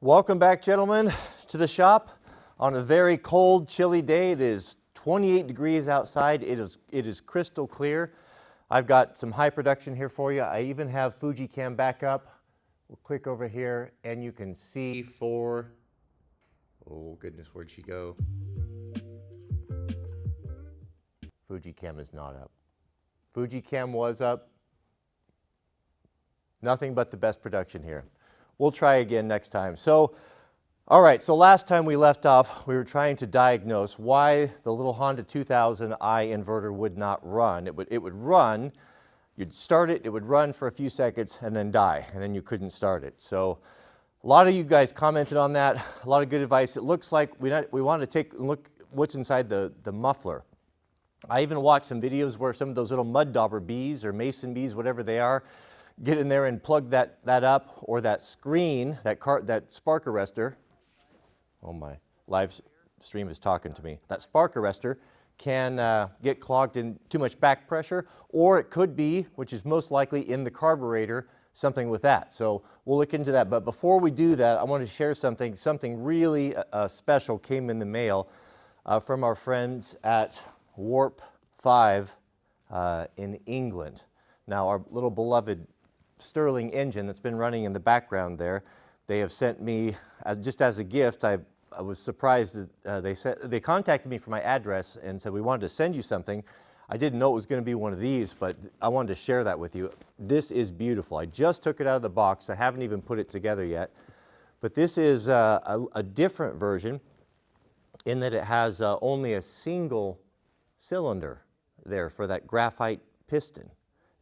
Welcome back, gentlemen, to the shop on a very cold, chilly day. It is 28 degrees outside. It is crystal clear. I've got some high production here for you. I even have Fuji Cam back up. We'll click over here and you can see for, oh goodness, where'd she go? Fuji Cam is not up. Fuji Cam was up. Nothing but the best production here. We'll try again next time. So, all right, so last time we left off, we were trying to diagnose why the little Honda 2000i inverter would not run. It would run, you'd start it, it would run for a few seconds and then die, and then you couldn't start it. So a lot of you guys commented on that, a lot of good advice. It looks like we want to take a look what's inside the muffler. I even watched some videos where some of those little mud dauber bees or mason bees, whatever they are, get in there and plug that up, or that screen, that spark arrestor. Oh, my live stream is talking to me. That spark arrestor can get clogged in too much back pressure, or it could be, which is most likely in the carburetor, something with that. So we'll look into that. But before we do that, I want to share something. Something really special came in the mail from our friends at Warp 5 in England. Now, our little beloved Stirling engine that's been running in the background there, they have sent me, just as a gift. I was surprised that they contacted me for my address and said, we wanted to send you something. I didn't know it was going to be one of these, but I wanted to share that with you. This is beautiful. I just took it out of the box. I haven't even put it together yet. But this is a different version in that it has only a single cylinder there for that graphite piston,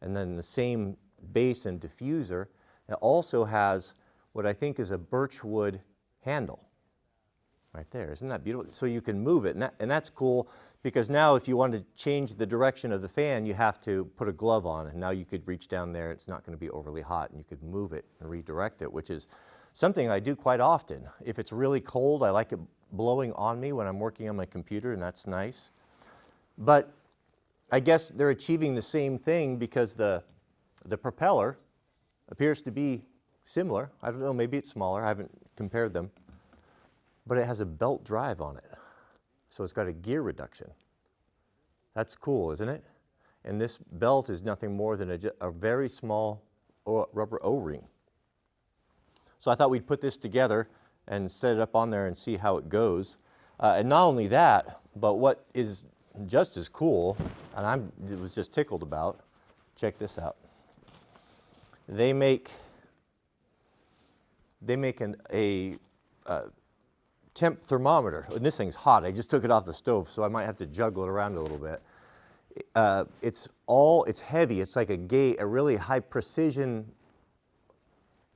and then the same base and diffuser. It also has what I think is a birchwood handle right there. Isn't that beautiful? So you can move it, and that's cool, because now if you want to change the direction of the fan, you have to put a glove on, and now you could reach down there. It's not going to be overly hot, and you could move it and redirect it, which is something I do quite often. If it's really cold, I like it blowing on me when I'm working on my computer, and that's nice. But I guess they're achieving the same thing because the propeller appears to be similar. I don't know, maybe it's smaller. I haven't compared them. But it has a belt drive on it. So it's got a gear reduction. That's cool, isn't it? And this belt is nothing more than a very small rubber O-ring. So I thought we'd put this together and set it up on there and see how it goes. And not only that, but what is just as cool, and I was just tickled about, check this out. They make a temp thermometer, and this thing's hot. I just took it off the stove, so I might have to juggle it around a little bit. It's heavy. It's like a really high precision.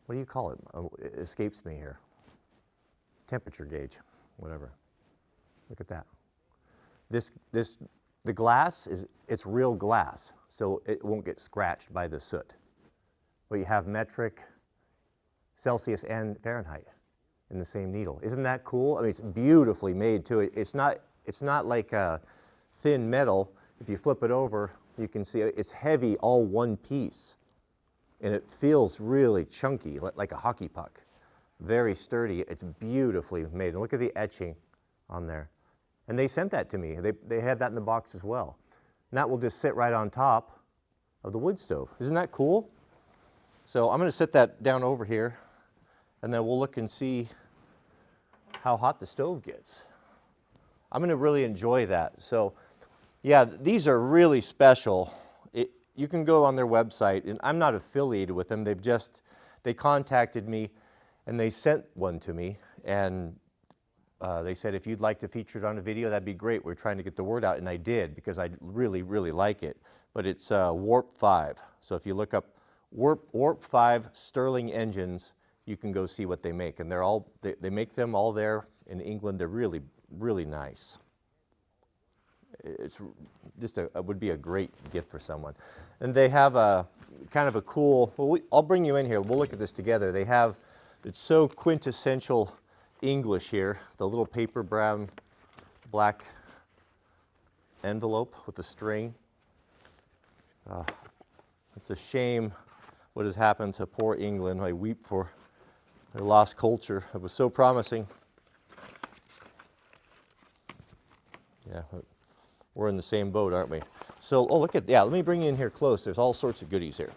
What do you call it? It escapes me here. Temperature gauge, whatever. Look at that. The glass it's real glass, so it won't get scratched by the soot. But you have metric, Celsius, and Fahrenheit in the same needle. Isn't that cool? I mean, it's beautifully made too. It's not like a thin metal. If you flip it over, you can see it's heavy, all one piece, and it feels really chunky, like a hockey puck. Very sturdy. It's beautifully made. And look at the etching on there. And they sent that to me. They had that in the box as well. And that will just sit right on top of the wood stove. Isn't that cool? So I'm going to set that down over here, and then we'll look and see how hot the stove gets. I'm going to really enjoy that. So yeah, these are really special. You can go on their website, and I'm not affiliated with them. They contacted me, and they sent one to me, and they said, if you'd like to feature it on a video, that'd be great. We're trying to get the word out, and I did, because I really, really like it. But it's Warp 5. So if you look up Warp 5 Stirling engines, you can go see what they make. And they make them all there in England. They're really, really nice. It's just would be a great gift for someone. And they have a kind of a cool, well, I'll bring you in here. We'll look at this together. It's so quintessential English here, the little paper brown black envelope with the string. It's a shame what has happened to poor England. I weep for They lost culture. It was so promising. Yeah, we're in the same boat, aren't we? So, oh, look at, yeah, let me bring you in here close. There's all sorts of goodies here.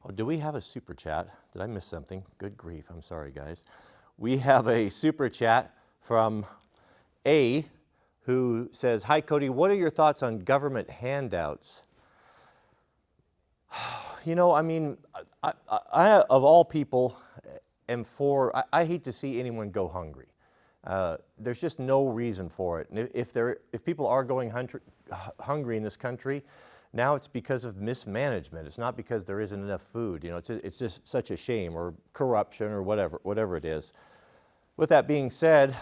Oh, do we have a super chat? Did I miss something? Good grief, I'm sorry, guys. We have a super chat from A, who says, "Hi, Cody, what are your thoughts on government handouts?" You know, I mean, I of all people, am for, I hate to see anyone go hungry. There's just no reason for it. And if people are going hungry in this country, now it's because of mismanagement. It's not because there isn't enough food. You know, it's just such a shame, or corruption, or whatever it is. With that being said,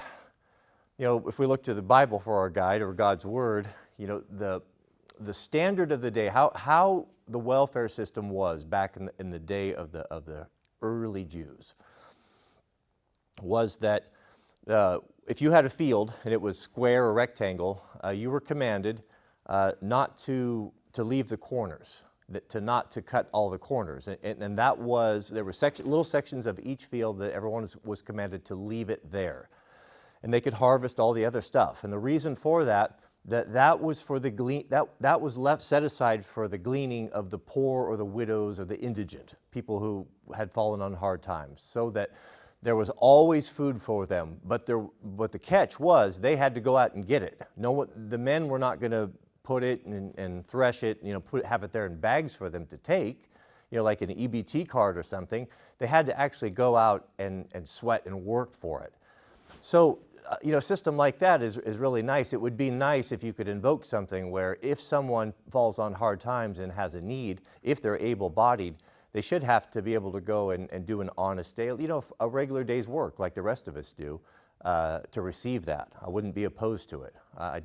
you know, if we look to the Bible for our guide, or God's Word, you know, the standard of the day, how the welfare system was back in the day of the early Jews, was that if you had a field and it was square or rectangle, you were commanded not to leave the corners, not to cut all the corners, and that was, there were little sections of each field that everyone was commanded to leave it there, and they could harvest all the other stuff. And the reason for that was for the that was left set aside for the gleaning of the poor or the widows or the indigent, people who had fallen on hard times, so that there was always food for them. But the catch was they had to go out and get it. The men were not going to put it and thresh it, you know, have it there in bags for them to take, you know, like an EBT card or something. They had to actually go out and sweat and work for it. So, you know, a system like that is really nice. It would be nice if you could invoke something where if someone falls on hard times and has a need, if they're able-bodied, they should have to be able to go and do an honest day, you know, a regular day's work like the rest of us do, to receive that. I wouldn't be opposed to it. I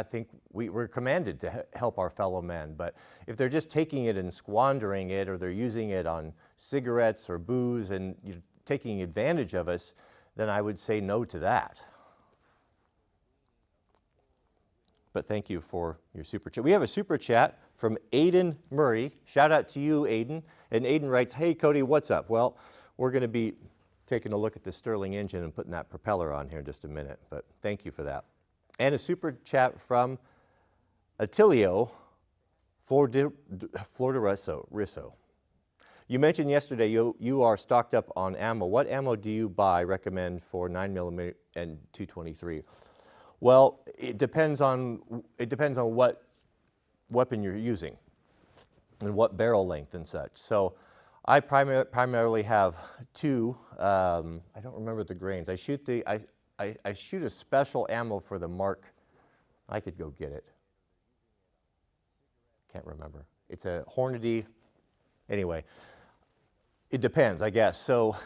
think we're commanded to help our fellow men, but if they're just taking it and squandering it, or they're using it on cigarettes or booze and, you know, taking advantage of us, then I would say no to that. But thank you for your super chat. We have a super chat from Aiden Murray. Shout out to you, Aiden. And Aiden writes, "Hey, Cody, what's up?" Well, we're going to be taking a look at the Stirling engine and putting that propeller on here in just a minute, but thank you for that. And a super chat from Attilio Floriso. You mentioned yesterday you are stocked up on ammo. What ammo do you recommend for 9mm and 223? Well, it depends on what weapon you're using and what barrel length and such. So I primarily have two. I don't remember the grains. I shoot I shoot a special ammo for the Mark. I could go get it. Can't remember. It's a Hornady. Anyway, it depends, I guess. So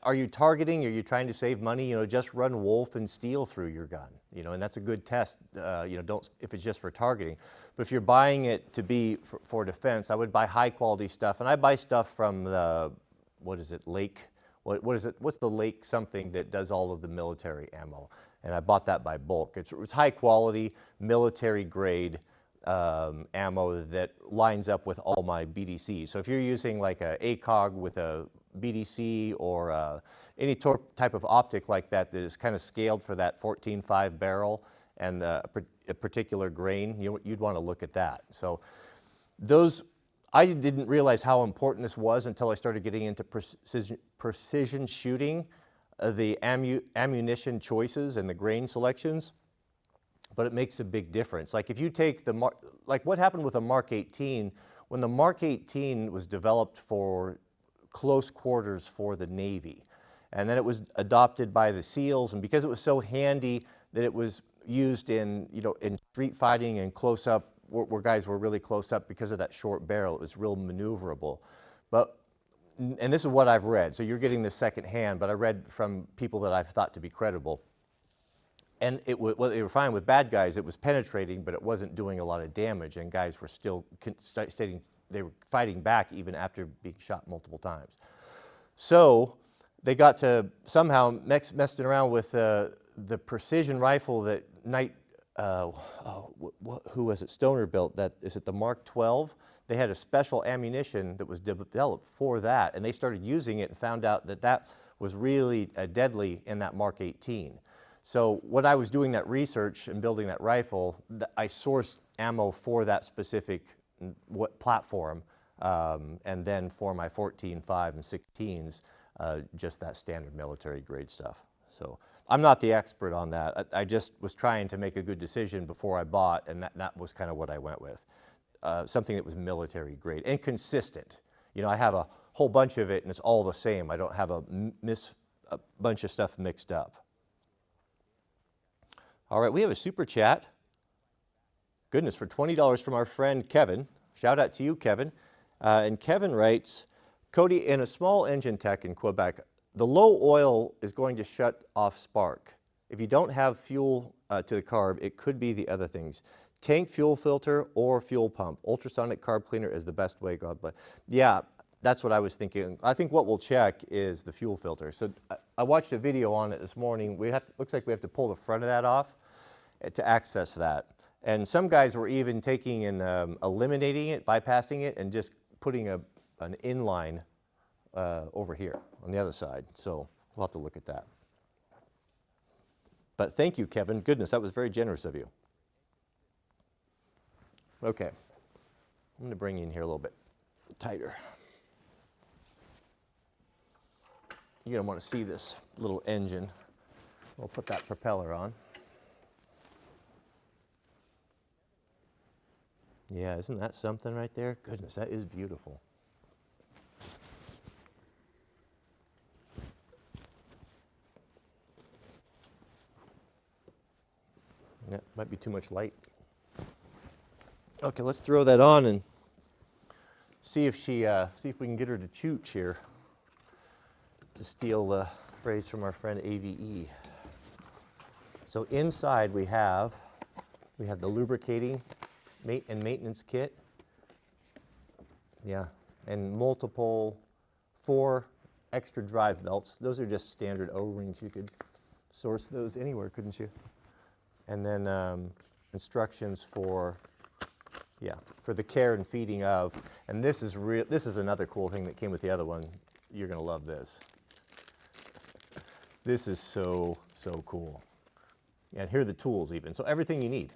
are you targeting? Are you trying to save money? You know, just run Wolf and Steel through your gun. You know, and that's a good test. You know, don't, if it's just for targeting. But if you're buying it to be for defense, I would buy high quality stuff. And I buy stuff from the, what is it, Lake? What is it? What's the Lake something that does all of the military ammo? And I bought that by bulk. It's high quality, military grade ammo that lines up with all my BDCs. So if you're using like a ACOG with a BDC or any type of optic like that that is kind of scaled for that 14.5 barrel and a particular grain, you'd want to look at that. So those, I didn't realize how important this was until I started getting into precision shooting, the ammunition choices and the grain selections. But it makes a big difference. Like if you take like what happened with the Mark 18, when the Mark 18 was developed for close quarters for the Navy, and then it was adopted by the SEALs, and because it was so handy that it was used in, you know, in street fighting and close up, where guys were really close up because of that short barrel, it was real maneuverable. And this is what I've read, so you're getting this second hand, but I read from people that I've thought to be credible. And well, they were fine with bad guys. It was penetrating, but it wasn't doing a lot of damage, and guys were still stating they were fighting back even after being shot multiple times. So they got to somehow messing around with the precision rifle that who was it? Stoner built. That is it. The Mark 12 they had a special ammunition that was developed for that, and they started using it and found out that that was really deadly in that Mark 18. So when I was doing that research and building that rifle, I sourced ammo for that specific platform, and then for my 14.5 and 16s, just that standard military grade stuff. So I'm not the expert on that. I just was trying to make a good decision before I bought, and that was kind of what I went with. Something that was military grade and consistent. You know, I have a whole bunch of it and it's all the same. I don't have a bunch of stuff mixed up. All right, we have a super chat. Goodness, for $20 from our friend Kevin. Shout out to you, Kevin. And Kevin writes, Cody, in a small engine tech in Quebec, the low oil is going to shut off spark. If you don't have fuel to the carb, it could be the other things. Tank fuel filter or fuel pump. Ultrasonic carb cleaner is the best way, God bless. Yeah, that's what I was thinking. I think what we'll check is the fuel filter. So I watched a video on it this morning. Looks like we have to pull the front of that off to access that. And some guys were even taking and eliminating it, bypassing it, and just putting an inline over here on the other side. So we'll have to look at that. But thank you, Kevin. Goodness, that was very generous of you. Okay, I'm going to bring you in here a little bit tighter. You're going to want to see this little engine. We'll put that propeller on. Yeah, isn't that something right there? Goodness, that is beautiful. Yeah, might be too much light. Okay, let's throw that on and see if we can get her to chooch here, to steal the phrase from our friend AVE. So inside we have the lubricating and maintenance kit. Yeah, and multiple 4 extra drive belts. Those are just standard O-rings. You could source those anywhere, couldn't you? And then instructions for the care and feeding of, and this is another cool thing that came with the other one. You're going to love this. This is so cool. And here are the tools even. So everything you need.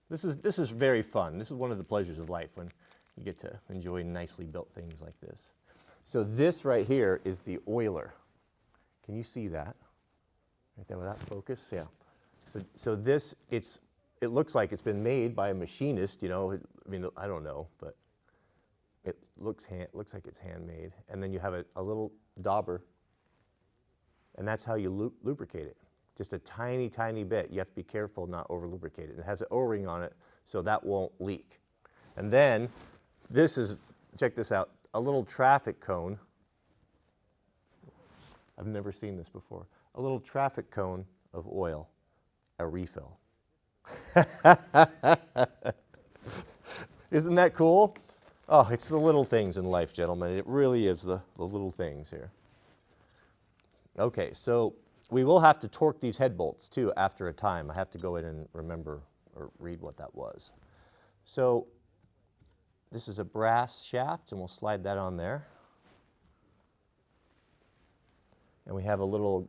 This is very fun. This is one of the pleasures of life, when you get to enjoy nicely built things like this. So this right here is the oiler. Can you see that? Right there without focus? Yeah. So this, it looks like it's been made by a machinist, you know. I mean, I don't know, but it looks like it's handmade. And then you have a little dauber, and that's how you lubricate it. Just a tiny, tiny bit. You have to be careful not over lubricate it. It has an O-ring on it, so that won't leak. And then this is, check this out, a little traffic cone. I've never seen this before. A little traffic cone of oil, a refill. Isn't that cool? Oh, it's the little things in life, gentlemen. It really is the little things here. Okay, so we will have to torque these head bolts too after a time. I have to go in and remember or read what that was. So this is a brass shaft, and we'll slide that on there. And we have a little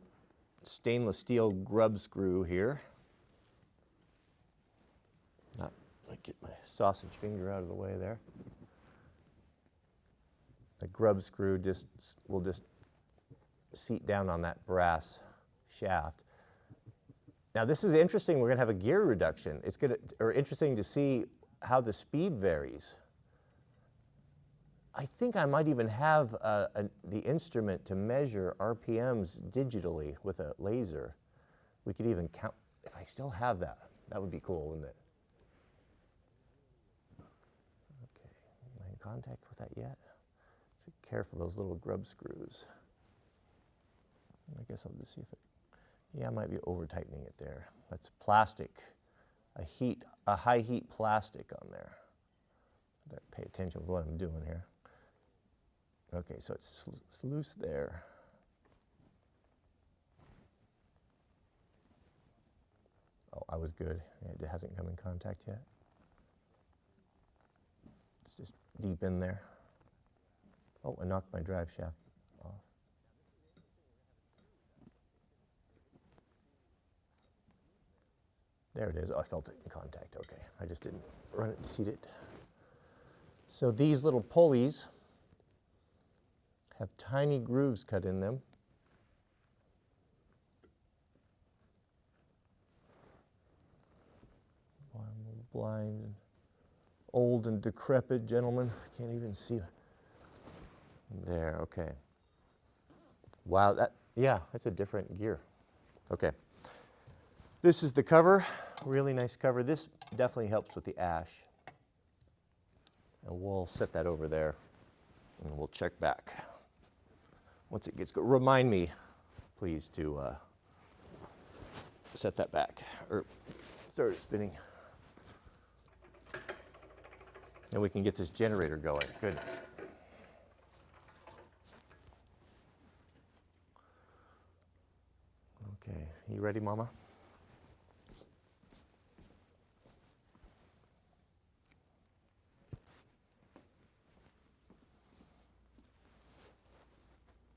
stainless steel grub screw here. Get my sausage finger out of the way there. The grub screw will just seat down on that brass shaft. Now this is interesting. We're going to have a gear reduction. It's interesting to see how the speed varies. I think I might even have the instrument to measure RPMs digitally with a laser. We could even count. If I still have that, that would be cool, wouldn't it? Am I in contact with that yet? Be careful, those little grub screws. I guess I'll just see if it, yeah, I might be over tightening it there. That's plastic, a high heat plastic on there. Better pay attention to what I'm doing here. Okay, so it's loose there. Oh, I was good. It hasn't come in contact yet. It's just deep in there. Oh, I knocked my drive shaft off. There it is. Oh, I felt it in contact. Okay, I just didn't run it and seat it. So these little pulleys have tiny grooves cut in them. Boy, I'm a little blind and old and decrepit gentleman. I can't even see. There, okay. Wow, that's a different gear. Okay. This is the cover, really nice cover. This definitely helps with the ash. And we'll set that over there and we'll check back. Once it gets good, remind me, please, to set that back or start it spinning. And we can get this generator going. Goodness. Okay, you ready, Mama?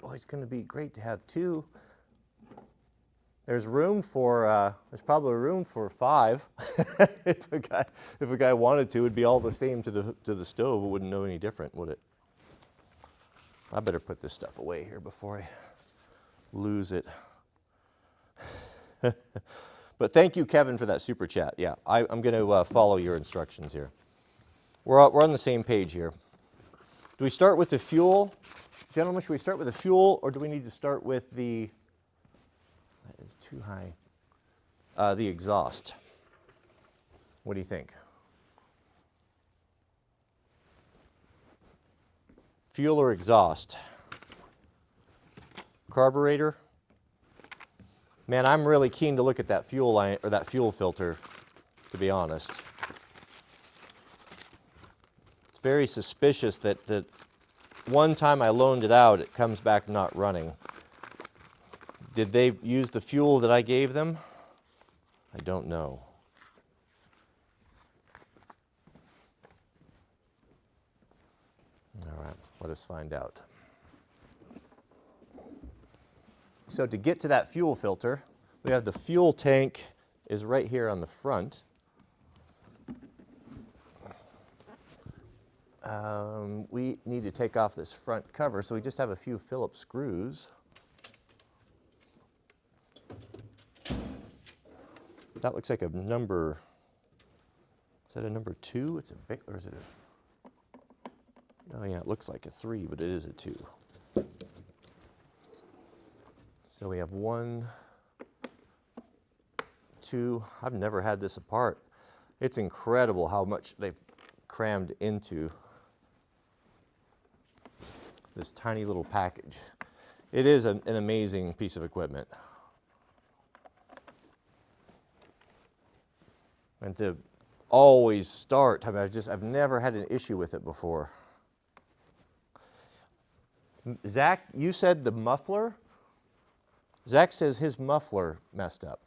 Oh, it's going to be great to have two. There's room for, there's probably room for 5. if a guy wanted to, it'd be all the same to the stove. It wouldn't know any different, would it? I better put this stuff away here before I lose it. But thank you, Kevin, for that super chat. Yeah, I'm going to follow your instructions here. We're on the same page here. Do we start with the fuel? Gentlemen, should we start with the fuel, or do we need to start with the, that is too high, the exhaust? What do you think? Fuel or exhaust? Carburetor? Man, I'm really keen to look at that fuel line, or that fuel filter, to be honest. It's very suspicious that one time I loaned it out, it comes back not running. Did they use the fuel that I gave them? I don't know. All right, let us find out. So to get to that fuel filter, we have the fuel tank is right here on the front. We need to take off this front cover, so we just have a few Phillips screws. That looks like a number, is that a number 2? It's a big, or is it a, oh yeah, it looks like a 3, but it is a 2. So we have 1, 2, I've never had this apart. It's incredible how much they've crammed into this tiny little package. It is an amazing piece of equipment. And to always start, I mean, I've never had an issue with it before. Zach, you said the muffler? Zach says his muffler messed up.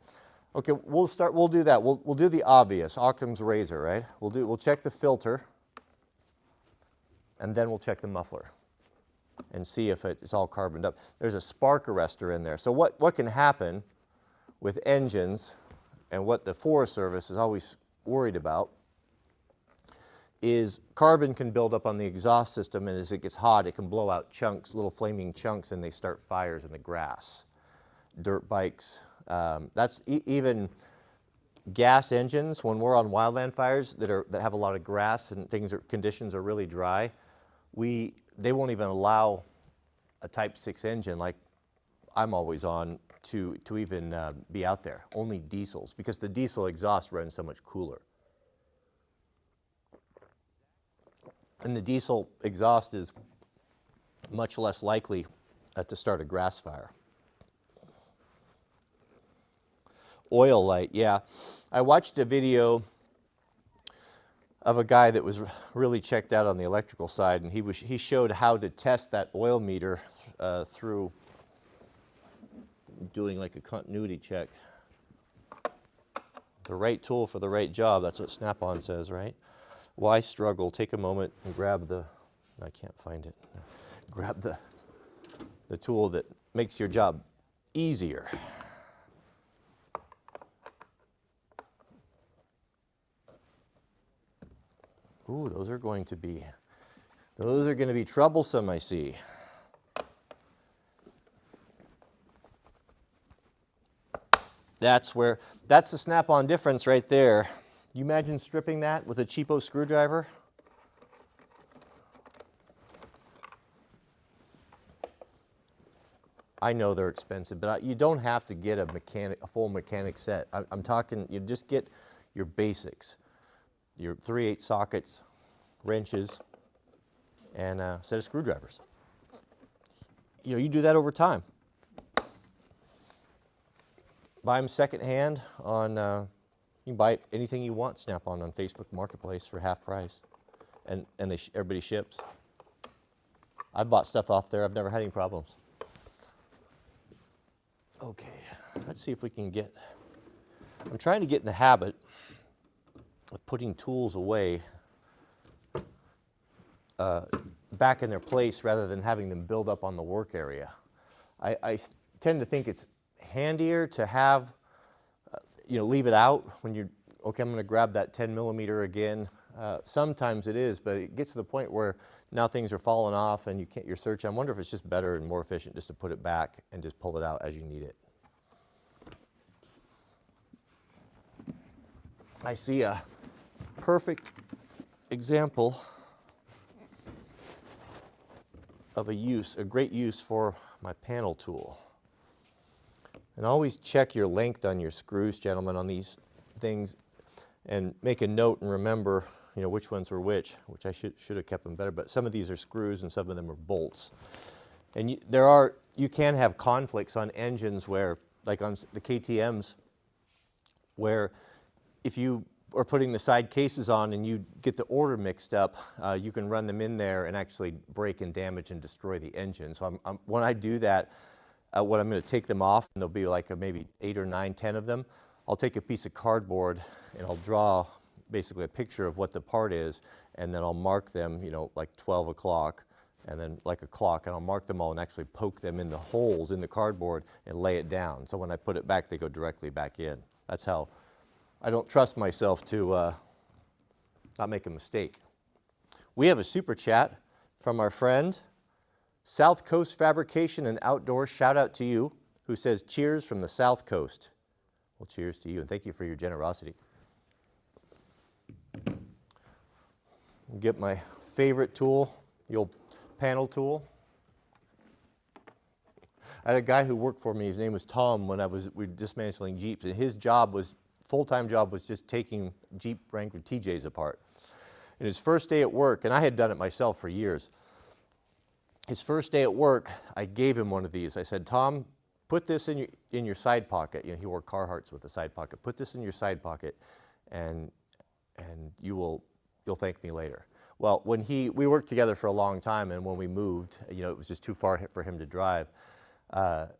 Okay, we'll do that. We'll do the obvious, Occam's razor, right? We'll check the filter, and then we'll check the muffler and see if it's all carboned up. There's a spark arrestor in there. So what can happen with engines, and what the Forest Service is always worried about, is carbon can build up on the exhaust system, and as it gets hot, it can blow out chunks, little flaming chunks, and they start fires in the grass. Dirt bikes, that's even gas engines. When we're on wildland fires that have a lot of grass and conditions are really dry, they won't even allow a Type 6 engine like I'm always on to even be out there. Only diesels, because the diesel exhaust runs so much cooler. And the diesel exhaust is much less likely to start a grass fire. Oil light, yeah. I watched a video of a guy that was really checked out on the electrical side, and he showed how to test that oil meter through doing like a continuity check. The right tool for the right job, that's what Snap-on says, right? Why struggle? Take a moment and grab the, I can't find it, grab the tool that makes your job easier. Ooh, those are going to be troublesome, I see. That's the snap-on difference right there. You imagine stripping that with a cheapo screwdriver? I know they're expensive, but you don't have to get a full mechanic set. I'm talking, you just get your basics, your 3/8 sockets, wrenches, and a set of screwdrivers. You know, you do that over time. Buy them secondhand on, you can buy anything you want Snap-on Facebook Marketplace for half price, and everybody ships. I've bought stuff off there. I've never had any problems. Okay, let's see if we can get, I'm trying to get in the habit of putting tools away back in their place rather than having them build up on the work area. I tend to think it's handier to have, leave it out when you're, okay, I'm going to grab that 10 millimeter again. Sometimes it is, but it gets to the point where now things are falling off and you can't, you're searching. I wonder if it's just better and more efficient just to put it back and just pull it out as you need it. I see a perfect example of a great use for my panel tool. And always check your length on your screws, gentlemen, on these things, and make a note and remember, which ones were which I should have kept them better, but some of these are screws and some of them are bolts. And you can have conflicts on engines where, like on the KTMs, where if you are putting the side cases on and you get the order mixed up, you can run them in there and actually break and damage and destroy the engine. So when I do that, when I'm going to take them off, and there'll be like maybe 8 or 9, 10 of them, I'll take a piece of cardboard and I'll draw basically a picture of what the part is, and then I'll mark them, like 12 o'clock, and then like a clock, and I'll mark them all and actually poke them in the holes in the cardboard and lay it down. So when I put it back, they go directly back in. That's how I don't trust myself to not make a mistake. We have a super chat from our friend, South Coast Fabrication and Outdoors, shout out to you, who says, cheers from the South Coast. Well, cheers to you, and thank you for your generosity. Get my favorite tool, the old panel tool. I had a guy who worked for me, his name was Tom, when we were dismantling Jeeps, and his full-time job was just taking Jeep Wrangler TJs apart. And his first day at work, and I had done it myself for years, his first day at work, I gave him one of these. I said, Tom, put this in your side pocket. He wore Carhartts with a side pocket. Put this in your side pocket, and you'll thank me later. Well, we worked together for a long time, and when we moved, it was just too far for him to drive.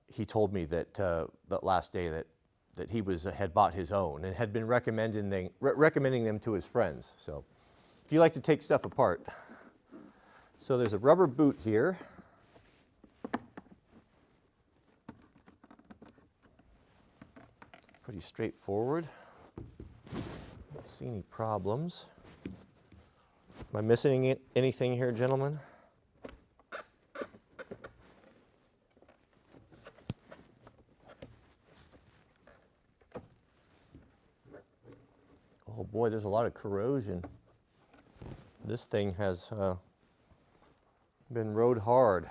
He told me that that last day that he had bought his own and had been recommending them to his friends. So, if you like to take stuff apart. So there's a rubber boot here. Pretty straightforward. Don't see any problems. Am I missing anything here, gentlemen? Oh boy, there's a lot of corrosion. This thing has been rode hard.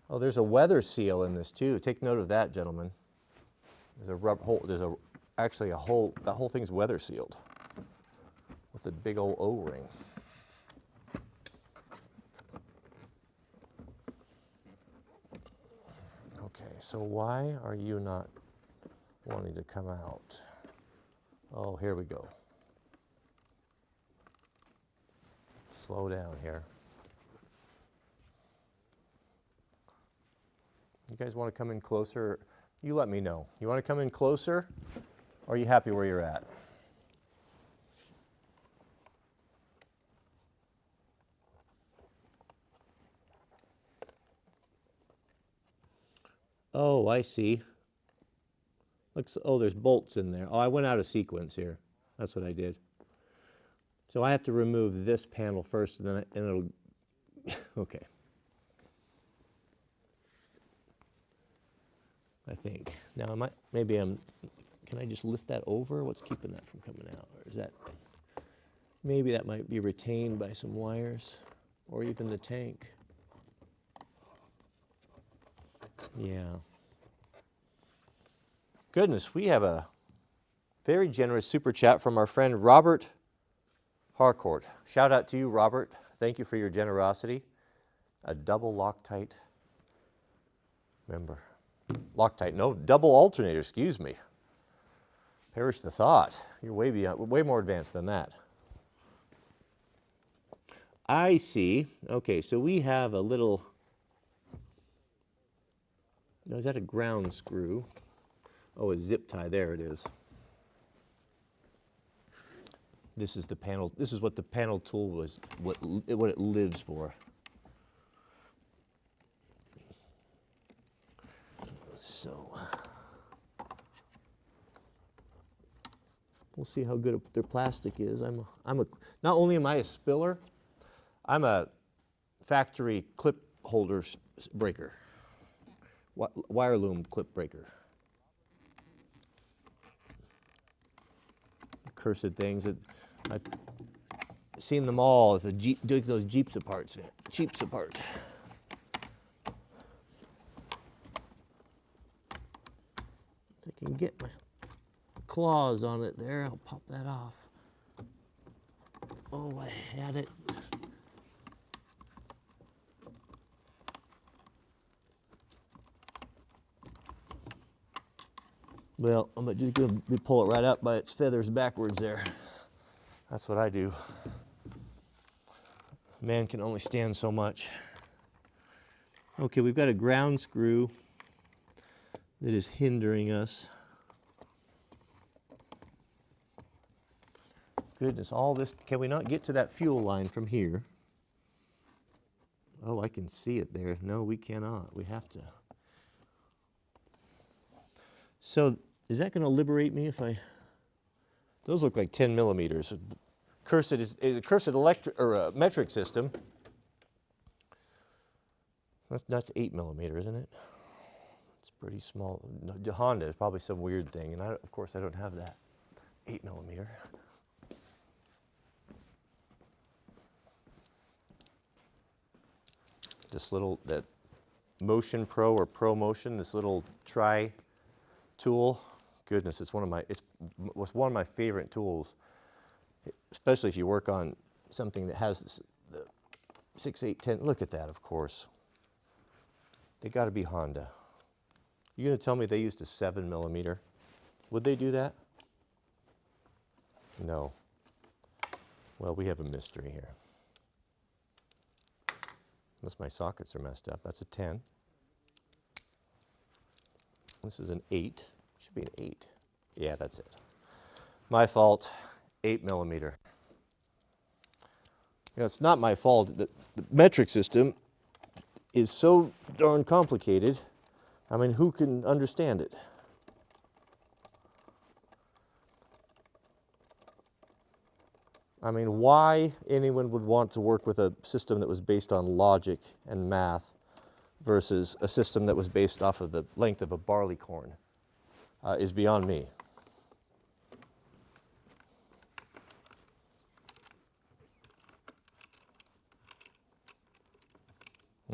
Oh, there's a weather seal in this too. Take note of that, gentlemen. There's a rubber hole. Actually a hole. That whole thing's weather sealed with a big old O-ring. Okay, so why are you not wanting to come out? Oh, here we go. Slow down here. You guys want to come in closer? You let me know. You want to come in closer, or are you happy where you're at? Oh, I see. Looks, oh, there's bolts in there. Oh, I went out of sequence here. That's what I did. So I have to remove this panel first, and then and it'll, okay. I think. Now, maybe can I just lift that over? What's keeping that from coming out? Or is that, maybe that might be retained by some wires, or even the tank. Yeah. Goodness, we have a very generous super chat from our friend Robert Harcourt. Shout out to you, Robert. Thank you for your generosity. A double Loctite member. Loctite, no, double alternator, excuse me. Perish the thought. You're way more advanced than that. I see. Okay, so we have a little, no, is that a ground screw? Oh, a zip tie, there it is. This is the panel, this is what the panel tool was, what it lives for. So, we'll see how good their plastic is. Not only am I a spiller, I'm a factory clip holder breaker, wire loom clip breaker. Cursed things that I've seen them all as doing those Jeeps apart. If I can get my claws on it there, I'll pop that off. Oh, I had it. Well, I'm just going to pull it right up by its feathers backwards there. That's what I do. Man can only stand so much. Okay, we've got a ground screw that is hindering us. Goodness, all this, can we not get to that fuel line from here? Oh, I can see it there. No, we cannot. We have to. So, is that going to liberate me if I, those look like 10 millimeters. Cursed is a cursed electric or metric system. That's 8 millimeter, isn't it? It's pretty small. No, Honda is probably some weird thing, and of course I don't have that 8 millimeter. This little, that Motion Pro or Pro Motion, this little tool. Goodness, it's one of my favorite tools, especially if you work on something that has the 6, 8, 10. Look at that, of course. They got to be Honda. You're going to tell me they used a 7 millimeter? Would they do that? No. Well, we have a mystery here. Unless my sockets are messed up. That's a 10. This is an 8. Should be an 8. Yeah, that's it. My fault. 8 millimeter. You know, it's not my fault. The metric system is so darn complicated. I mean, who can understand it? I mean, why anyone would want to work with a system that was based on logic and math versus a system that was based off of the length of a barley corn is beyond me.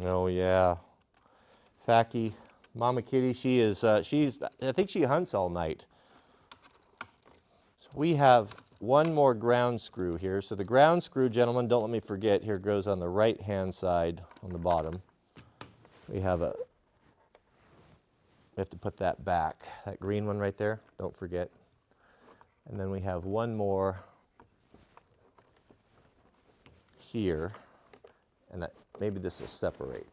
Oh yeah, Facky, Mama Kitty, I think she hunts all night. So we have one more ground screw here. So the ground screw, gentlemen, don't let me forget, here goes on the right-hand side on the bottom. We have to put that back, that green one right there, don't forget. And then we have one more here, and that maybe this will separate.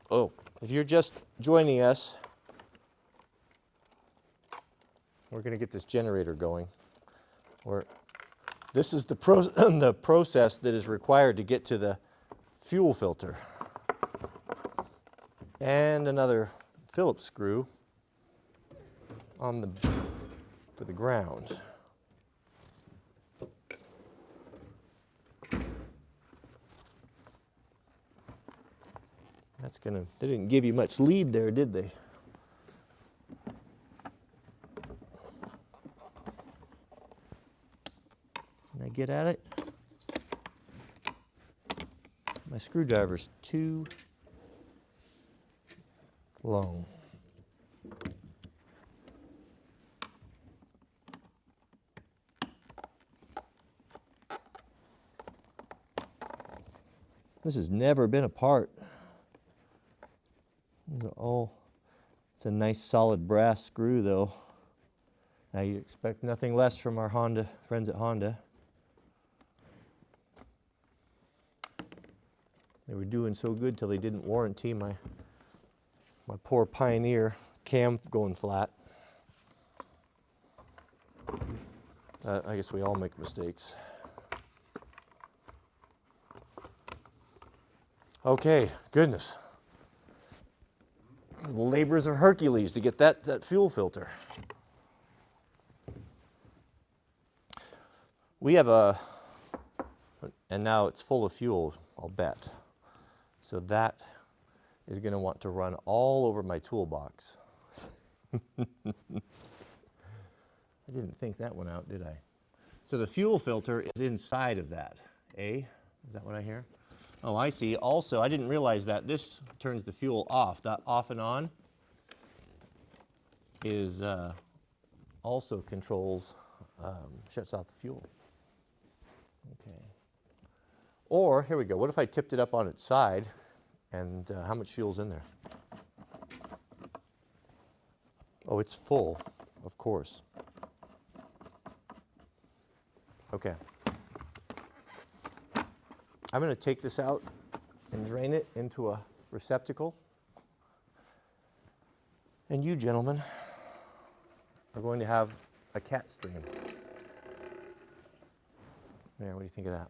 Oh, if you're just joining us, we're going to get this generator going. This is the, the process that is required to get to the fuel filter. And another Phillips screw on for the ground. That's gonna, they didn't give you much lead there, did they? Can I get at it? My screwdriver's too long. This has never been apart. Oh, it's a nice solid brass screw though. Now you'd expect nothing less from our Honda friends at Honda. They were doing so good till they didn't warranty my poor Pioneer cam going flat. I guess we all make mistakes. Okay, goodness. The labors of Hercules to get that fuel filter. We have and now it's full of fuel, I'll bet. So that is going to want to run all over my toolbox. I didn't think that one out, did I? So the fuel filter is inside of that, eh? Is that what I hear? Oh, I see. Also, I didn't realize that this turns the fuel off. That off and on is also controls, shuts off the fuel. Okay. Or, here we go. What if I tipped it up on its side and how much fuel's in there? Oh, it's full, of course. Okay. I'm going to take this out and drain it into a receptacle. And you gentlemen are going to have a cat stream. There, what do you think of that?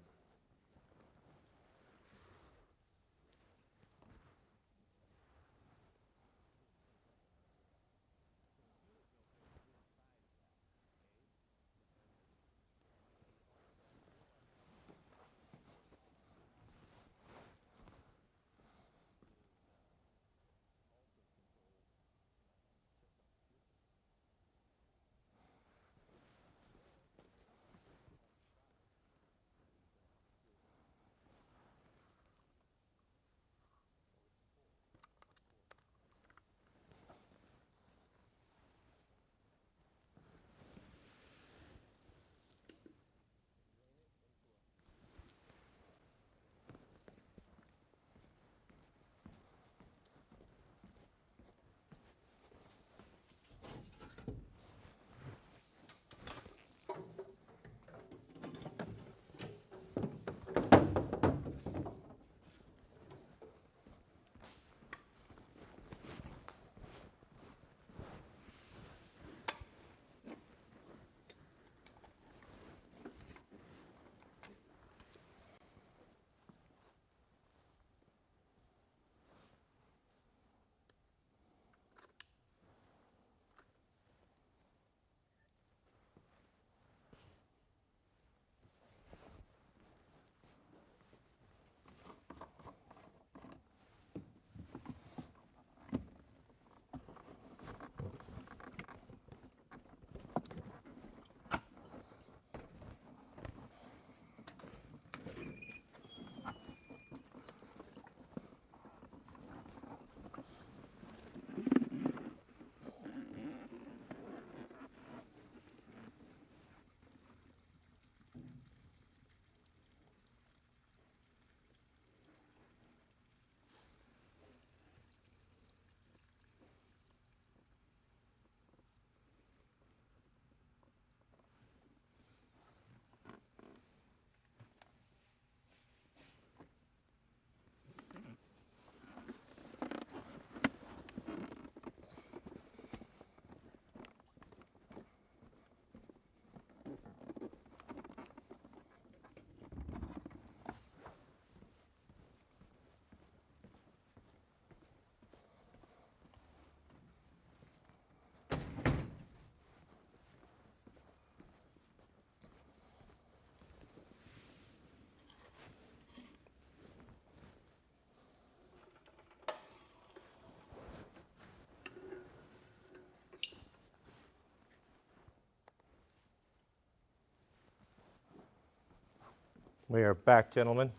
We are back, gentlemen.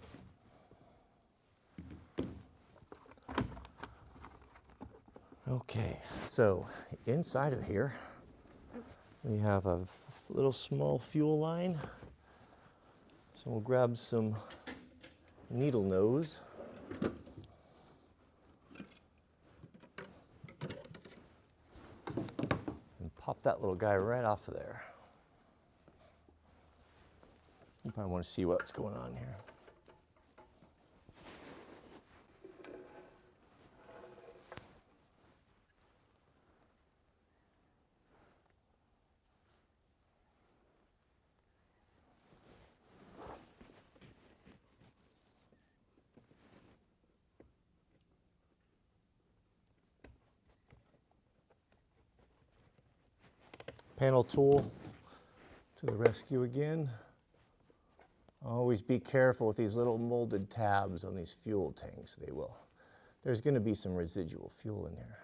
Okay, so inside of here, we have a little small fuel line. So we'll grab some needle nose. And pop that little guy right off of there. You probably want to see what's going on here. Panel tool to the rescue again. Always be careful with these little molded tabs on these fuel tanks. There's going to be some residual fuel in there.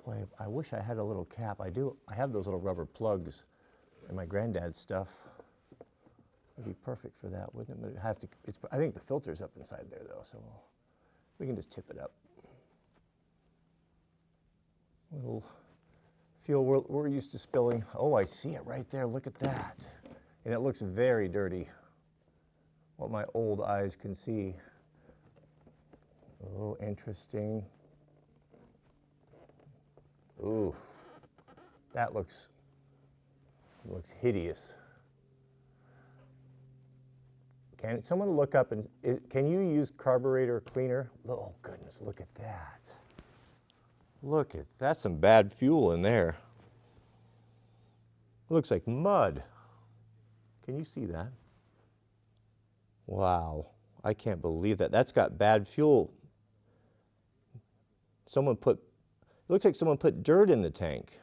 Boy, I wish I had a little cap. I have those little rubber plugs in my granddad's stuff. It'd be perfect for that, wouldn't it? But I think the filter's up inside there though, so we can just tip it up. Little fuel we're used to spilling. Oh, I see it right there. Look at that. And it looks very dirty. What my old eyes can see. Oh, interesting. Ooh, that looks hideous. Can someone look up and can you use carburetor cleaner? Oh goodness, look at that. Look at that's some bad fuel in there. It looks like mud. Can you see that? Wow, I can't believe that. That's got bad fuel. It looks like someone put dirt in the tank.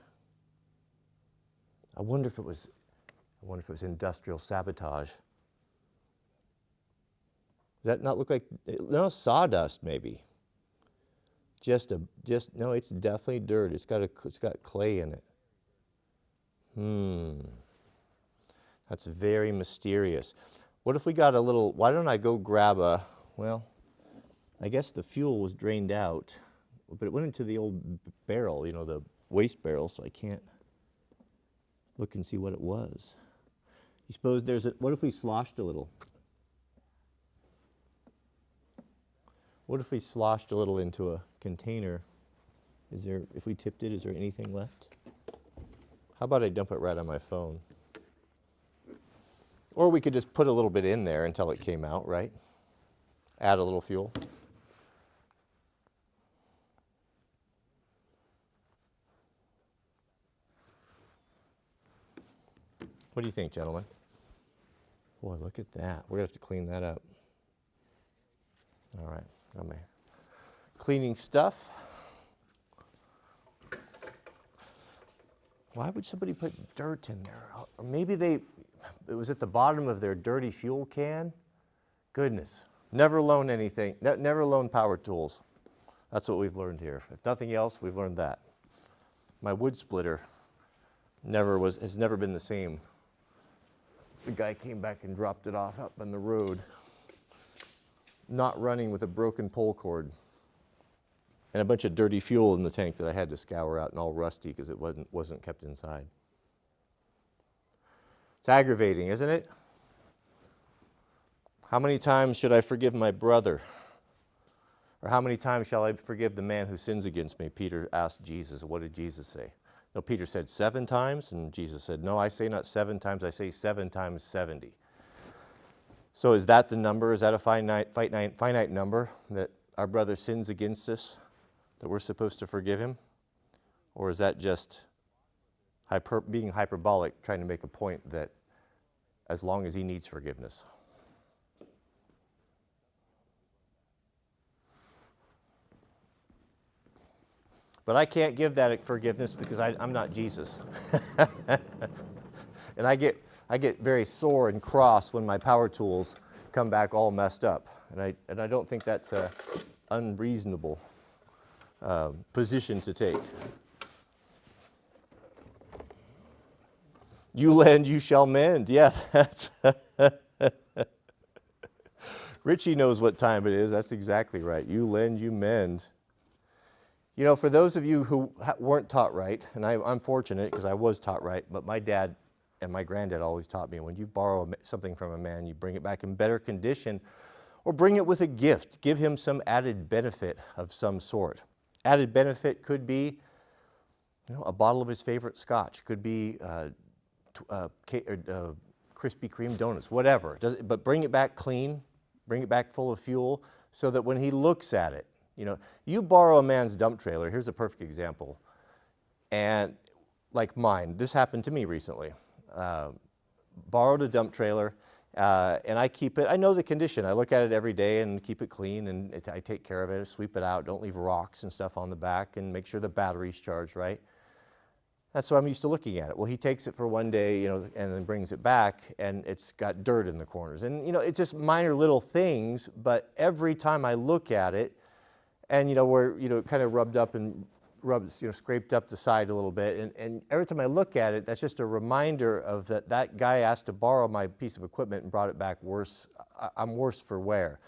I wonder if it was industrial sabotage. Does that not look like, no, sawdust maybe? No, it's definitely dirt. It's got clay in it. That's very mysterious. What if we got a little, why don't I go grab well, I guess the fuel was drained out, but it went into the old barrel, you know, the waste barrel, so I can't look and see what it was. You suppose what if we sloshed a little? What if we sloshed a little into a container? If we tipped it, is there anything left? How about I dump it right on my phone? Or we could just put a little bit in there until it came out, right? Add a little fuel. What do you think, gentlemen? Boy, look at that. We're going to have to clean that up. All right. Got my cleaning stuff. Why would somebody put dirt in there? Or maybe it was at the bottom of their dirty fuel can. Goodness, never loan anything, never loan power tools. That's what we've learned here. If nothing else, we've learned that. My wood splitter has never been the same. The guy came back and dropped it off up on the road, not running with a broken pull cord and a bunch of dirty fuel in the tank that I had to scour out and all rusty because it wasn't kept inside. It's aggravating, isn't it? How many times should I forgive my brother? Or how many times shall I forgive the man who sins against me? Peter asked Jesus. What did Jesus say? No, Peter said 7 times, and Jesus said, no, I say not 7 times, I say 7 times 70. So is that the number? Is that a finite number that our brother sins against us, that we're supposed to forgive him? Or is that just being hyperbolic, trying to make a point that as long as he needs forgiveness? But I can't give that forgiveness because I'm not Jesus. And I get very sore and cross when my power tools come back all messed up. And I don't think that's an unreasonable position to take. You lend, you shall mend. Yeah, that's Richie knows what time it is. That's exactly right. You lend, you mend. You know, for those of you who weren't taught right, and I'm fortunate because I was taught right, but my dad and my granddad always taught me when you borrow something from a man, you bring it back in better condition or bring it with a gift. Give him some added benefit of some sort. Added benefit could be, you know, a bottle of his favorite scotch. Could be Krispy Kreme donuts, whatever. But bring it back clean, bring it back full of fuel so that when he looks at it, you know, you borrow a man's dump trailer. Here's a perfect example. And like mine, this happened to me recently. Borrowed a dump trailer and I keep it, I know the condition. I look at it every day and keep it clean and I take care of it, sweep it out, don't leave rocks and stuff on the back and make sure the battery's charged right. That's what I'm used to looking at it. Well, he takes it for one day, you know, and then brings it back and it's got dirt in the corners. And, you know, it's just minor little things, but every time I look at it and, you know, where, you know, kind of rubbed up and rubs, you know, scraped up the side a little bit. And every time I look at it, that's just a reminder of that guy asked to borrow my piece of equipment and brought it back worse. I'm worse for wear.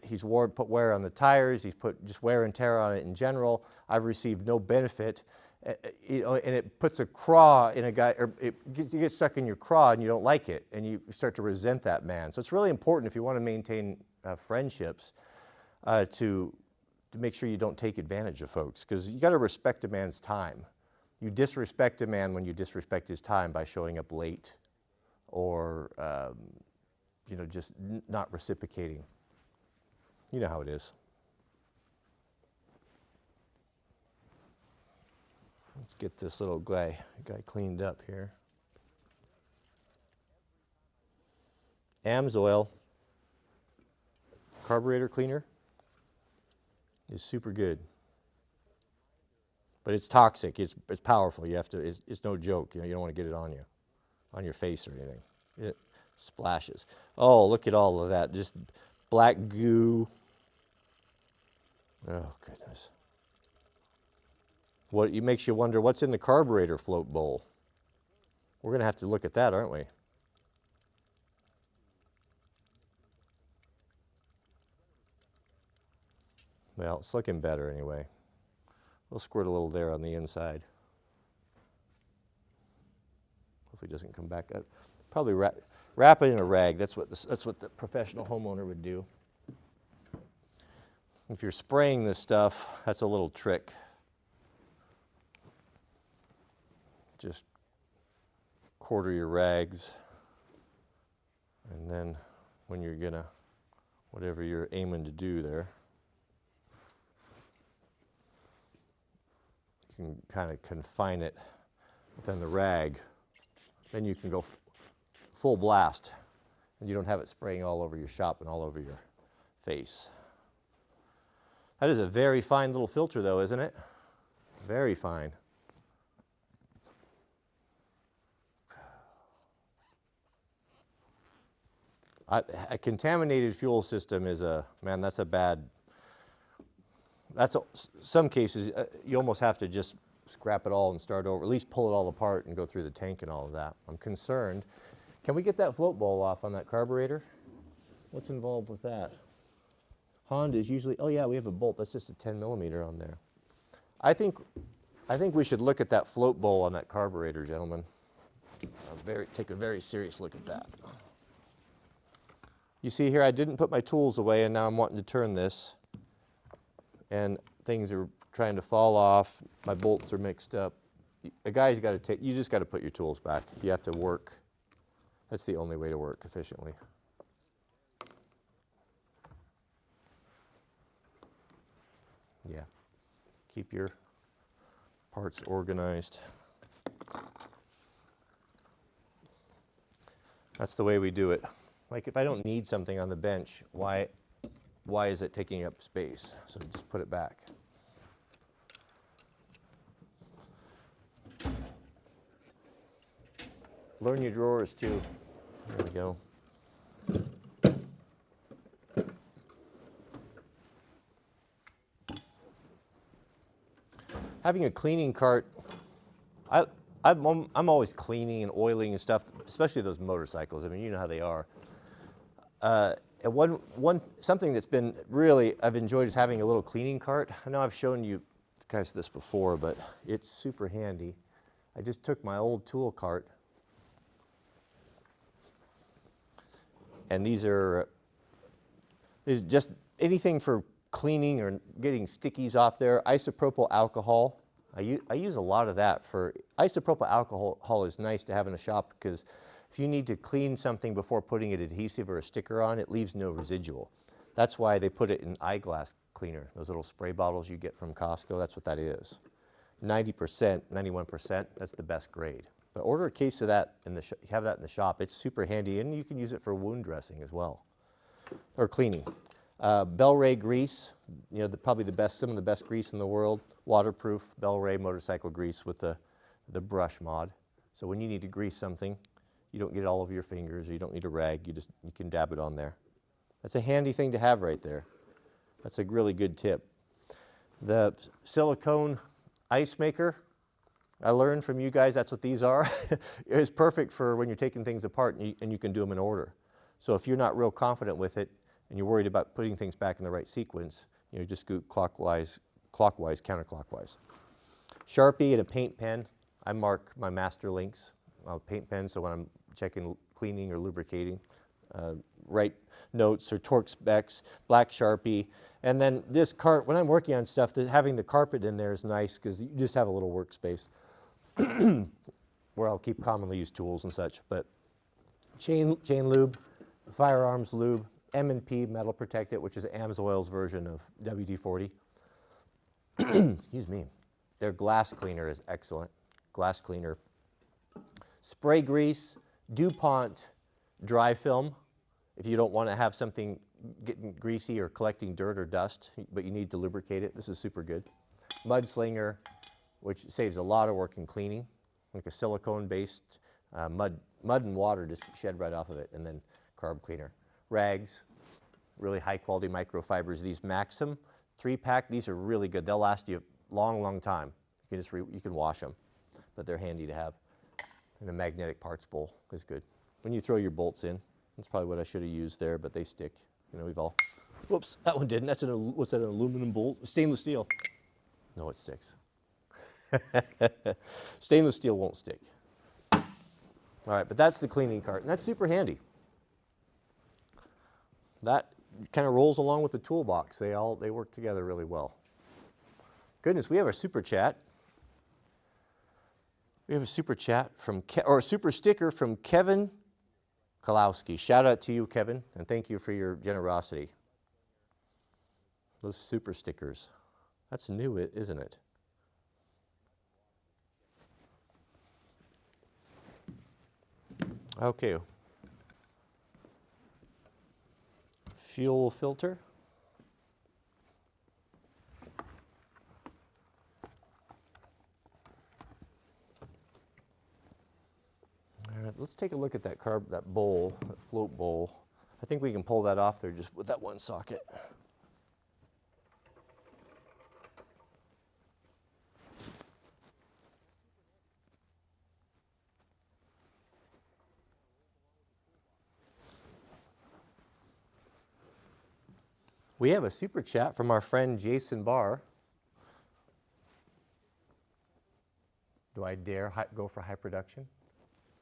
He's put wear on the tires. He's put just wear and tear on it in general. I've received no benefit. You know, and it puts a craw in a guy, or you get stuck in your craw and you don't like it and you start to resent that man. So it's really important if you want to maintain friendships to make sure you don't take advantage of folks, because you got to respect a man's time. You disrespect a man when you disrespect his time by showing up late or you know, just not reciprocating. You know how it is. Let's get this little guy cleaned up here. Amsoil carburetor cleaner is super good, but it's toxic. It's powerful. You have to. It's no joke. You know, you don't want to get it on you, on your face or anything. It splashes. Oh, look at all of that! Just black goo. Oh goodness. It makes you wonder what's in the carburetor float bowl. We're going to have to look at that, aren't we? Well, it's looking better anyway. We'll squirt a little there on the inside. Hopefully it doesn't come back up. Probably wrap it in a rag. That's what the professional homeowner would do. If you're spraying this stuff, that's a little trick. Just quarter your rags, and then when you're gonna, whatever you're aiming to do there, you can kind of confine it within the rag. Then you can go full blast, and you don't have it spraying all over your shop and all over your face. That is a very fine little filter though, isn't it? Very fine. A contaminated fuel system is that's a bad, some cases you almost have to just scrap it all and start over, at least pull it all apart and go through the tank and all of that. I'm concerned. Can we get that float bowl off on that carburetor? What's involved with that? Honda is usually, oh yeah, we have a bolt, that's just a 10 millimeter on there. I think we should look at that float bowl on that carburetor, gentlemen. Take a very serious look at that. You see here, I didn't put my tools away and now I'm wanting to turn this and things are trying to fall off. My bolts are mixed up. A guy's got to you just got to put your tools back. You have to work. That's the only way to work efficiently. Yeah, keep your parts organized. That's the way we do it. Like if I don't need something on the bench, why is it taking up space? So just put it back. Learn your drawers too. There we go. Having a cleaning cart, I'm always cleaning and oiling and stuff, especially those motorcycles. I mean, you know how they are. And something that's been really, I've enjoyed is having a little cleaning cart. I know I've shown you guys this before, but it's super handy. I just took my old tool cart, and these are just anything for cleaning or getting stickies off there. Isopropyl alcohol. I use a lot of that for, isopropyl alcohol is nice to have in a shop because if you need to clean something before putting an adhesive or a sticker on, it leaves no residual. That's why they put it in eyeglass cleaner, those little spray bottles you get from Costco, that's what that is. 90%, 91%, that's the best grade. But order a case of that, have that in the shop. It's super handy, and you can use it for wound dressing as well, or cleaning. Bel-Ray grease, you know, probably some of the best grease in the world. Waterproof Bel-Ray motorcycle grease with the brush mod. So when you need to grease something, you don't get it all over your fingers, or you don't need a rag, you can dab it on there. That's a handy thing to have right there. That's a really good tip. The silicone ice maker, I learned from you guys that's what these are. It's perfect for when you're taking things apart and you can do them in order. So if you're not real confident with it and you're worried about putting things back in the right sequence, you know, just go clockwise, counterclockwise. Sharpie and a paint pen. I mark my master links on paint pen, so when I'm checking cleaning or lubricating, write notes or torque specs, black Sharpie. And then this cart, when I'm working on stuff, having the carpet in there is nice because you just have a little workspace where I'll keep commonly used tools and such. But chain lube, firearms lube, M&P metal protect it, which is Amsoil's version of WD-40. Excuse me. Their glass cleaner is excellent. Glass cleaner. Spray grease, DuPont dry film. If you don't want to have something getting greasy or collecting dirt or dust, but you need to lubricate it, this is super good. Mudslinger, which saves a lot of work in cleaning, like a silicone-based mud and water just shed right off of it, and then carb cleaner. Rags, really high-quality microfibers. These Maxim 3-pack, these are really good. They'll last you a long, long time. You can wash them, but they're handy to have. And a magnetic parts bowl is good. When you throw your bolts in, that's probably what I should have used there, but they stick. You know, we've all, whoops, that one didn't. What's that, an aluminum bolt? Stainless steel. No, it sticks. Stainless steel won't stick. All right, but that's the cleaning cart, and that's super handy. That kind of rolls along with the toolbox. They work together really well. Goodness, we have a super chat. We have a super chat from, or a super sticker from Kevin Kalowski. Shout out to you, Kevin, and thank you for your generosity. Those super stickers. That's new, isn't it? Okay. Fuel filter. All right, let's take a look at that bowl, that float bowl. I think we can pull that off there just with that one socket. We have a super chat from our friend Jason Barr. Do I dare go for high production?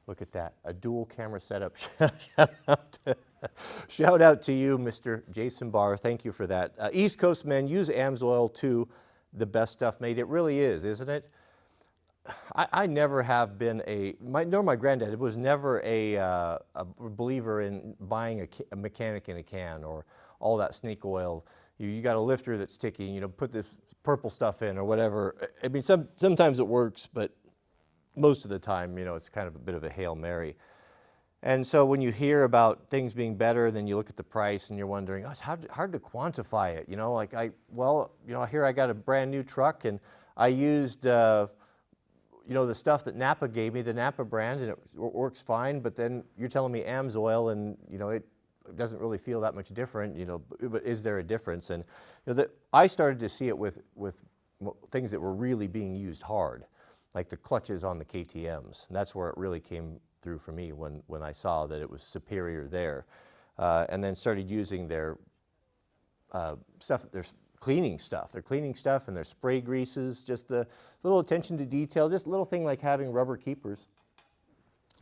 Look at that, a dual camera setup. Shout out to you, Mr. Jason Barr. Thank you for that. East Coast men use Amsoil too. The best stuff made. It really is, isn't it? I never have been nor my granddad was never a believer in buying a mechanic in a can or all that snake oil. You got a lifter that's sticky, you know, put this purple stuff in or whatever. I mean, sometimes it works, but most of the time, you know, it's kind of a bit of a Hail Mary. And so when you hear about things being better, then you look at the price and you're wondering, oh, it's hard to quantify it. You know, like here I got a brand new truck and I used, you know, the stuff that Napa gave me, the Napa brand, and it works fine, but then you're telling me Amsoil and, you know, it doesn't really feel that much different, you know, but is there a difference? And you know, I started to see it with things that were really being used hard. like the clutches on the KTMs. And that's where it really came through for me when I saw that it was superior there. And then started using their stuff, their cleaning stuff. Their cleaning stuff and their spray greases, just the little attention to detail, just a little thing like having rubber keepers,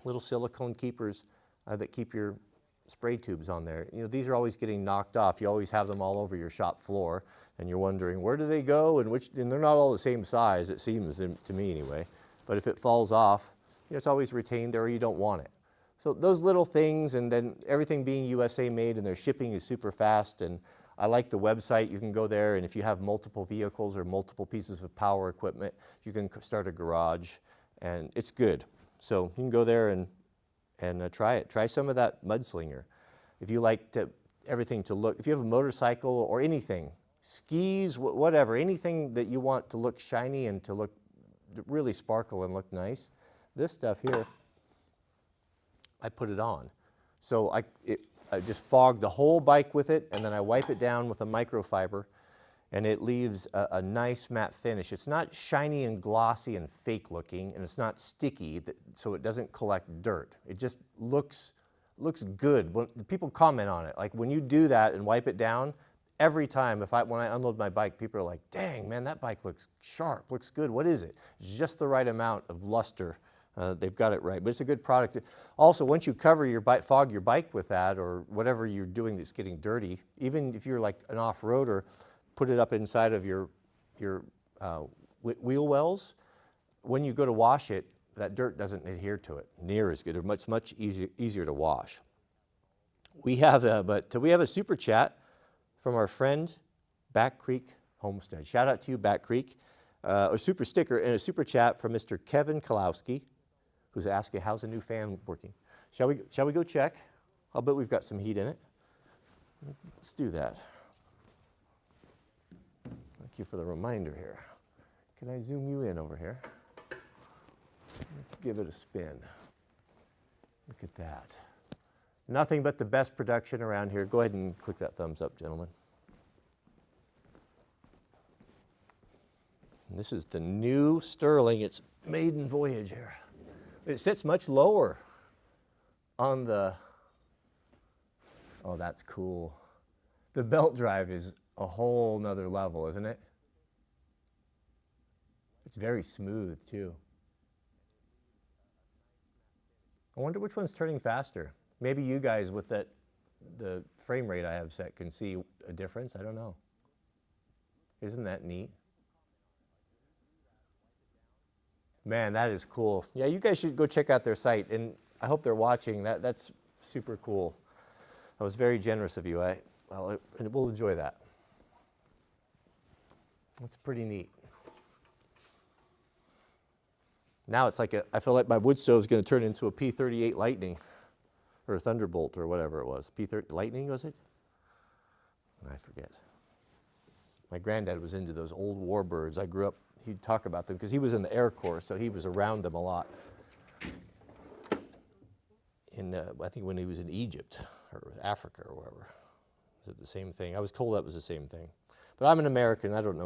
little silicone keepers that keep your spray tubes on there. You know, these are always getting knocked off. You always have them all over your shop floor, and you're wondering where do they go and and they're not all the same size, it seems to me anyway. But if it falls off, you know, it's always retained there or you don't want it. So those little things, and then everything being USA made, and their shipping is super fast. And I like the website. You can go there, and if you have multiple vehicles or multiple pieces of power equipment, you can start a garage, and it's good. So you can go there and try it. Try some of that Mudslinger. If you like everything to look, if you have a motorcycle or anything, skis, whatever, anything that you want to look shiny and to really sparkle and look nice, this stuff here, I put it on. So I just fog the whole bike with it, and then I wipe it down with a microfiber, and it leaves a nice matte finish. It's not shiny and glossy and fake looking, and it's not sticky, so it doesn't collect dirt. It just looks good. When people comment on it, like when you do that and wipe it down, every time when I unload my bike, people are like, dang, man, that bike looks sharp, looks good. What is it? It's just the right amount of luster. They've got it right, but it's a good product. Also, once you cover your bike, fog your bike with that, or whatever you're doing that's getting dirty, even if you're like an off-roader, put it up inside of your wheel wells. When you go to wash it, that dirt doesn't adhere to it near as good, or much easier to wash. We have a super chat from our friend Back Creek Homestead. Shout out to you, Back Creek. A super sticker and a super chat from Mr. Kevin Kalowski, who's asking, how's the new fan working? Shall we go check? I'll bet we've got some heat in it. Let's do that. Thank you for the reminder here. Can I zoom you in over here? Let's give it a spin. Look at that. Nothing but the best production around here. Go ahead and click that thumbs up, gentlemen. And this is the new Stirling. It's maiden voyage here. It sits much lower on the, oh, that's cool. The belt drive is a whole nother level, isn't it? It's very smooth too. I wonder which one's turning faster. Maybe you guys with the frame rate I have set can see a difference. I don't know. Isn't that neat? Man, that is cool. Yeah, you guys should go check out their site, and I hope they're watching. That's super cool. That was very generous of you. We'll enjoy that. That's pretty neat. Now it's like I feel like my wood stove is going to turn into a P-38 Lightning, or a Thunderbolt, or whatever it was. P-30 Lightning, was it? I forget. My granddad was into those old warbirds. I grew up, he'd talk about them because he was in the Air Corps, so he was around them a lot. I think when he was in Egypt or Africa or wherever. Was it the same thing? I was told that was the same thing. But I'm an American. I don't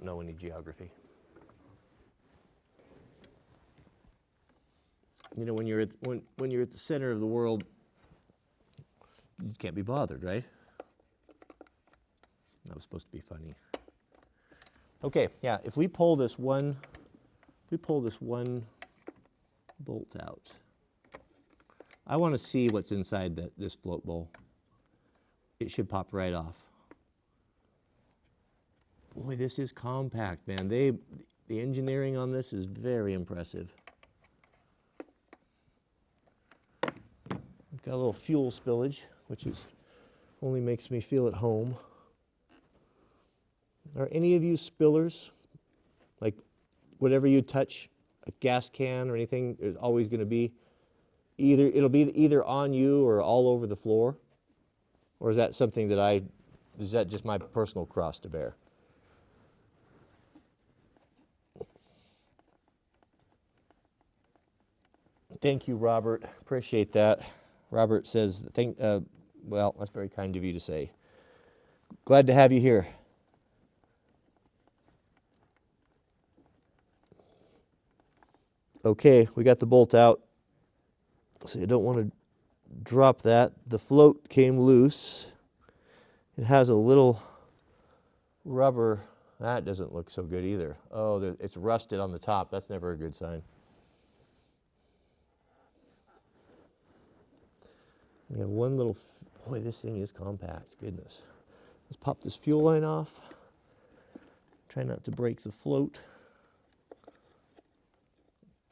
know any geography. You know, when you're at the center of the world, you can't be bothered, right? That was supposed to be funny. Okay, yeah, if we pull this one bolt out, I want to see what's inside this float bowl. It should pop right off. Boy, this is compact, man. The engineering on this is very impressive. Got a little fuel spillage, which only makes me feel at home. Are any of you spillers? Like whatever you touch, a gas can or anything, there's always going to be it'll be either on you or all over the floor? Or is that something is that just my personal cross to bear? Thank you, Robert. Appreciate that. Robert says, well, that's very kind of you to say. Glad to have you here. Okay, we got the bolt out. See, I don't want to drop that. The float came loose. It has a little rubber. That doesn't look so good either. Oh, it's rusted on the top. That's never a good sign. We have one little, boy, this thing is compact, goodness. Let's pop this fuel line off. Try not to break the float.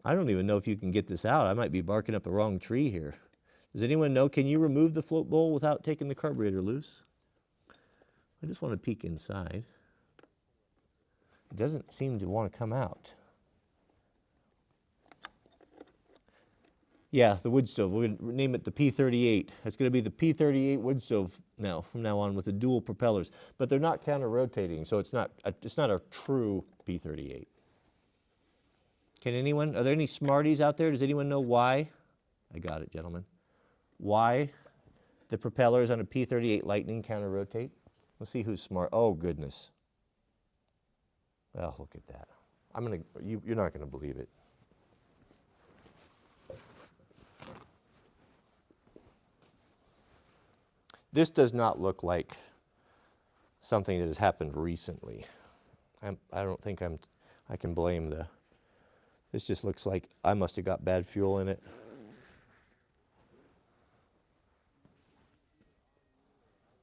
I don't even know if you can get this out. I might be barking up the wrong tree here. Does anyone know, can you remove the float bowl without taking the carburetor loose? I just want to peek inside. It doesn't seem to want to come out. Yeah, the wood stove. We're going to name it the P38. It's going to be the P38 wood stove now, from now on, with the dual propellers. But they're not counter-rotating, so it's not a true P38. Can anyone, are there any smarties out there? Does anyone know why? I got it, gentlemen. Why the propellers on a P38 Lightning counter-rotate? Let's see who's smart. Oh, goodness. Well, look at that. You're not going to believe it. This does not look like something that has happened recently. I don't think I can blame this just looks like I must have got bad fuel in it.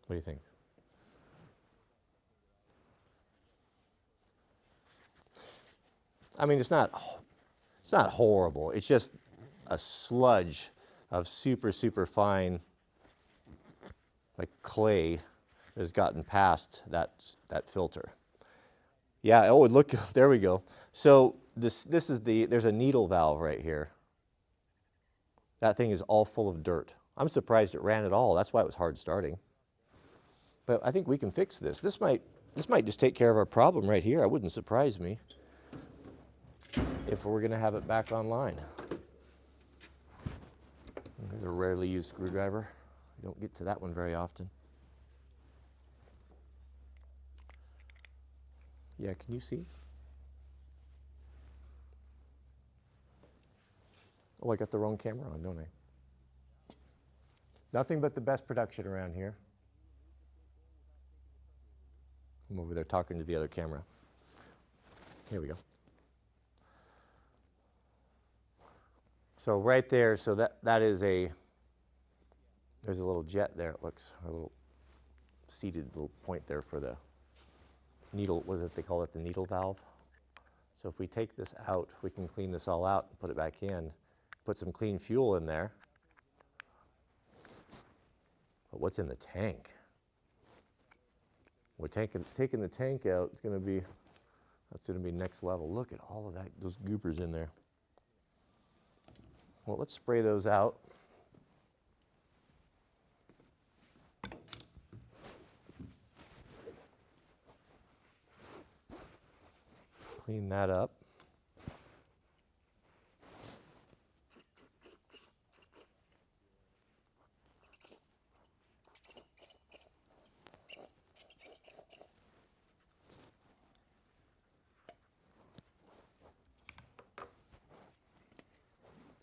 What do you think? I mean, it's not horrible. It's just a sludge of super, super fine, like clay, has gotten past that filter. Yeah, oh, look, there we go. So this is there's a needle valve right here. That thing is all full of dirt. I'm surprised it ran at all. That's why it was hard starting. But I think we can fix this. This might just take care of our problem right here. It wouldn't surprise me if we're going to have it back online. There's a rarely used screwdriver. You don't get to that one very often. Yeah, can you see? Oh, I got the wrong camera on, don't I? Nothing but the best production around here. I'm over there talking to the other camera. Here we go. So right there, so that is there's a little jet there, it looks, a little seated little point there for the needle, what is it, they call it the needle valve. So if we take this out, we can clean this all out and put it back in, put some clean fuel in there. But what's in the tank? We're taking the tank out, that's going to be next level. Look at all of that, those goopers in there. Well, let's spray those out. Clean that up.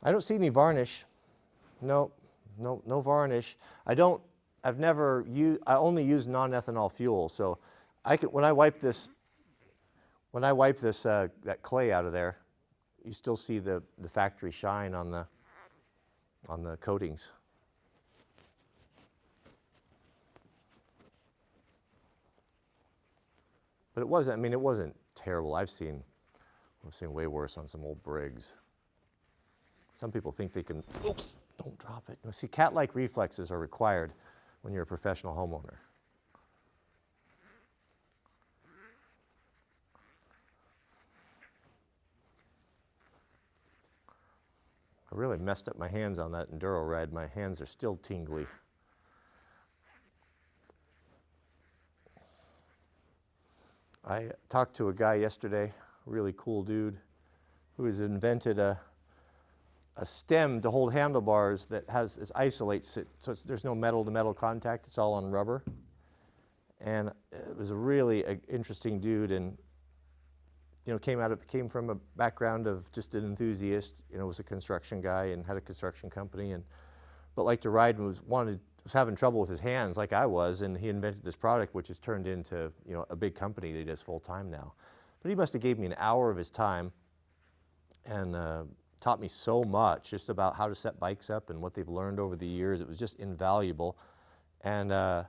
I don't see any varnish. No varnish. I only use non-ethanol fuel, so when I wipe this that clay out of there, you still see the factory shine on the coatings. But it wasn't terrible. I've seen way worse on some old Briggs. Some people think they can, oops, don't drop it. See, cat-like reflexes are required when you're a professional homeowner. I really messed up my hands on that enduro ride. My hands are still tingly. I talked to a guy yesterday, a really cool dude, who has invented a stem to hold handlebars that isolates it, so there's no metal-to-metal contact. It's all on rubber. And it was a really interesting dude, and came from a background of just an enthusiast, was a construction guy and had a construction company, but liked to ride and was having trouble with his hands like I was, and he invented this product which has turned into, a big company that he does full time now. But he must have gave me an hour of his time and taught me so much just about how to set bikes up and what they've learned over the years. It was just invaluable. And I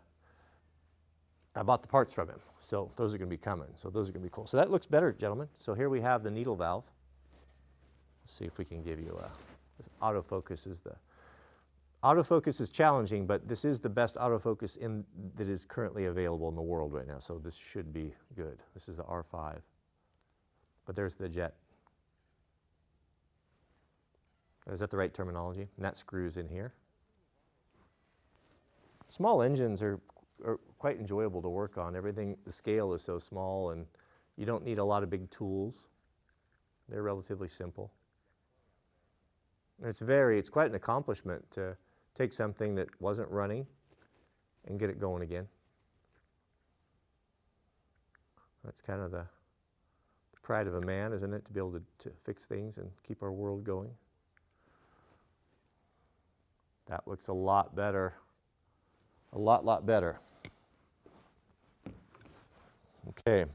bought the parts from him. So those are going to be coming. So those are going to be cool. So that looks better, gentlemen. So here we have the needle valve. Let's see if we can give you autofocus autofocus is challenging, but this is the best autofocus that is currently available in the world right now. So this should be good. This is the R5. But there's the jet. Is that the right terminology? And that screws in here. Small engines are quite enjoyable to work on. The scale is so small and you don't need a lot of big tools. They're relatively simple. And it's quite an accomplishment to take something that wasn't running and get it going again. That's kind of the pride of a man, isn't it, to be able to fix things and keep our world going. That looks a lot better. A lot better. Okay.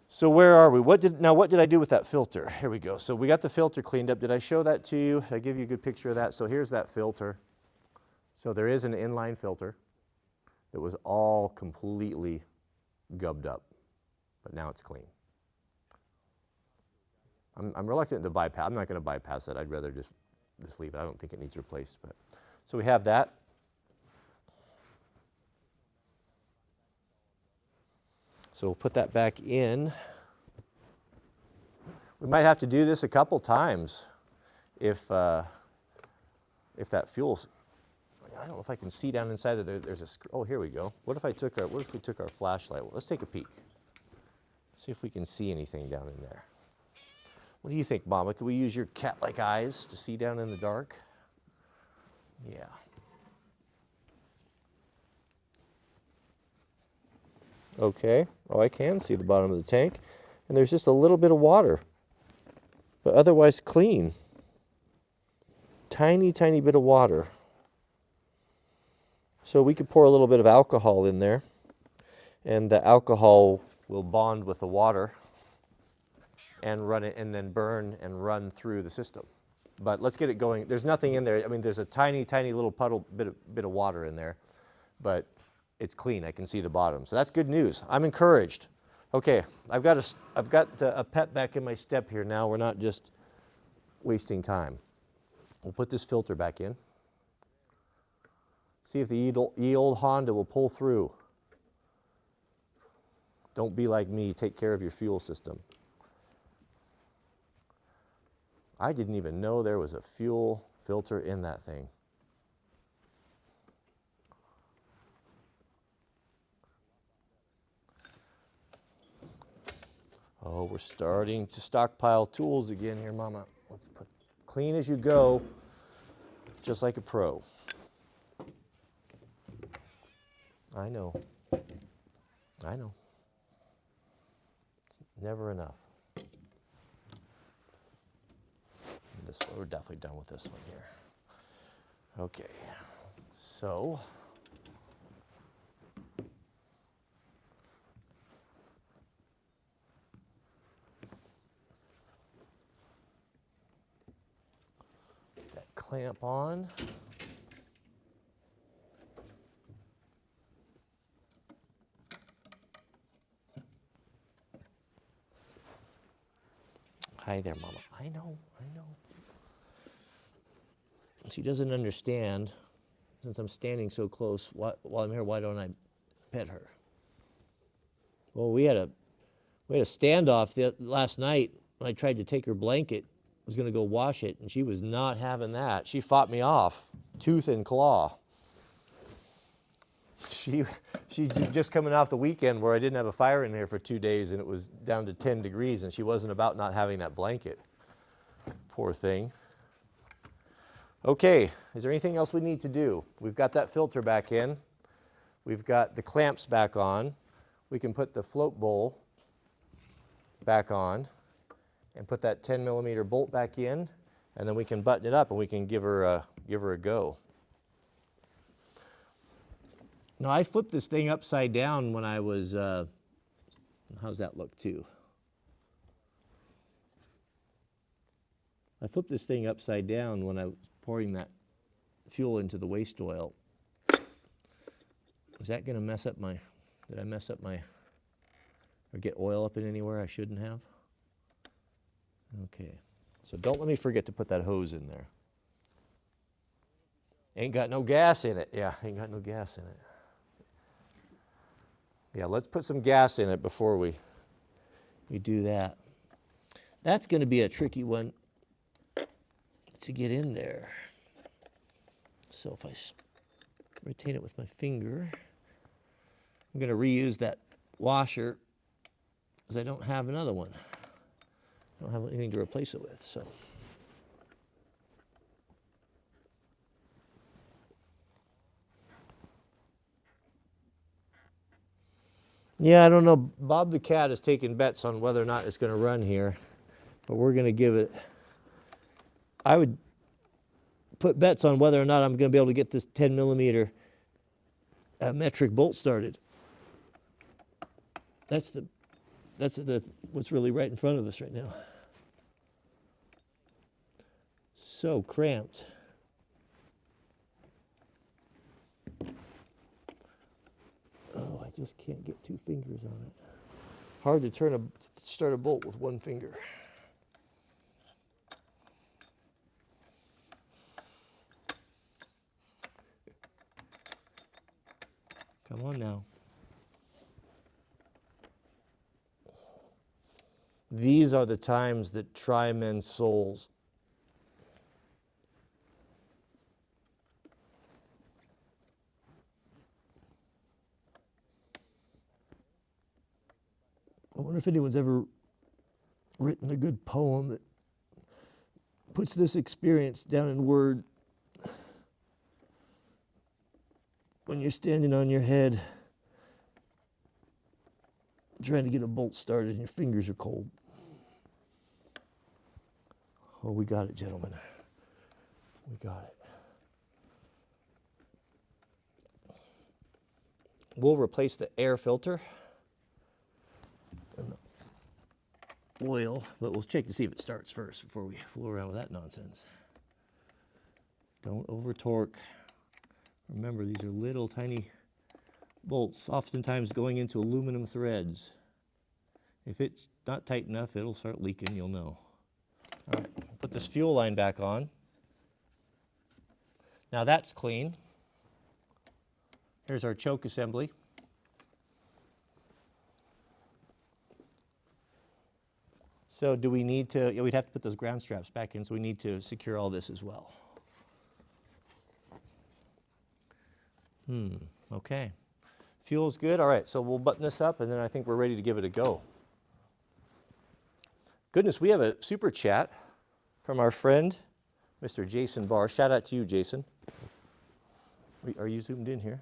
So where are we? What did I do with that filter? Here we go. So we got the filter cleaned up. Did I show that to you? Did I give you a good picture of that? So here's that filter. So there is an inline filter that was all completely gubbed up, but now it's clean. I'm reluctant to bypass. I'm not going to bypass it. I'd rather just leave it. I don't think it needs replaced. But so we have that. So we'll put that back in. We might have to do this a couple times if that fuel's. I don't know if I can see down inside that there's a. Oh, here we go. What if we took our flashlight? Well, let's take a peek. See if we can see anything down in there. What do you think, Mama? Could we use your cat-like eyes to see down in the dark? Yeah. Okay. Oh, I can see the bottom of the tank. And there's just a little bit of water. But otherwise clean. Tiny, tiny bit of water. So we could pour a little bit of alcohol in there. And the alcohol will bond with the water and run it, and then burn and run through the system. But let's get it going. There's nothing in there. I mean, there's a tiny, tiny little puddle, bit of water in there, but it's clean. I can see the bottom. So that's good news. I'm encouraged. Okay, I've got a pep back in my step here now. We're not just wasting time. We'll put this filter back in. See if the ye old Honda will pull through. Don't be like me. Take care of your fuel system. I didn't even know there was a fuel filter in that thing. Oh, we're starting to stockpile tools again here, Mama. Let's put clean as you go, just like a pro. I know. I know. Never enough. We're definitely done with this one here. Okay, so get that clamp on. Hi there, Mama. I know. She doesn't understand, since I'm standing so close, while I'm here, why don't I pet her? Well, we had a standoff last night when I tried to take her blanket. I was going to go wash it, and she was not having that. She fought me off, tooth and claw. She's just coming off the weekend where I didn't have a fire in here for 2 days, and it was down to 10 degrees, and she wasn't about not having that blanket. Poor thing. Okay, is there anything else we need to do? We've got that filter back in. We've got the clamps back on. We can put the float bowl back on and put that 10mm bolt back in, and then we can button it up and we can give her a go. Now I flipped this thing upside down when I was, how's that look too? I flipped this thing upside down when I was pouring that fuel into the waste oil. Is that going to mess up my, did I mess up my, or get oil up in anywhere I shouldn't have? Okay, so don't let me forget to put that hose in there. Ain't got no gas in it. Yeah, ain't got no gas in it. Yeah, let's put some gas in it before we do that. That's going to be a tricky one to get in there. So if I rotate it with my finger, I'm going to reuse that washer because I don't have another one. I don't have anything to replace it with, so. Yeah, I don't know. Bob the cat is taking bets on whether or not it's going to run here, but we're going to give it. I would put bets on whether or not I'm going to be able to get this 10mm metric bolt started. That's what's really right in front of us right now. So cramped. Oh, I just can't get two fingers on it. Hard to start a bolt with one finger. Come on now. These are the times that try men's souls. I wonder if anyone's ever written a good poem that puts this experience down in word. When you're standing on your head, trying to get a bolt started and your fingers are cold. Oh, we got it, gentlemen. We got it. We'll replace the air filter and the oil, but we'll check to see if it starts first before we fool around with that nonsense. Don't over torque. Remember, these are little tiny bolts, oftentimes going into aluminum threads. If it's not tight enough, it'll start leaking, you'll know. All right, put this fuel line back on. Now that's clean. Here's our choke assembly. So do we need to, yeah, we'd have to put those ground straps back in, so we need to secure all this as well. Okay. Fuel's good. All right, so we'll button this up, and then I think we're ready to give it a go. Goodness, we have a super chat from our friend, Mr. Jason Barr. Shout out to you, Jason. Are you zoomed in here?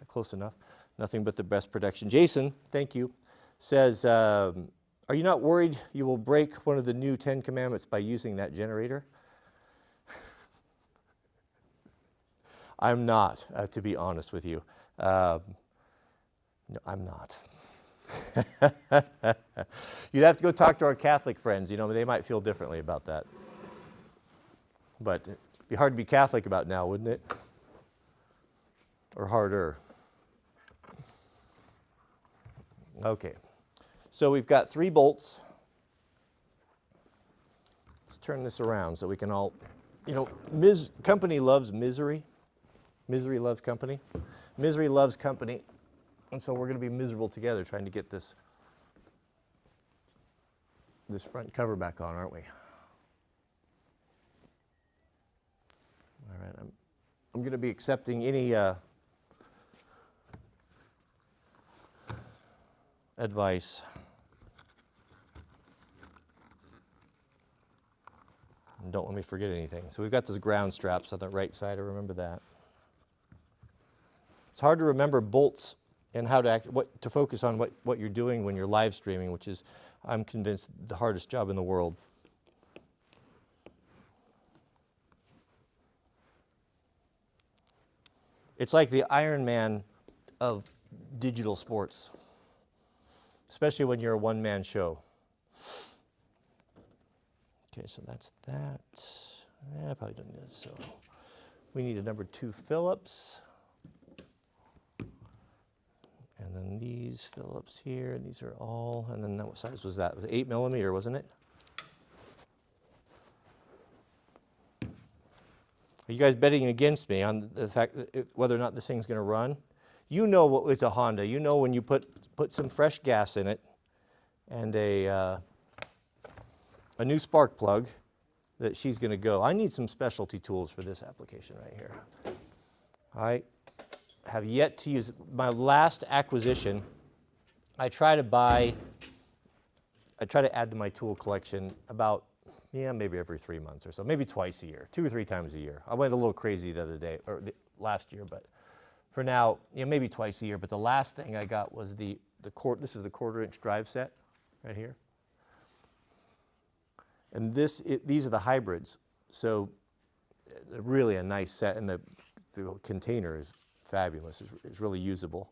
Close enough. Nothing but the best production. Jason, thank you, says, are you not worried you will break one of the new 10 commandments by using that generator? I'm not, to be honest with you. No, I'm not. You'd have to go talk to our Catholic friends. You know, they might feel differently about that. But it'd be hard to be Catholic about now, wouldn't it? Or harder. Okay. So we've got 3 bolts. Let's turn this around so we can all, you know, company loves misery. Misery loves company. Misery loves company. And so we're going to be miserable together trying to get this front cover back on, aren't we? All right, I'm going to be accepting any advice. And don't let me forget anything. So we've got those ground straps on the right side. I remember that. It's hard to remember bolts and how to focus on what you're doing when you're live streaming, which is, I'm convinced, the hardest job in the world. It's like the Iron Man of digital sports, especially when you're a one-man show. Okay, so that's that. Yeah, I probably don't need this. So we need a number 2 Phillips. And then these Phillips here, and these are all, and then what size was that? It was 8 millimeter, wasn't it? Are you guys betting against me on the fact that whether or not this thing's going to run? You know what, it's a Honda. You know when you put some fresh gas in it and a new spark plug that she's going to go. I need some specialty tools for this application right here. I have yet to use my last acquisition. I try to add to my tool collection about, maybe every 3 months or so, maybe twice a year, 2 or 3 times a year. I went a little crazy the other day, or last year, but for now, maybe twice a year. But the last thing I got was this is the 1/4-inch drive set right here. And these are the hybrids. So really a nice set, and the container is fabulous. It's really usable.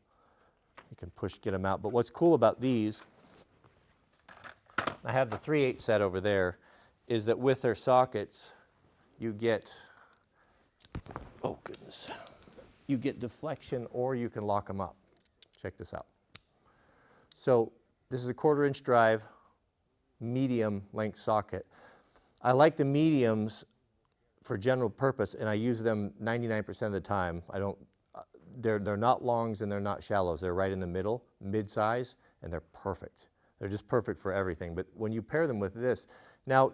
You can get them out. But what's cool about these, I have the 3/8 set over there, is that with their sockets, you get, oh goodness, you get deflection, or you can lock them up. Check this out. So this is a 1/4-inch drive, medium length socket. I like the mediums for general purpose, and I use them 99% of the time. They're not longs and they're not shallows. They're right in the middle, mid-size, and they're perfect. They're just perfect for everything. But when you pair them with this, now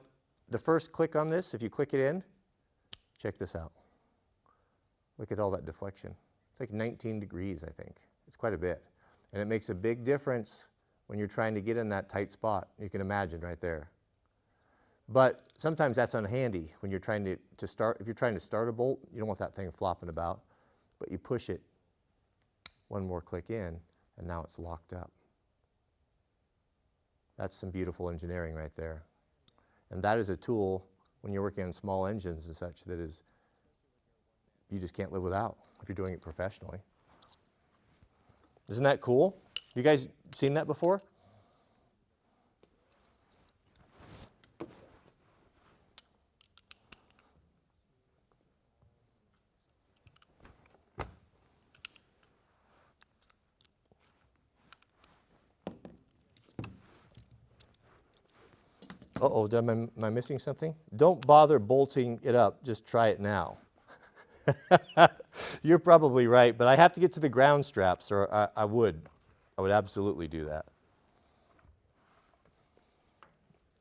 the first click on this, if you click it in, check this out. Look at all that deflection. It's like 19 degrees, I think. It's quite a bit. And it makes a big difference when you're trying to get in that tight spot. You can imagine right there. But sometimes that's unhandy when you're trying to start. If you're trying to start a bolt, you don't want that thing flopping about. But you push it one more click in, and now it's locked up. That's some beautiful engineering right there. And that is a tool when you're working on small engines and such that you just can't live without if you're doing it professionally. Isn't that cool? You guys seen that before? Uh-oh, am I missing something? Don't bother bolting it up, just try it now. You're probably right, but I have to get to the ground straps, or I would absolutely do that.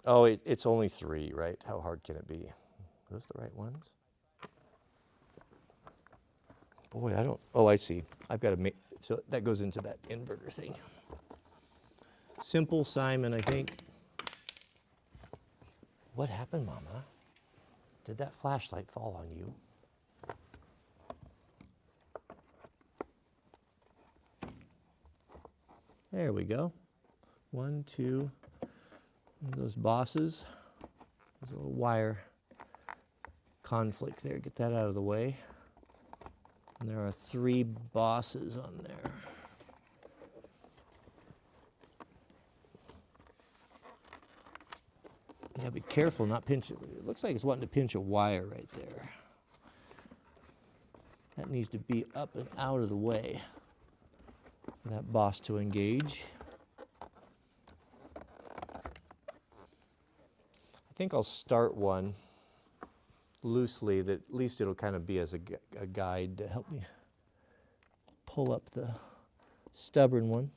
Oh, it's only 3, right? How hard can it be? Are those the right ones? Boy, I see. I've got to make, so that goes into that inverter thing. Simple Simon, I think. What happened, Mama? Did that flashlight fall on you? There we go. 1, 2. Those bosses. There's a little wire conflict there. Get that out of the way. And there are 3 bosses on there. Yeah, be careful, not pinch it. It looks like it's wanting to pinch a wire right there. That needs to be up and out of the way for that boss to engage. I think I'll start one loosely that at least it'll kind of be as a guide to help me pull up the stubborn one.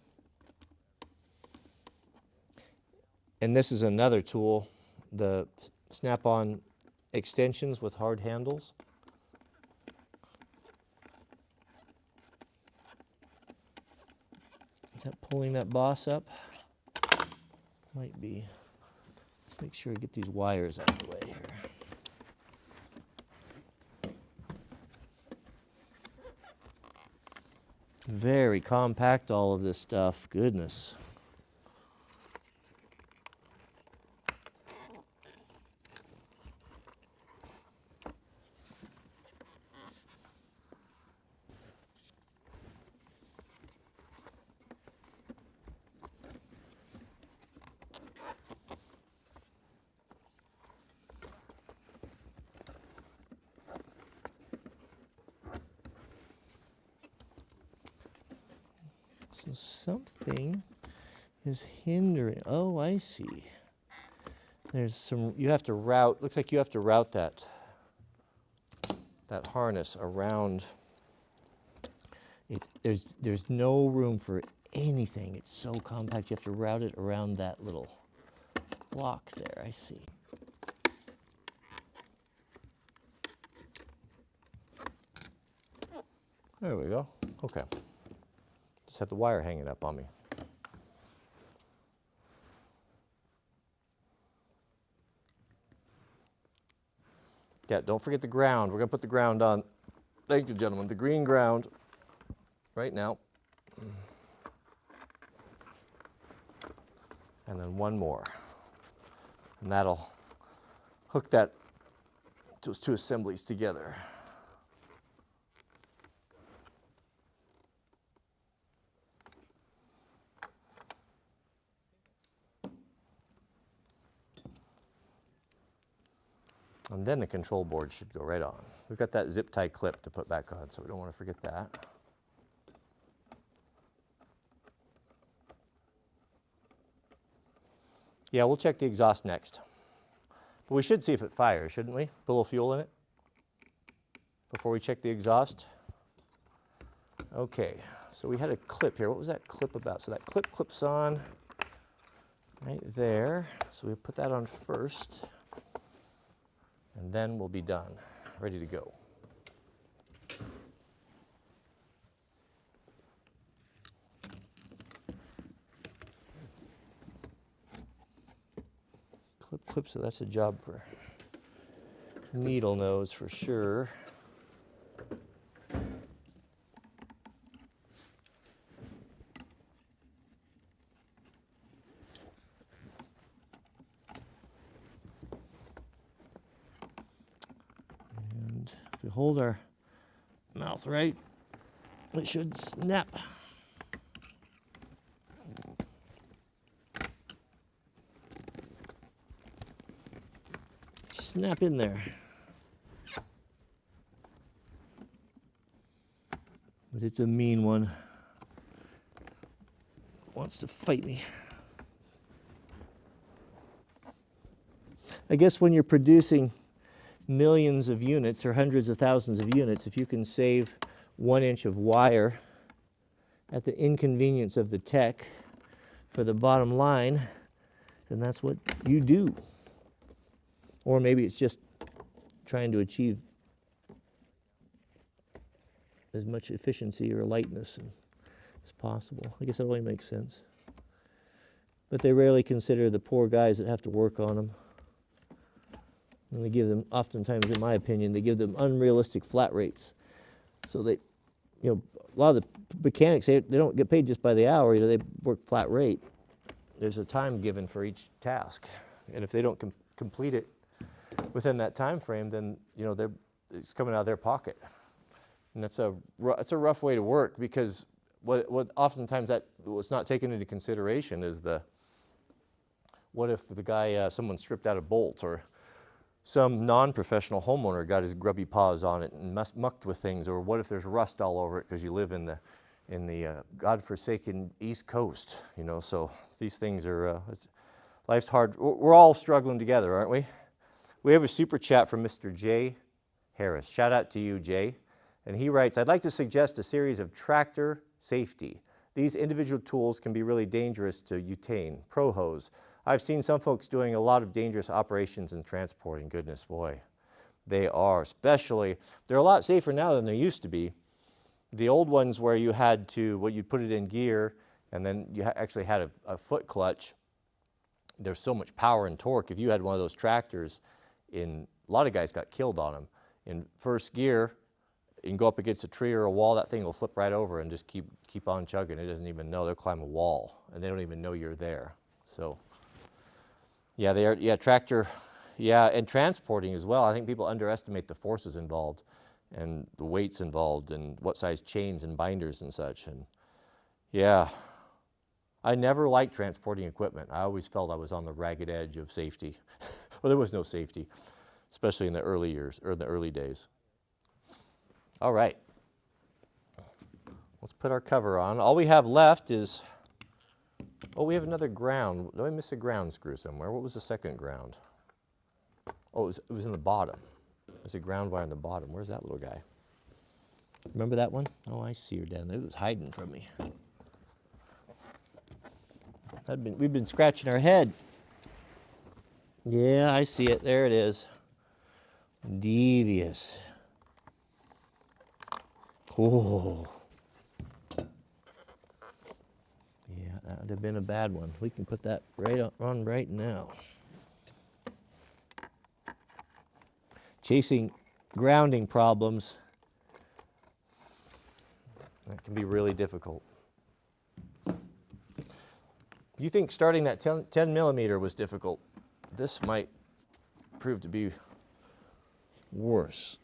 And this is another tool, the snap-on extensions with hard handles. Is that pulling that boss up? Might be. Make sure I get these wires out of the way here. Very compact, all of this stuff. Goodness. So something is hindering. Oh, I see. There's some, you have to route, looks like you have to route that harness around. There's no room for anything. It's so compact. You have to route it around that little block there. I see. There we go. Okay. Just had the wire hanging up on me. Yeah, don't forget the ground. We're going to put the ground on. Thank you, gentlemen. The green ground right now. And then one more. And that'll hook those two assemblies together. And then the control board should go right on. We've got that zip tie clip to put back on, so we don't want to forget that. Yeah, we'll check the exhaust next. But we should see if it fires, shouldn't we? Put a little fuel in it before we check the exhaust. Okay, so we had a clip here. What was that clip about? So that clip clips on right there. So we put that on first. And then we'll be done, ready to go. Clip, so that's a job for needle nose for sure. If we hold our mouth right, it should snap. Snap in there. But it's a mean one. Wants to fight me. I guess when you're producing millions of units or hundreds of thousands of units, if you can save 1 inch of wire at the inconvenience of the tech for the bottom line, then that's what you do. Or maybe it's just trying to achieve as much efficiency or lightness as possible. I guess it only makes sense. But they rarely consider the poor guys that have to work on them. And they give them, oftentimes, in my opinion, they give them unrealistic flat rates. So they, a lot of the mechanics, they don't get paid just by the hour. They work flat rate. There's a time given for each task, and if they don't complete it within that time frame, then it's coming out of their pocket, and that's a rough way to work, because what oftentimes that what's not taken into consideration is what if the guy someone stripped out a bolt, or some non-professional homeowner got his grubby paws on it and mucked with things, or what if there's rust all over it because you live in the godforsaken East Coast, So these things are, life's hard. We're all struggling together, aren't we? We have a super chat from Mr. Jay Harris. Shout out to you, Jay. And he writes, I'd like to suggest a series of tractor safety. These individual tools can be really dangerous to attain. Pro hose. I've seen some folks doing a lot of dangerous operations in transporting. Goodness, boy, they are. Especially, they're a lot safer now than they used to be. The old ones where you had to, you'd put it in gear, and then you actually had a foot clutch. There's so much power and torque. If you had one of those tractors, a lot of guys got killed on them. In first gear, you can go up against a tree or a wall, that thing will flip right over and just keep on chugging. It doesn't even know. They'll climb a wall, and they don't even know you're there. So, yeah, they are. Yeah, tractor. Yeah, and transporting as well. I think people underestimate the forces involved, and the weights involved, and what size chains and binders and such. And yeah, I never liked transporting equipment. I always felt I was on the ragged edge of safety. Well, there was no safety, especially in the early years or the early days. All right, Let's put our cover on. All we have left is, oh, we have another ground. Did I miss a ground screw somewhere? What was the second ground? Oh, it was in the bottom. There's a ground wire in the bottom. Where's that little guy? Remember that one? Oh, I see her down there. It was hiding from me. We've been scratching our head. Yeah, I see it. There it is. Devious. Oh. Yeah, that would have been a bad one. We can put that on right now. Chasing grounding problems, that can be really difficult. You think starting that 10 millimeter was difficult? This might prove to be worse.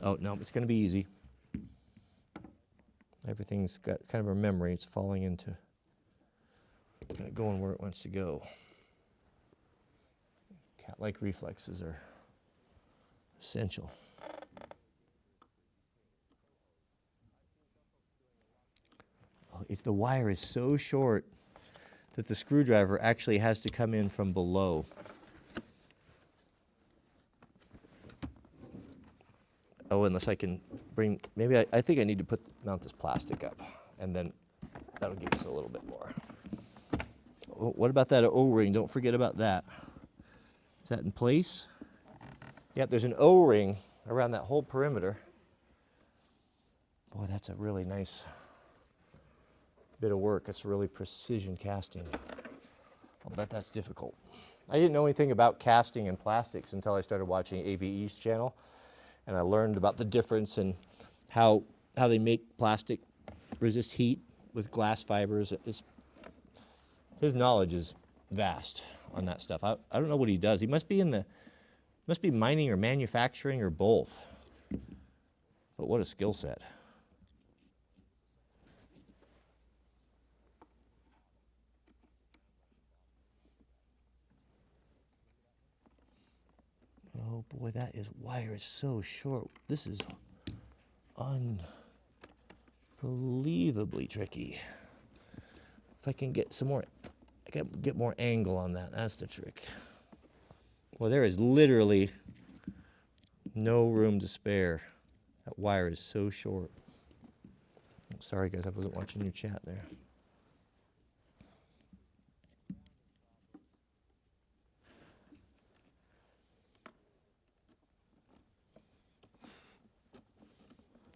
Oh, no, it's going to be easy. Everything's got kind of a memory. It's falling into, kind of going where it wants to go. Cat-like reflexes are essential. Oh, the wire is so short that the screwdriver actually has to come in from below. Oh, unless I can bring, maybe I think I need to mount this plastic up, and then that'll give us a little bit more. Oh, what about that O-ring? Don't forget about that. Is that in place? Yep, there's an O-ring around that whole perimeter. Boy, that's a really nice bit of work. It's really precision casting. I'll bet that's difficult. I didn't know anything about casting and plastics until I started watching AVE's channel, and I learned about the difference and how they make plastic resist heat with glass fibers. His knowledge is vast on that stuff. I don't know what he does. He must be mining or manufacturing or both. But what a skill set. Oh boy, wire is so short. This is unbelievably tricky. If I can get some more, I can get more angle on that. That's the trick. Well, there is literally no room to spare. That wire is so short. Sorry guys, I wasn't watching your chat there.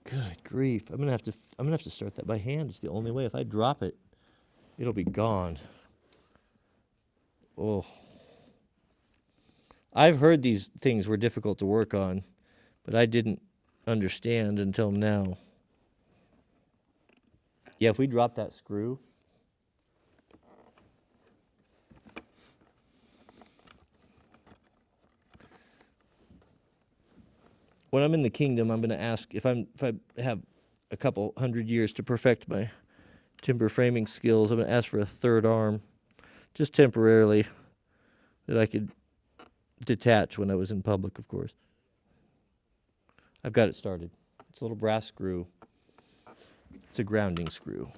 Good grief. I'm gonna have to start that by hand. It's the only way. If I drop it, it'll be gone. Oh. I've heard these things were difficult to work on, but I didn't understand until now. Yeah, if we drop that screw, when I'm in the kingdom, I'm going to ask if I have a couple hundred years to perfect my timber framing skills. I'm going to ask for a third arm, just temporarily, that I could detach when I was in public, of course. I've got it started. It's a little brass screw. It's a grounding screw.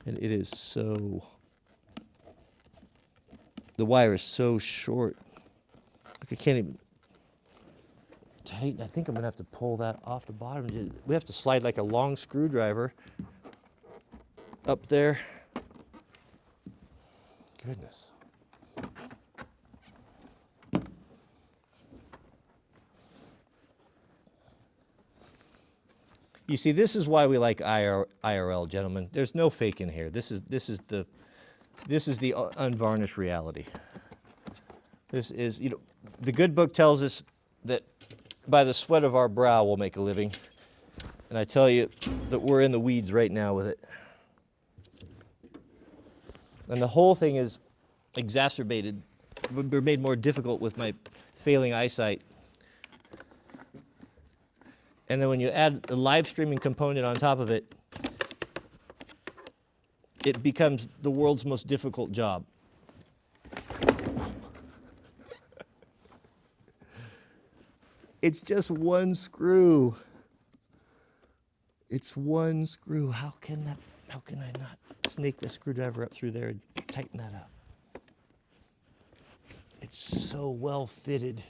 And it is so, the wire is so short. Like I can't even tighten. I think I'm going to have to pull that off the bottom. We have to slide like a long screwdriver up there. Goodness. You see, this is why we like IRL, gentlemen. There's no fake in here. This is the unvarnished reality. This is, you know, the good book tells us that by the sweat of our brow we'll make a living. And I tell you that we're in the weeds right now with it. And the whole thing is exacerbated, made more difficult with my failing eyesight. And then when you add the live streaming component on top of it, it becomes the world's most difficult job. It's just one screw. It's one screw. How can I not snake the screwdriver up through there and tighten that up? It's so well fitted.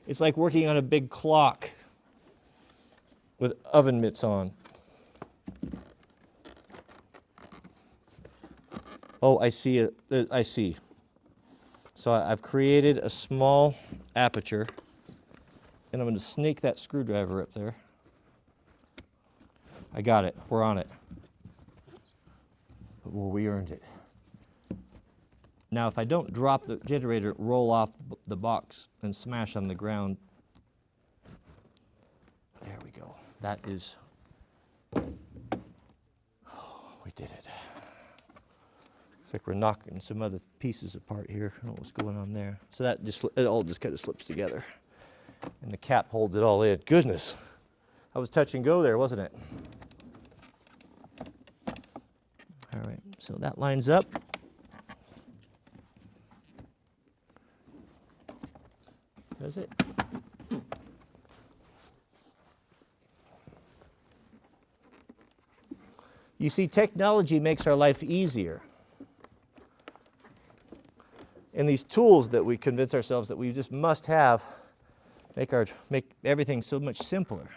It's like working on a big clock with oven mitts on. Oh, I see it. I see. So I've created a small aperture, and I'm going to snake that screwdriver up there. I got it. We're on it. Well, we earned it. Now, if I don't drop the generator, roll off the box, and smash on the ground, there we go. That is, oh, we did it. Looks like we're knocking some other pieces apart here. I don't know what's going on there. So that just, it all just kind of slips together. And the cap holds it all in. Goodness. That was touch and go there, wasn't it? All right, so that lines up. Does it? You see, technology makes our life easier. And these tools that we convince ourselves that we just must have make everything so much simpler.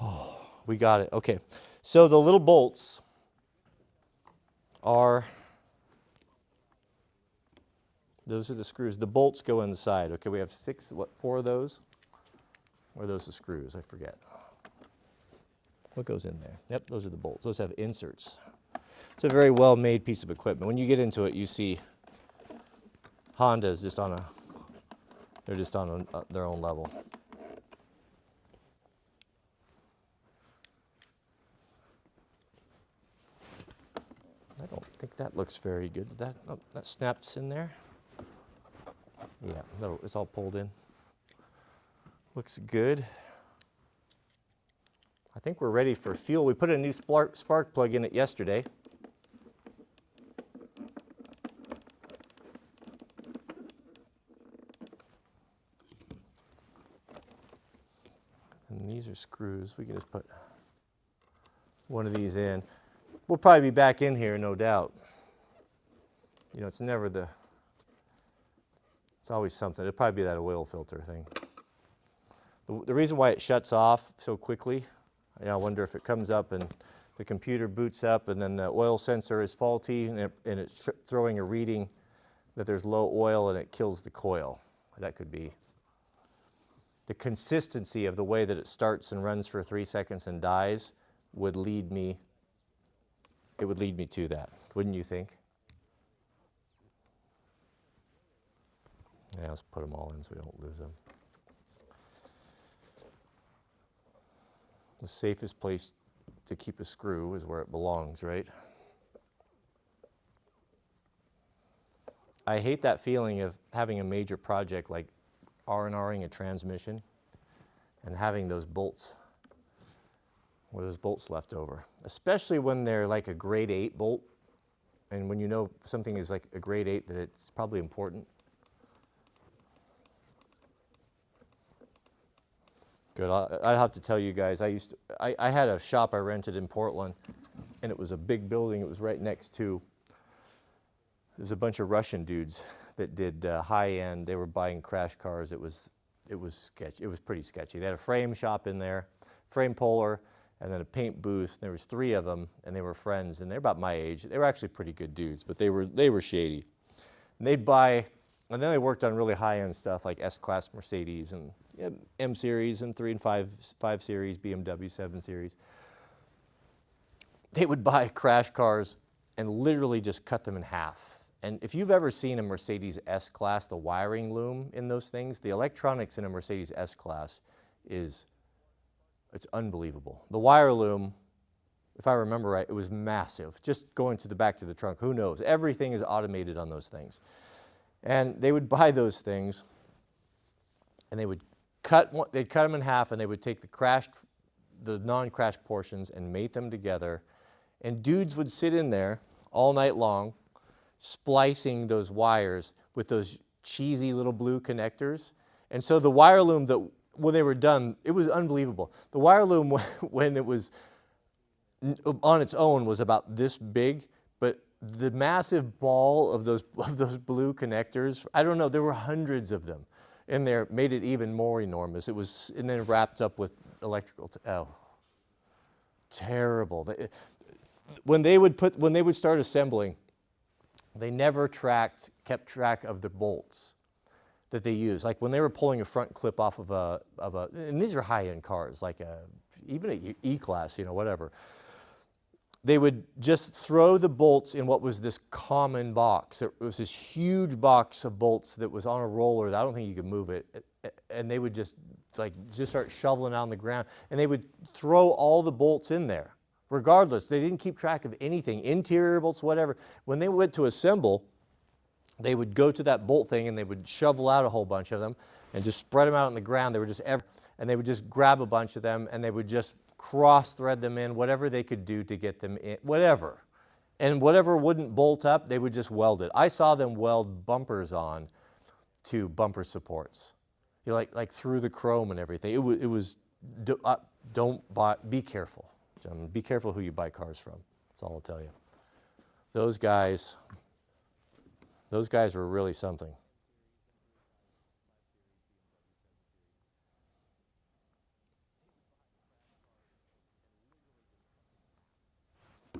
Oh, we got it. Okay. So the little bolts are, those are the screws. The bolts go in the side. Okay, we have four of those? Or are those the screws? I forget. What goes in there? Yep, those are the bolts. Those have inserts. It's a very well-made piece of equipment. When you get into it, you see Honda is just on they're just on their own level. I don't think that looks very good. That snaps in there. Yeah, it's all pulled in. Looks good. I think we're ready for fuel. We put a new spark plug in it yesterday. And these are screws. We can just put one of these in. We'll probably be back in here, no doubt. You know, it's never it's always something. It'll probably be that oil filter thing. The reason why it shuts off so quickly, I wonder if it comes up and the computer boots up and then the oil sensor is faulty and it's throwing a reading that there's low oil and it kills the coil. That could be. The consistency of the way that it starts and runs for 3 seconds and dies would lead me, it would lead me to that, wouldn't you think? Yeah, let's put them all in so we don't lose them. The safest place to keep a screw is where it belongs, right? I hate that feeling of having a major project like R&Ring a transmission and having those bolts, left over, especially when they're like a grade 8 bolt, and when you know something is like a grade 8 that it's probably important. Good. I have to tell you guys, I had a shop I rented in Portland, and it was a big building. It was right next to, there's a bunch of Russian dudes that did high-end. They were buying crash cars. It was sketchy. It was pretty sketchy. They had a frame shop in there, frame puller, and then a paint booth. There was 3 of them, and they were friends, and they're about my age. They were actually pretty good dudes, but they were shady. And they'd buy, and then they worked on really high-end stuff like S-Class Mercedes and M Series and 3 and 5 Series, BMW 7 Series. They would buy crash cars and literally just cut them in half. And if you've ever seen a Mercedes S-Class, the wiring loom in those things, the electronics in a Mercedes S-Class it's unbelievable. The wire loom, if I remember right, it was massive. Just going to the back to the trunk, who knows? Everything is automated on those things. And they would buy those things, and they'd cut them in half, and they would take the non-crashed portions and mate them together. And dudes would sit in there all night long, splicing those wires with those cheesy little blue connectors. And so the wire loom, that when they were done, it was unbelievable. The wire loom, when it was on its own, was about this big, but the massive ball of those blue connectors, I don't know, there were hundreds of them in there, made it even more enormous. It was, and then wrapped up with electrical, oh, terrible. When they would start assembling, they never kept track of the bolts that they use. Like when they were pulling a front clip off of a, and these are high-end cars, like even an E-Class, you know, whatever. They would just throw the bolts in what was this common box. It was this huge box of bolts that was on a roller that I don't think you could move it. And they would just start shoveling it on the ground. And they would throw all the bolts in there, regardless. They didn't keep track of anything, interior bolts, whatever. When they went to assemble, they would go to that bolt thing and they would shovel out a whole bunch of them and just spread them out on the ground. They were just and they would just grab a bunch of them and they would just cross-thread them in, whatever they could do to get them in, whatever. And whatever wouldn't bolt up, they would just weld it. I saw them weld bumpers on to bumper supports, you know, like through the chrome and everything. It was be careful, gentlemen. Be careful who you buy cars from. That's all I'll tell you. Those guys were really something.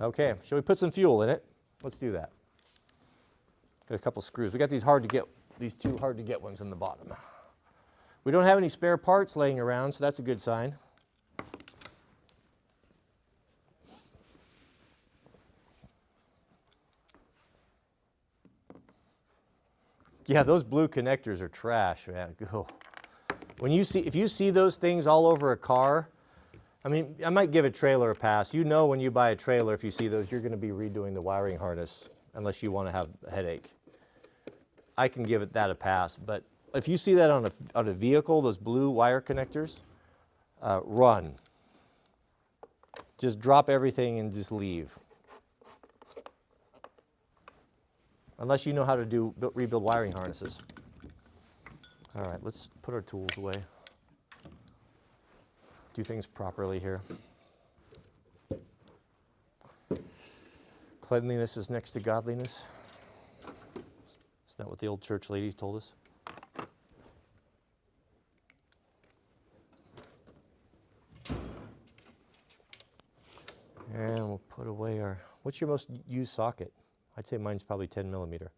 Okay, shall we put some fuel in it? Let's do that. Got a couple screws. We got these two hard to get ones in the bottom. We don't have any spare parts laying around, so that's a good sign. Yeah, those blue connectors are trash, man. Go. If you see those things all over a car, I mean, I might give a trailer a pass. You know, when you buy a trailer, if you see those, you're going to be redoing the wiring harness unless you want to have a headache. I can give that a pass. But if you see that on a vehicle, those blue wire connectors, run. Just drop everything and just leave. Unless you know how to rebuild wiring harnesses. All right, let's put our tools away. Do things properly here. Cleanliness is next to godliness. Isn't that what the old church ladies told us? And we'll put away our, what's your most used socket? I'd say mine's probably 10 millimeter.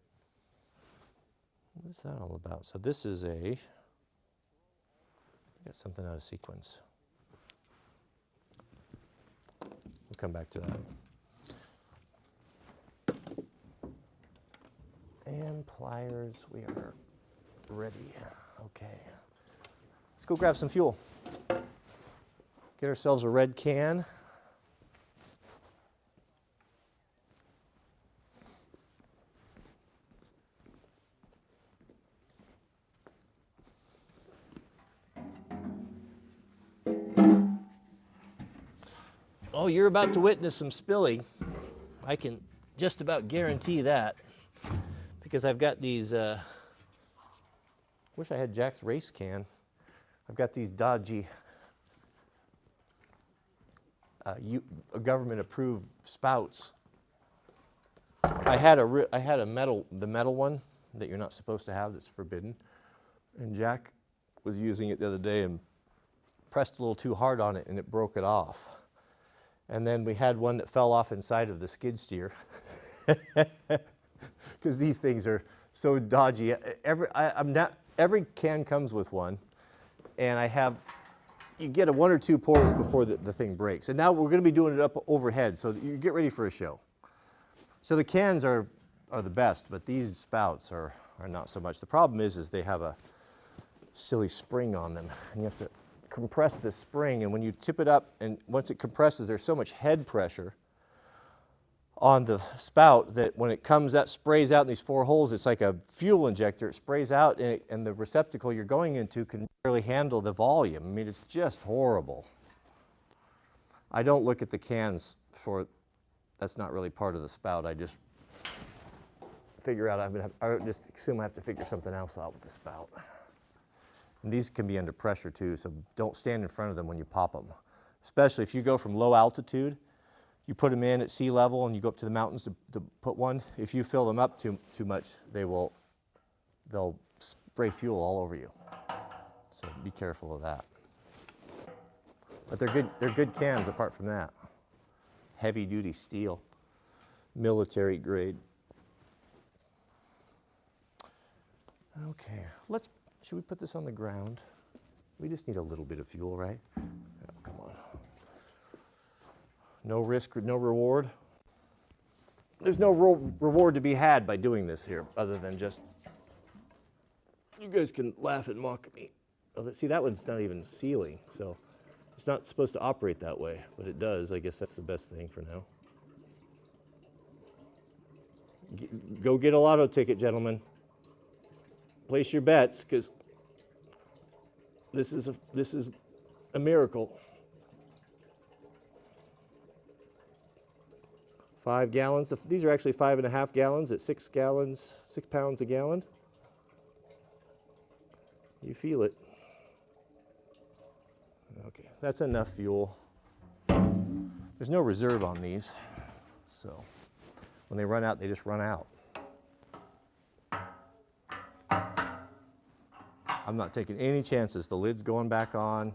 What's that all about? So this is got something out of sequence. We'll come back to that. And pliers, we are ready. Okay. Let's go grab some fuel. Get ourselves a red can. Oh, you're about to witness some spilling. I can just about guarantee that because I've got these, wish I had Jack's race can. I've got these dodgy government approved spouts. I had the metal one that you're not supposed to have, that's forbidden. And Jack was using it the other day and pressed a little too hard on it and it broke it off. And then we had one that fell off inside of the skid steer because these things are so dodgy. Every can comes with one, and you get 1 or 2 pours before the thing breaks. And now we're going to be doing it up overhead, so you get ready for a show. So the cans are the best, but these spouts are not so much. The problem is they have a silly spring on them, and you have to compress the spring, and when you tip it up and once it compresses, there's so much head pressure on the spout that when it comes out, sprays out in these 4 holes, it's like a fuel injector. It sprays out and the receptacle you're going into can barely handle the volume. I mean, it's just horrible. I don't look at the cans that's not really part of the spout. If figure out, I just assume I have to figure something else out with the spout. And these can be under pressure too, so don't stand in front of them when you pop them. Especially if you go from low altitude, you put them in at sea level and you go up to the mountains to put one. If you fill them up too much, they'll spray fuel all over you. So be careful of that. But they're good cans apart from that. Heavy duty steel, military grade. Okay, should we put this on the ground? We just need a little bit of fuel, right? Oh, come on. No risk, no reward. There's no reward to be had by doing this here, other than just, you guys can laugh and mock at me. Oh, see, that one's not even sealing, so it's not supposed to operate that way, but it does. I guess that's the best thing for now. Go get a lotto ticket, gentlemen. Place your bets, because this is a miracle. 5 gallons. These are actually 5.5 gallons at 6 pounds a gallon. You feel it. Okay, that's enough fuel. There's no reserve on these, so when they run out, they just run out. I'm not taking any chances. The lid's going back on.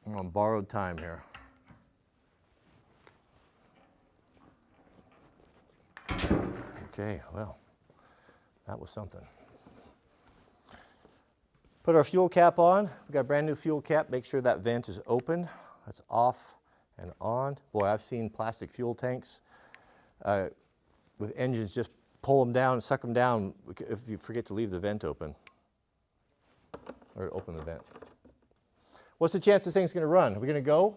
I'm on borrowed time here. Okay, well, that was something. Put our fuel cap on. We've got a brand new fuel cap. Make sure that vent is open. That's off and on. Boy, I've seen plastic fuel tanks with engines just pull them down and suck them down if you forget to leave the vent open or open the vent. What's the chance this thing's going to run? Are we going to go?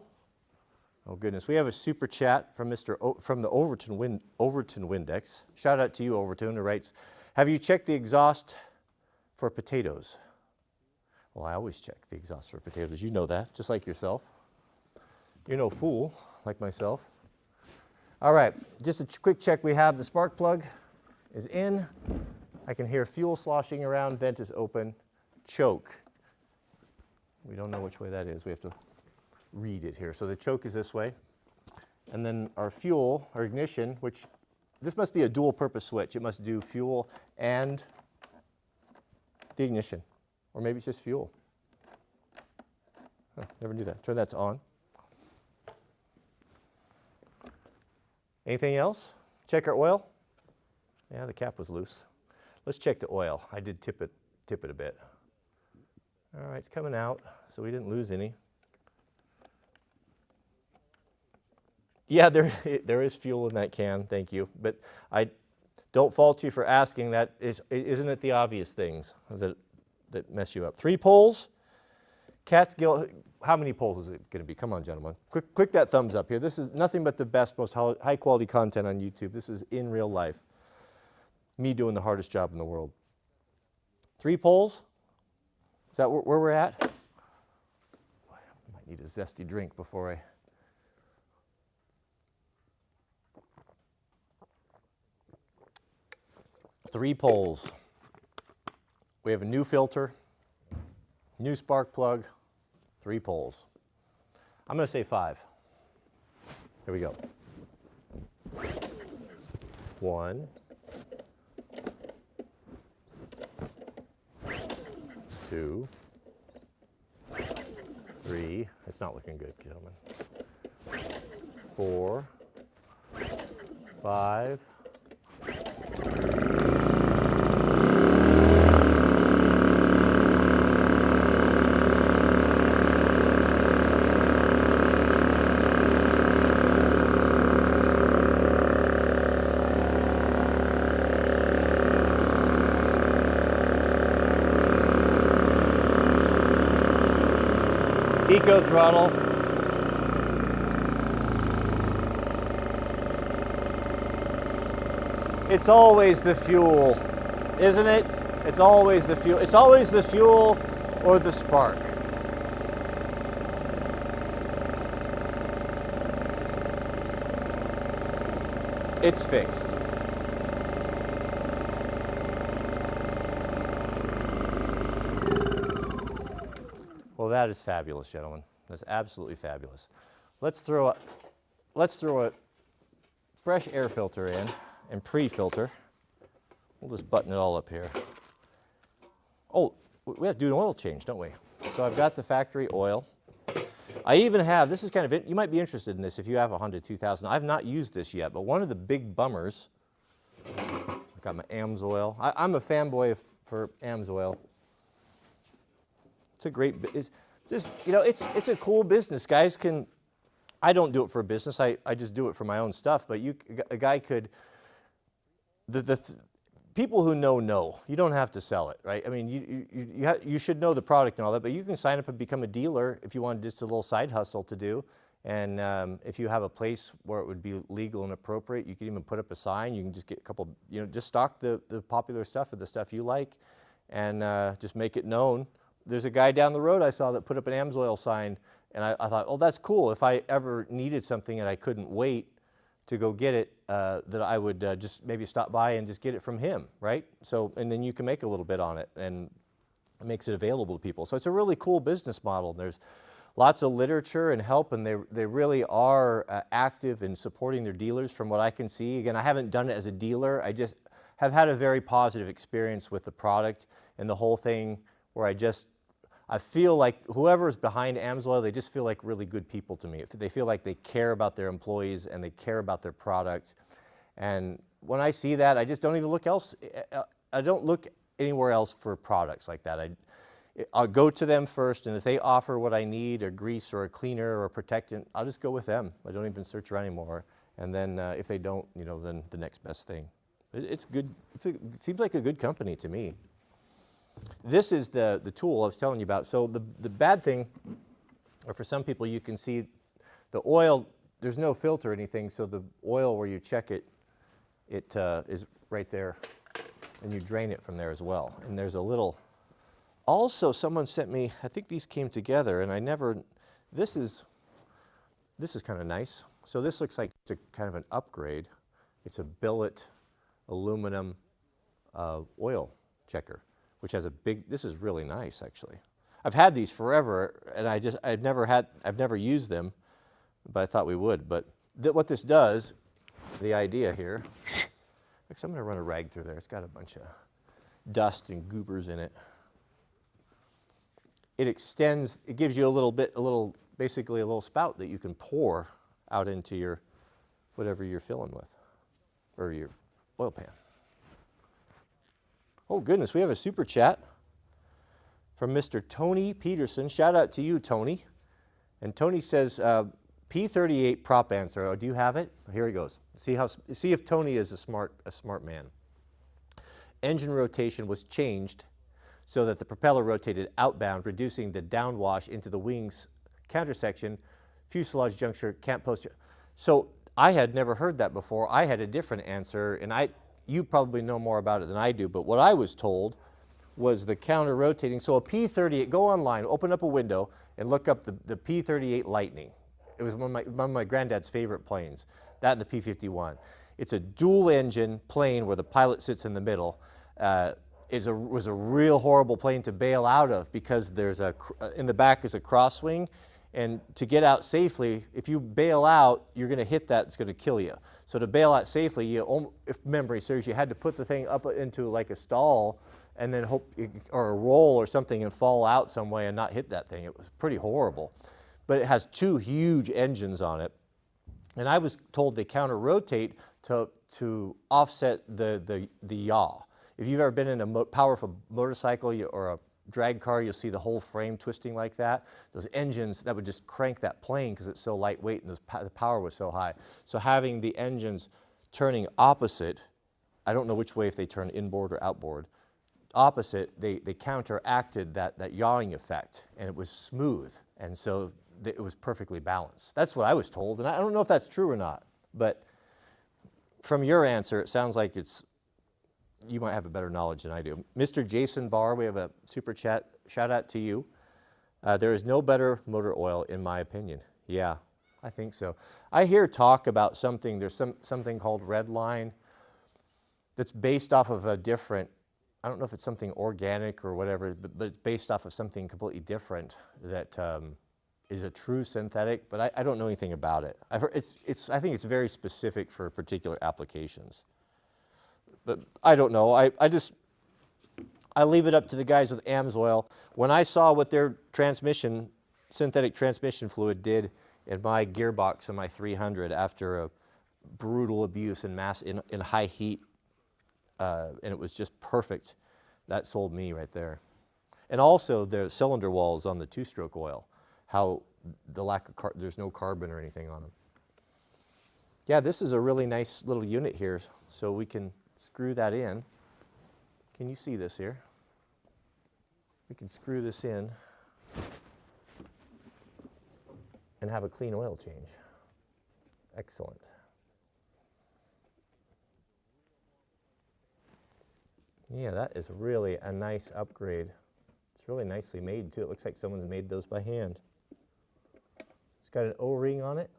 Oh goodness, we have a super chat from from the Overton Windex. Shout out to you, Overton, who writes, "Have you checked the exhaust for potatoes?" Well, I always check the exhaust for potatoes. You know that, just like yourself. You're no fool, like myself. All right, just a quick check. We have the spark plug is in. I can hear fuel sloshing around. Vent is open. Choke. We don't know which way that is. We have to read it here. So the choke is this way. And then our fuel, our ignition, which this must be a dual purpose switch. It must do fuel and the ignition. Or maybe it's just fuel. Oh, never knew that. Turn that to on. Anything else? Check our oil. Yeah, the cap was loose. Let's check the oil. I did tip it a bit. All right, it's coming out, so we didn't lose any. Yeah, there is fuel in that can, thank you. But I don't fault you for asking that. Isn't it the obvious things that mess you up? 3 poles. Catskill, how many poles is it going to be? Come on, gentlemen. Click that thumbs up here. This is nothing but the best, most high quality content on YouTube. This is in real life. Me doing the hardest job in the world. 3 poles. Is that where we're at? I might need a zesty drink before I... Three poles. We have a new filter, new spark plug, 3 poles. I'm going to say 5. Here we go. 1, 2, 3. It's not looking good, gentlemen. 4, 5. Eco throttle. It's always the fuel, isn't it? It's always the fuel. It's always the fuel or the spark. It's fixed. that is fabulous, gentlemen. That's absolutely fabulous. Let's throw a fresh air filter in and pre-filter. We'll just button it all up here. Oh, we have to do an oil change, don't we? So I've got the factory oil. I even have, this is kind of, you might be interested in this if you have a Honda 2000. I've not used this yet, but one of the big bummers, I've got my Amsoil. I'm a fanboy for Amsoil. It's a great, it's just, you know, it's a cool business. Guys can, I don't do it for a business. I just do it for my own stuff, but a guy could, people who know. You don't have to sell it, right? I mean, you should know the product and all that, but you can sign up and become a dealer if you want just a little side hustle to do. And if you have a place where it would be legal and appropriate, you can even put up a sign. You can just get a couple, you know, just stock the popular stuff or the stuff you like and just make it known. There's a guy down the road I saw that put up an Amsoil sign, and I thought, oh, that's cool. If I ever needed something and I couldn't wait to go get it, that I would just maybe stop by and just get it from him, right? So, and then you can make a little bit on it, and it makes it available to people. So it's a really cool business model. There's lots of literature and help, and they really are active in supporting their dealers from what I can see. Again, I haven't done it as a dealer. I just have had a very positive experience with the product and the whole thing where I feel like whoever is behind Amsoil, they just feel like really good people to me. They feel like they care about their employees and they care about their product. And when I see that, I just don't even look else. I don't look anywhere else for products like that. I'll go to them first, and if they offer what I need, a grease or a cleaner or a protectant, I'll just go with them. I don't even search around anymore. And then if they don't, you know, then the next best thing. It's good. It seems like a good company to me. This is the tool I was telling you about. So the bad thing, or for some people, you can see the oil, there's no filter or anything, so the oil where you check it, it is right there, and you drain it from there as well. And there's a little, also someone sent me, I think these came together, and I never, this is kind of nice. So this looks like kind of an upgrade. It's a billet aluminum oil checker, which has a big, this is really nice actually. I've had these forever, and I've never used them, but I thought we would. But what this does, the idea here, actually I'm gonna run a rag through there. It's got a bunch of dust and goobers in it. It extends, it gives you basically a little spout that you can pour out into your, whatever you're filling with, or your oil pan. Oh goodness, we have a super chat from Mr. Tony Peterson. Shout out to you, Tony. And Tony says, P38 prop answer. Oh, do you have it? Here he goes. See if Tony is a smart man. Engine rotation was changed so that the propeller rotated outbound, reducing the downwash into the wings countersection, fuselage juncture, cant post. So I had never heard that before. I had a different answer, and you probably know more about it than I do, but what I was told was the counter rotating. So a P38, go online, open up a window, and look up the P38 Lightning. It was one of my granddad's favorite planes, that and the P51. It's a dual engine plane where the pilot sits in the middle. Was a real horrible plane to bail out of because there's in the back is a crosswing, and to get out safely, if you bail out, you're going to hit that, it's going to kill you. So to bail out safely, if memory serves, you had to put the thing up into like a stall and then or a roll or something and fall out some way and not hit that thing. It was pretty horrible. But it has two huge engines on it. And I was told they counter-rotate to offset the yaw. If you've ever been in a powerful motorcycle or a drag car, you'll see the whole frame twisting like that. Those engines, that would just crank that plane because it's so lightweight and the power was so high. So having the engines turning opposite, I don't know which way, if they turn inboard or outboard, opposite, they counteracted that yawing effect, and it was smooth. And so it was perfectly balanced. That's what I was told, and I don't know if that's true or not, but from your answer, it sounds like you might have a better knowledge than I do. Mr. Jason Barr, we have a super chat. Shout out to you. There is no better motor oil, in my opinion. Yeah, I think so. I hear talk about something, there's something called Redline that's based off of a different I don't know if it's something organic or whatever, but it's based off of something completely different that is a true synthetic, but I don't know anything about it. I've heard I think it's very specific for particular applications. But I don't know. I leave it up to the guys with Amsoil. When I saw what their synthetic transmission fluid did in my gearbox in my 300 after a brutal abuse in high heat, and it was just perfect, that sold me right there. And also the cylinder walls on the two-stroke oil, how the lack of there's no carbon or anything on them. Yeah, this is a really nice little unit here, so we can screw that in. Can you see this here? We can screw this in and have a clean oil change. Excellent. Yeah, that is really a nice upgrade. It's really nicely made too. It looks like someone's made those by hand. It's got an O-ring on it,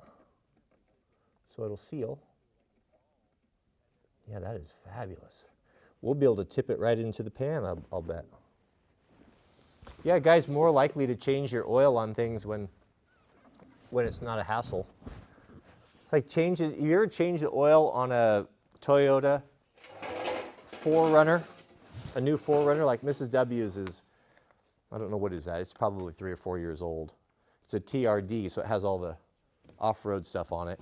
so it'll seal. Yeah, that is fabulous. We'll be able to tip it right into the pan, I'll bet. Yeah, guys, more likely to change your oil on things when it's not a hassle. It's like you ever change the oil on a Toyota 4Runner, a new 4Runner, like Mrs. W's is, I don't know what is that, it's probably 3 or 4 years old. It's a TRD, so it has all the off-road stuff on it.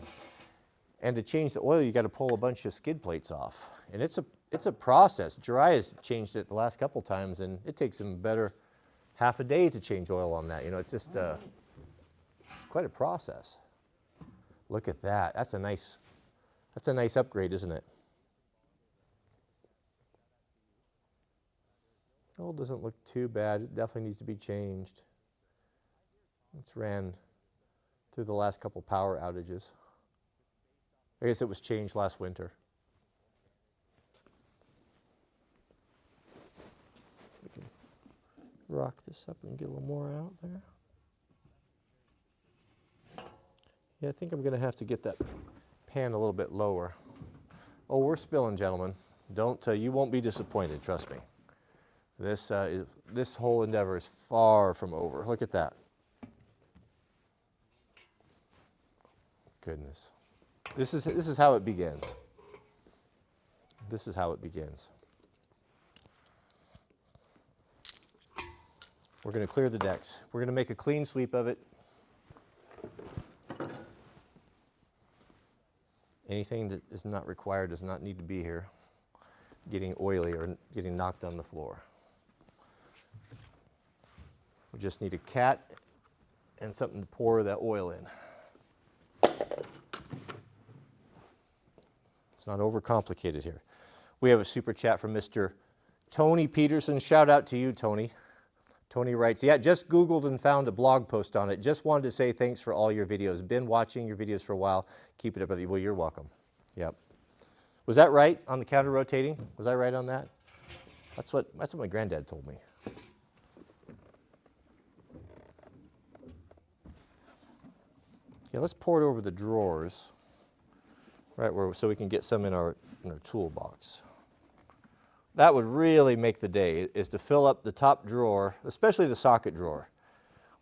And to change the oil, you got to pull a bunch of skid plates off. And it's a process. Jiraiya's changed it the last couple times, and it takes him better half a day to change oil on that. You know, it's just it's quite a process. Look at that. That's a nice upgrade, isn't it? Oil doesn't look too bad. It definitely needs to be changed. It's ran through the last couple power outages. I guess it was changed last winter. We can rock this up and get a little more out there. Yeah, I think I'm going to have to get that pan a little bit lower. Oh, we're spilling, gentlemen. You won't be disappointed, trust me. This whole endeavor is far from over. Look at that. Goodness. This is how it begins. This is how it begins. We're going to clear the decks. We're going to make a clean sweep of it. Anything that is not required does not need to be here, getting oily or getting knocked on the floor. We just need a cat and something to pour that oil in. It's not overcomplicated here. We have a super chat from Mr. Tony Peterson. Shout out to you, Tony. Tony writes, yeah, just Googled and found a blog post on it. Just wanted to say thanks for all your videos. Been watching your videos for a while. Keep it up. Well, you're welcome. Yep. Was that right on the counter rotating? Was I right on that? That's what my granddad told me. Yeah, let's pour it over the drawers, right so we can get some in our toolbox. That would really make the day, is to fill up the top drawer, especially the socket drawer.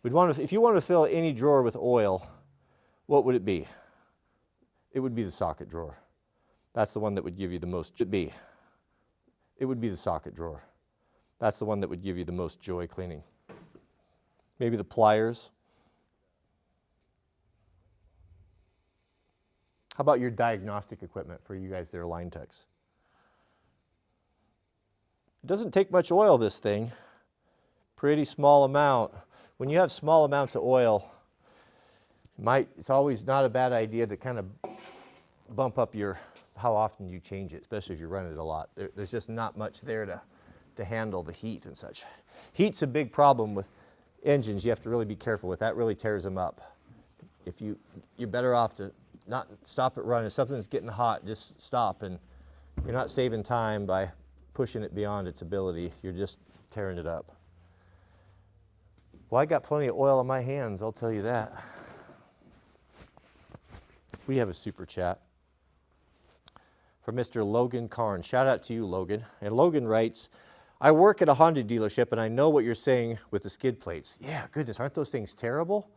If you wanted to fill any drawer with oil, what would it be? It would be the socket drawer. That's the one that would give you the most. It would be the socket drawer. That's the one that would give you the most joy cleaning. Maybe the pliers. How about your diagnostic equipment for you guys that are line techs? It doesn't take much oil, this thing. Pretty small amount. When you have small amounts of oil, it's always not a bad idea to kind of bump up how often you change it, especially if you're running it a lot. There's just not much there to handle the heat and such. Heat's a big problem with engines. You have to really be careful with that. Really tears them up. You're better off to not stop it running. If something's getting hot, just stop, and you're not saving time by pushing it beyond its ability. You're just tearing it up. Well, I got plenty of oil on my hands, I'll tell you that. We have a super chat from Mr. Logan Karn. Shout out to you, Logan. And Logan writes, I work at a Honda dealership, and I know what you're saying with the skid plates. Yeah, goodness, aren't those things terrible?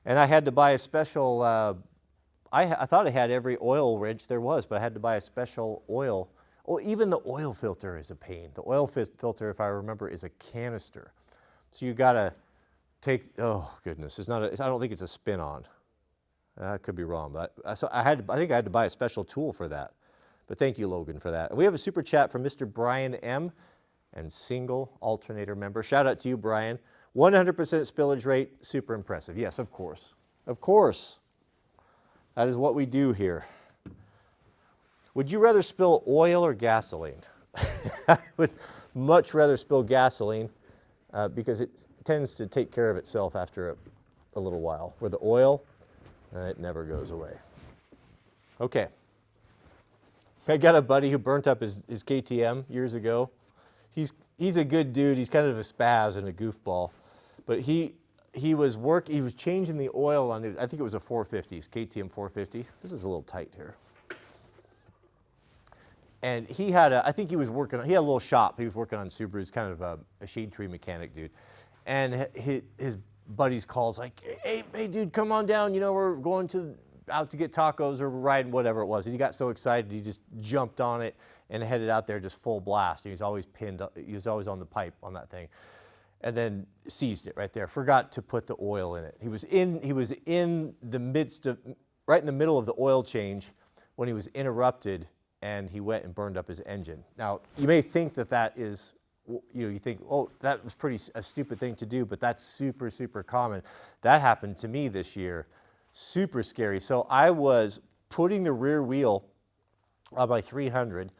And I had to buy a special, I thought I had every oil wrench there was, but I had to buy a special oil. Oh, even the oil filter is a pain. The oil filter, if I remember, is a canister. So you gotta take, oh goodness, it's not I don't think it's a spin-on. I could be wrong, but I think I had to buy a special tool for that. But thank you, Logan, for that. We have a super chat from Mr. Brian M. and single alternator member. Shout out to you, Brian. 100% spillage rate, super impressive. Yes, of course. Of course. That is what we do here. Would you rather spill oil or gasoline? I would much rather spill gasoline because it tends to take care of itself after a little while. Where the oil, it never goes away. Okay. I got a buddy who burnt up his KTM years ago. He's a good dude. He's kind of a spaz and a goofball, but he was changing the oil on it. I think it was a 450, KTM 450. This is a little tight here. And he had he had a little shop. He was working on Subarus, kind of a shade tree mechanic dude. And his buddies calls like, hey dude, come on down. You know, we're going out to get tacos or riding, whatever it was. And he got so excited, he just jumped on it and headed out there just full blast. He was always pinned up, he was always on the pipe on that thing. And then seized it right there. Forgot to put the oil in it. He was in the midst of, right in the middle of the oil change when he was interrupted, and he went and burned up his engine. Now, you may think that is, you think, oh, that was a stupid thing to do, but that's super, super common. That happened to me this year. Super scary. So I was putting the rear wheel on my 300,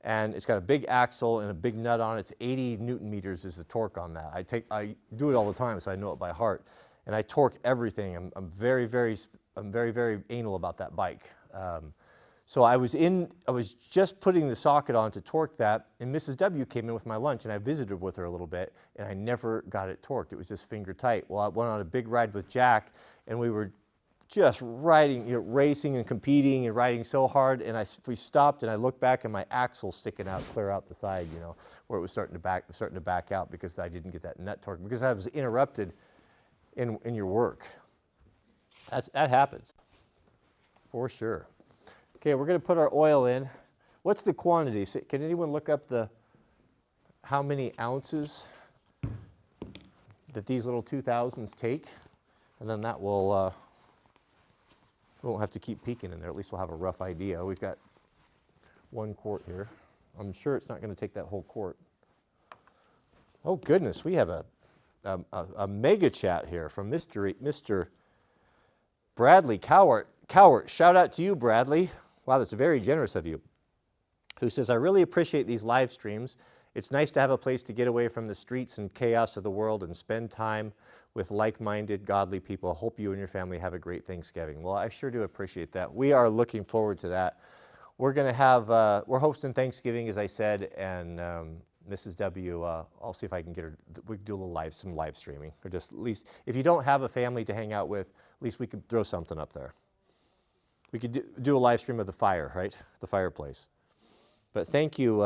and it's got a big axle and a big nut on it. It's 80 Newton meters is the torque on that. I do it all the time, so I know it by heart. And I torque everything. I'm very, very anal about that bike. So I was just putting the socket on to torque that, and Mrs. W came in with my lunch, and I visited with her a little bit, and I never got it torqued. It was just finger tight. Well, I went on a big ride with Jack, and we were just riding, racing and competing and riding so hard, and we stopped, and I looked back, and my axle sticking out clear out the side, where it was starting to back out because I didn't get that nut torque, because I was interrupted in your work. That happens, for sure. Okay, we're going to put our oil in. What's the quantity? Can anyone look up how many ounces that these little 2000s take? And then that will, we won't have to keep peeking in there. At least we'll have a rough idea. We've got 1 quart here. I'm sure it's not going to take that whole quart. Oh goodness, we have a mega chat here from Mr. Bradley Cowart. Shout out to you, Bradley. Wow, that's very generous of you. Who says, I really appreciate these live streams. It's nice to have a place to get away from the streets and chaos of the world and spend time with like-minded, godly people. I hope you and your family have a great Thanksgiving. Well, I sure do appreciate that. We are looking forward to that. We're going to have, we're hosting Thanksgiving, as I said, and Mrs. W, I'll see if I can get her, we can do some live streaming. Or just at least, if you don't have a family to hang out with, at least we could throw something up there. We could do a live stream of the fire, right? The fireplace. But thank you,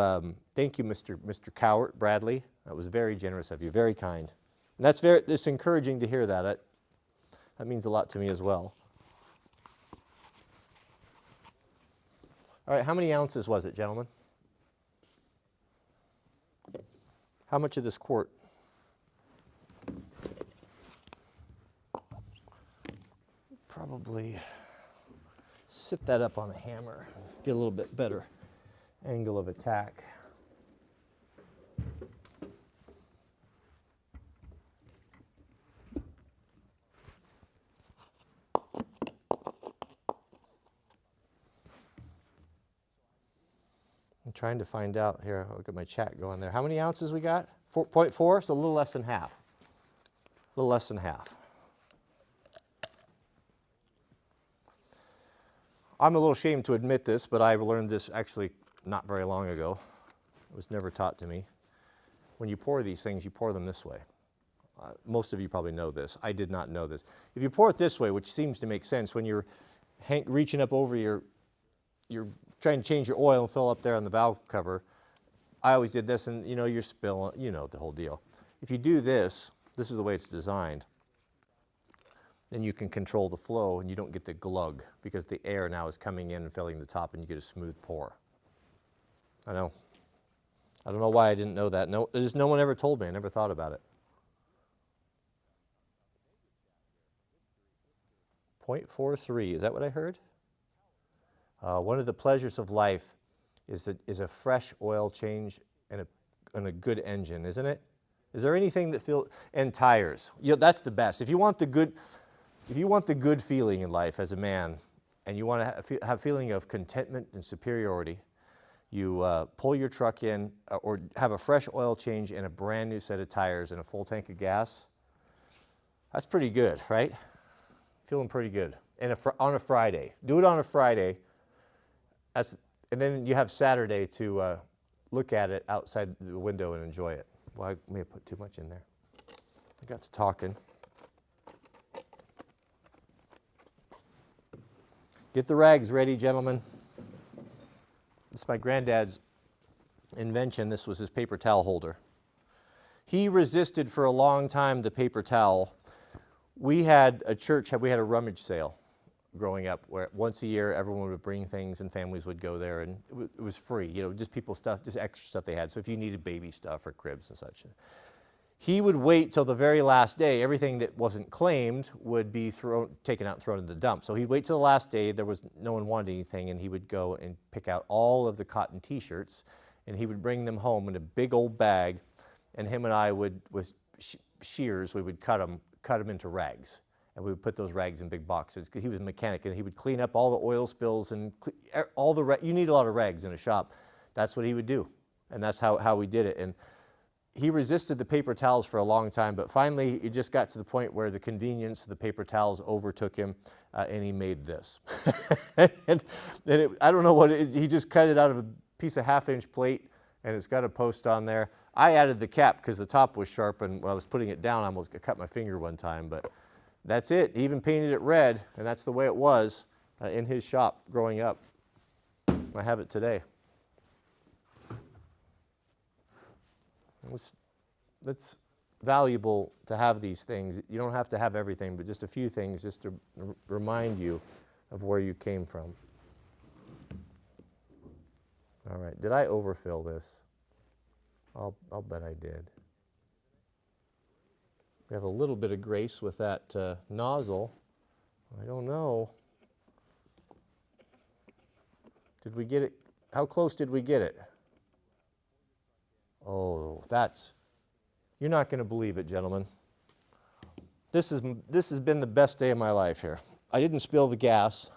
Mr. Cowart, Bradley. That was very generous of you, very kind. And it's encouraging to hear that. That means a lot to me as well. All right, how many ounces was it, gentlemen? How much of this quart? Probably sit that up on a hammer, get a little bit better angle of attack. I'm trying to find out here. I'll look at my chat going there. How many ounces we got? 4.4, so a little less than half. A little less than half. I'm a little ashamed to admit this, but I learned this actually not very long ago. It was never taught to me. When you pour these things, you pour them this way. Most of you probably know this. I did not know this. If you pour it this way, which seems to make sense, when you're reaching up over you're trying to change your oil and fill up there on the valve cover, I always did this, and you know, you're spilling, you know the whole deal. If you do this, this is the way it's designed, then you can control the flow and you don't get the glug because the air now is coming in and filling the top and you get a smooth pour. I know. I don't know why I didn't know that. No, just no one ever told me. I never thought about it. 0.43, is that what I heard? One of the pleasures of life is a fresh oil change and a good engine, isn't it? Is there anything that and tires? You know, that's the best. If you want the good feeling in life as a man, and you want to have feeling of contentment and superiority, you pull your truck in or have a fresh oil change and a brand new set of tires and a full tank of gas. That's pretty good, right? Feeling pretty good. And on a Friday. Do it on a Friday. And then you have Saturday to look at it outside the window and enjoy it. Well, I may have put too much in there. I got to talking. Get the rags ready, gentlemen. This is my granddad's invention. This was his paper towel holder. He resisted for a long time the paper towel. We had a church, we had a rummage sale growing up where once a year everyone would bring things and families would go there, and it was free, you know, just people's stuff, just extra stuff they had. So if you needed baby stuff or cribs and such. He would wait till the very last day. Everything that wasn't claimed would be taken out and thrown in the dump. So he'd wait till the last day. No one wanted anything, and he would go and pick out all of the cotton T-shirts, and he would bring them home in a big old bag, and him and I would, with shears, we would cut them into rags, and we would put those rags in big boxes. He was a mechanic, and he would clean up all the oil spills and you need a lot of rags in a shop. That's what he would do, and that's how we did it. And he resisted the paper towels for a long time, but finally it just got to the point where the convenience of the paper towels overtook him, and he made this. and I don't know he just cut it out of a piece of 1/2-inch plate, and it's got a post on there. I added the cap because the top was sharp, and when I was putting it down, I almost cut my finger one time, but that's it. He even painted it red, and that's the way it was in his shop growing up. I have it today. It's valuable to have these things. You don't have to have everything, but just a few things just to remind you of where you came from. All right, did I overfill this? I'll bet I did. We have a little bit of grace with that nozzle. I don't know. Did we get it? How close did we get it? Oh, you're not going to believe it, gentlemen. This has been the best day of my life here. I didn't spill the gas.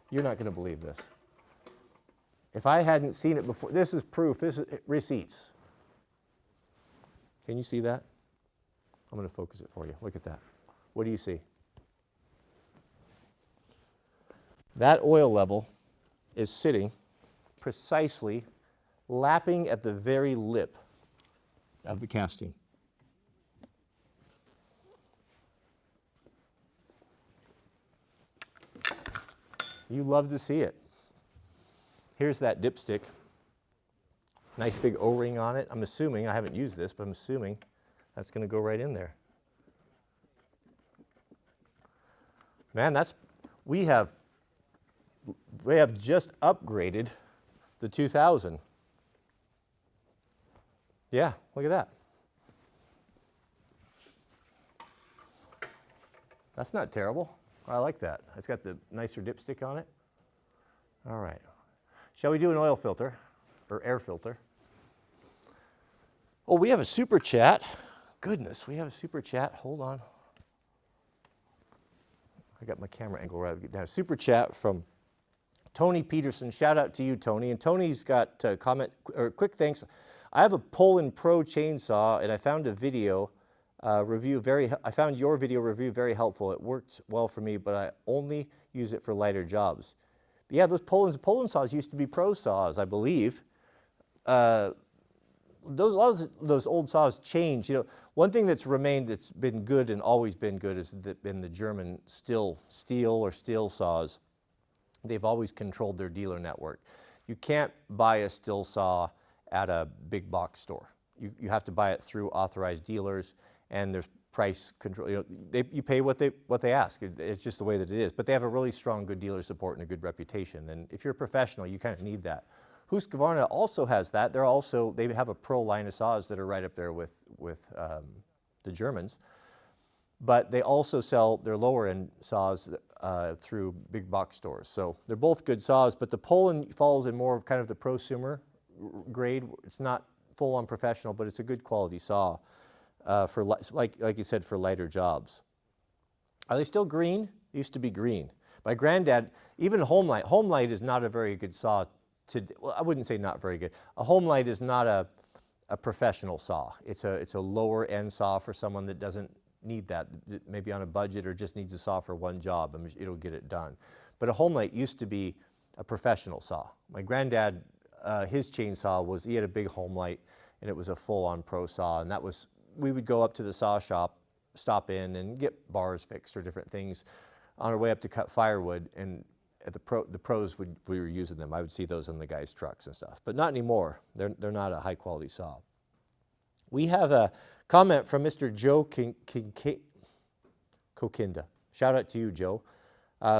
You're not going to believe this. If I hadn't seen it before, this is proof, this is receipts. Can you see that? I'm going to focus it for you. Look at that. What do you see? That oil level is sitting precisely lapping at the very lip of the casting. You love to see it. Here's that dipstick. Nice big O-ring on it. I'm assuming, I haven't used this, but I'm assuming that's going to go right in there. Man, we have just upgraded the 2000. Yeah, look at that. That's not terrible. I like that. It's got the nicer dipstick on it. All right. Shall we do an oil filter or air filter? Oh, we have a super chat. Goodness, we have a super chat. Hold on. I got my camera angle right now. Super chat from Tony Peterson. Shout out to you, Tony. And Tony's got a comment or quick thanks. I have a Pull-in Pro chainsaw, and I found a video review I found your video review very helpful. It worked well for me, but I only use it for lighter jobs. But yeah, those Pull-in saws used to be pro saws, I believe. A lot of those old saws changed. You know, one thing that's remained that's been good and always been good has been the German steel saws. They've always controlled their dealer network. You can't buy a still saw at a big box store. You have to buy it through authorized dealers, and there's price control. You know, you pay what they ask. It's just the way that it is. But they have a really strong good dealer support and a good reputation. And if you're a professional, you kind of need that. Husqvarna also has that. They have a pro line of saws that are right up there with the Germans. But they also sell their lower end saws through big box stores. So they're both good saws, but the Poland falls in more of kind of the prosumer grade. It's not full on professional, but it's a good quality saw for like you said, for lighter jobs. Are they still green? They used to be green. My granddad, even Homelight is not a very good saw. Well, I wouldn't say not very good. A Homelight is not a professional saw. It's a lower end saw for someone that doesn't need that, maybe on a budget or just needs a saw for one job. I mean, it'll get it done. But a Homelight used to be a professional saw. My granddad, his chainsaw he had a big Homelight, and it was a full-on pro saw, and we would go up to the saw shop, stop in and get bars fixed or different things on our way up to cut firewood, and at the pros we were using them. I would see those on the guys' trucks and stuff, but not anymore. They're not a high-quality saw. We have a comment from Mr. Joe Kokinda. Shout out to you, Joe,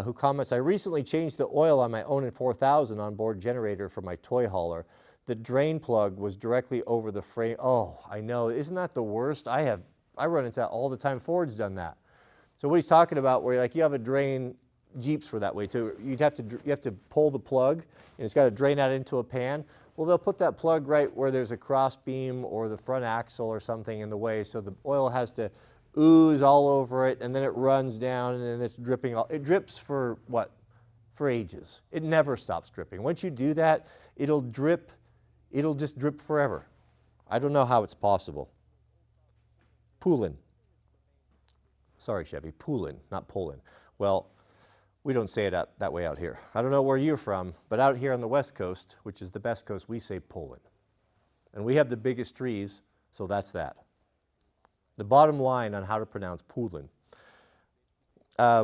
who comments, I recently changed the oil on my Onan 4000 onboard generator for my toy hauler. The drain plug was directly over the frame. Oh, I know. Isn't that the worst? I run into that all the time. Ford's done that. So what he's talking about, where you have a drain, Jeeps were that way too. You have to pull the plug, and it's got to drain out into a pan. Well, they'll put that plug right where there's a cross beam or the front axle or something in the way, so the oil has to ooze all over it, and then it runs down, and then it's dripping. It drips for what? For ages. It never stops dripping. Once you do that, it'll drip. It'll just drip forever. I don't know how it's possible. Poulin. Sorry, Chevy. Poulin, not Poland. Well, we don't say it that way out here. I don't know where you're from, but out here on the West Coast, which is the best coast, we say Poland. And we have the biggest trees, so that's that. The bottom line on how to pronounce Poulin.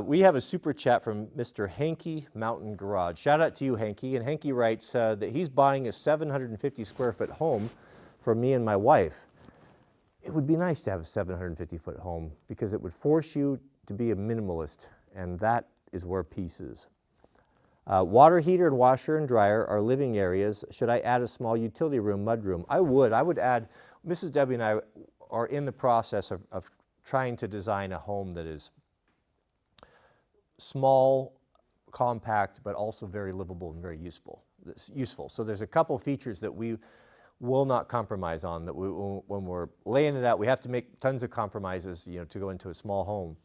We have a super chat from Mr. Hanky Mountain Garage. Shout out to you, Hanky. And Hanky writes that he's buying a 750 square foot home for me and my wife. It would be nice to have a 750 foot home because it would force you to be a minimalist, and that is where peace is. Water heater and washer and dryer are living areas. Should I add a small utility room, mudroom? I would add. Mrs. Debbie and I are in the process of trying to design a home that is small, compact, but also very livable and very useful. So there's a couple features that we will not compromise on. That when we're laying it out, we have to make tons of compromises, to go into a small home.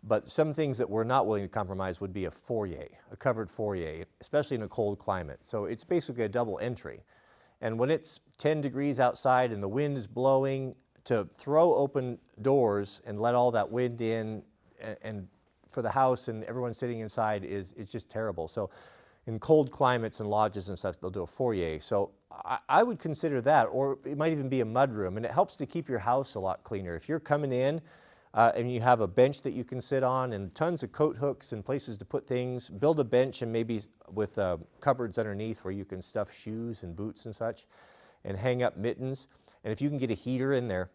But some things that we're not willing to compromise would be a foyer, a covered foyer, especially in a cold climate. So it's basically a double entry. And when it's 10 degrees outside and the wind is blowing, to throw open doors and let all that wind in and for the house and everyone sitting inside it's just terrible. So in cold climates and lodges and stuff, they'll do a foyer. So I would consider that, or it might even be a mudroom, and it helps to keep your house a lot cleaner. If you're coming in and you have a bench that you can sit on and tons of coat hooks and places to put things, build a bench and maybe with cupboards underneath where you can stuff shoes and boots and such, and hang up mittens. And if you can get a heater in there,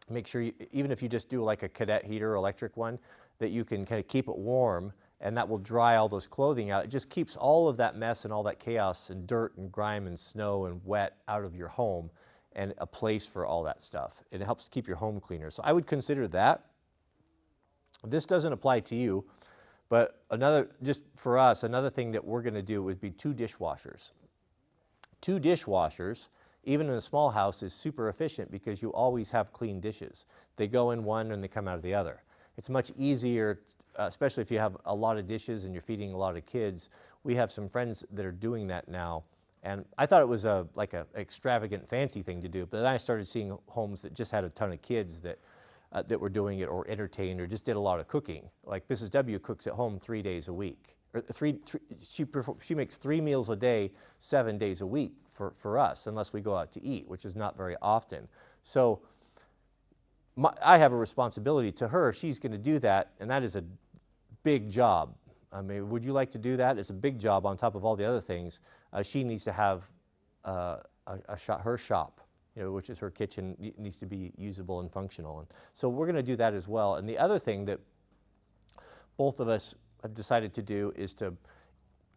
make sure, even if you just do like a cadet heater, electric one, that you can kind of keep it warm, and that will dry all those clothing out. It just keeps all of that mess and all that chaos and dirt and grime and snow and wet out of your home, and a place for all that stuff. It helps keep your home cleaner. So I would consider that. This doesn't apply to you, but just for us, another thing that we're gonna do would be 2 dishwashers. 2 dishwashers, even in a small house, is super efficient because you always have clean dishes. They go in one and they come out of the other. It's much easier, especially if you have a lot of dishes and you're feeding a lot of kids. We have some friends that are doing that now, and I thought it was like an extravagant, fancy thing to do, but then I started seeing homes that just had a ton of kids that were doing it, or entertained, or just did a lot of cooking. Like Mrs. W cooks at home 3 days a week. She makes 3 meals a day, 7 days a week for us, unless we go out to eat, which is not very often. So I have a responsibility to her. She's going to do that, and that is a big job. I mean, would you like to do that? It's a big job on top of all the other things. She needs to have her shop, which is her kitchen, needs to be usable and functional. And so we're going to do that as well. And the other thing that both of us have decided to do is to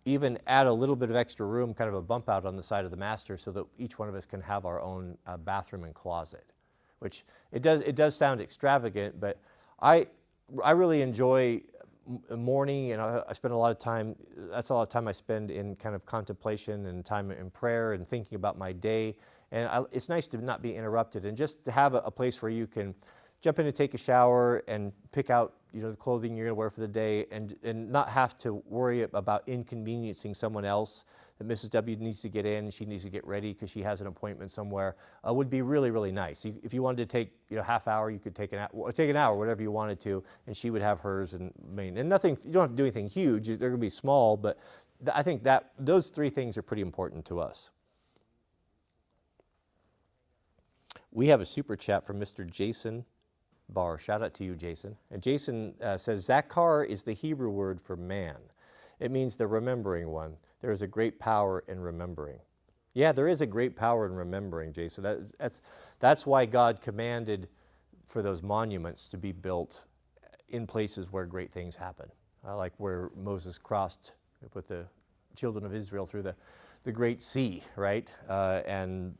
even add a little bit of extra room, kind of a bump out on the side of the master, so that each one of us can have our own bathroom and closet, which it does sound extravagant, but I really enjoy morning, and I spend a lot of time, that's a lot of time I spend in kind of contemplation and time in prayer and thinking about my day. And it's nice to not be interrupted and just to have a place where you can jump in and take a shower and pick out the clothing you're going to wear for the day, and not have to worry about inconveniencing someone else. That Mrs. W needs to get in, she needs to get ready because she has an appointment somewhere, would be really, really nice. If you wanted to take half hour, you could take an hour, whatever you wanted to, and she would have hers. And nothing, you don't have to do anything huge. They're going to be small, but I think that those three things are pretty important to us. We have a super chat from Mr. Jason Barr. Shout out to you, Jason. And Jason says, Zakar is the Hebrew word for man. It means the remembering one. There is a great power in remembering. Yeah, there is a great power in remembering, Jason. That's why God commanded for those monuments to be built in places where great things happen. Like where Moses crossed with the children of Israel through the Great Sea, right? And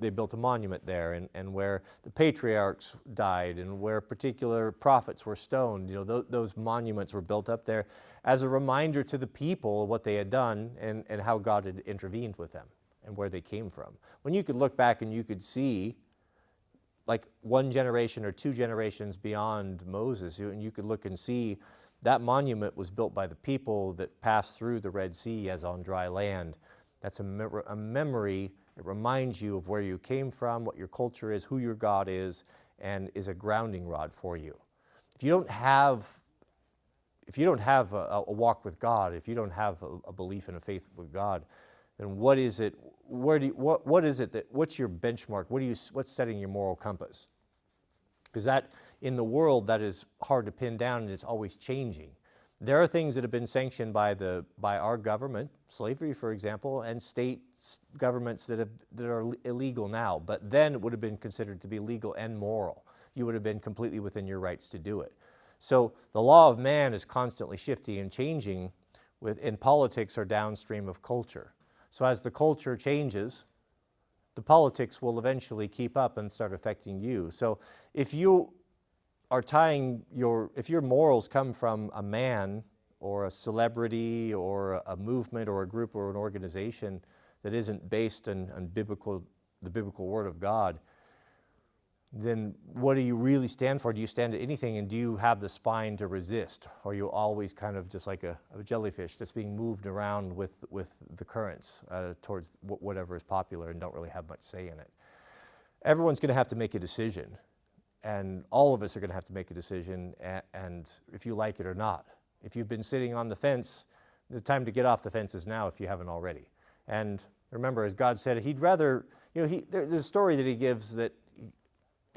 they built a monument there, and where the patriarchs died and where particular prophets were stoned. Those monuments were built up there as a reminder to the people of what they had done and how God had intervened with them and where they came from. When you could look back and you could see like one generation or two generations beyond Moses, and you could look and see that monument was built by the people that passed through the Red Sea as on dry land. That's a memory. It reminds you of where you came from, what your culture is, who your God is, and is a grounding rod for you. If you don't have a walk with God, if you don't have a belief and a faith with God, then what is it? What is it what's your benchmark? What's setting your moral compass? Because that in the world that is hard to pin down, and it's always changing. There are things that have been sanctioned by our government, slavery, for example, and state governments that are illegal now, but then it would have been considered to be legal and moral. You would have been completely within your rights to do it. So the law of man is constantly shifting and changing, and politics are downstream of culture. So as the culture changes, the politics will eventually keep up and start affecting you. So if you are if your morals come from a man or a celebrity or a movement or a group or an organization that isn't based on the biblical word of God, then what do you really stand for? Do you stand at anything, and do you have the spine to resist? Or are you always kind of just like a jellyfish that's being moved around with the currents towards whatever is popular and don't really have much say in it? Everyone's going to have to make a decision. And all of us are going to have to make a decision, and if you like it or not. If you've been sitting on the fence, the time to get off the fence is now if you haven't already. And remember, as God said, he'd rather, there's a story that he gives that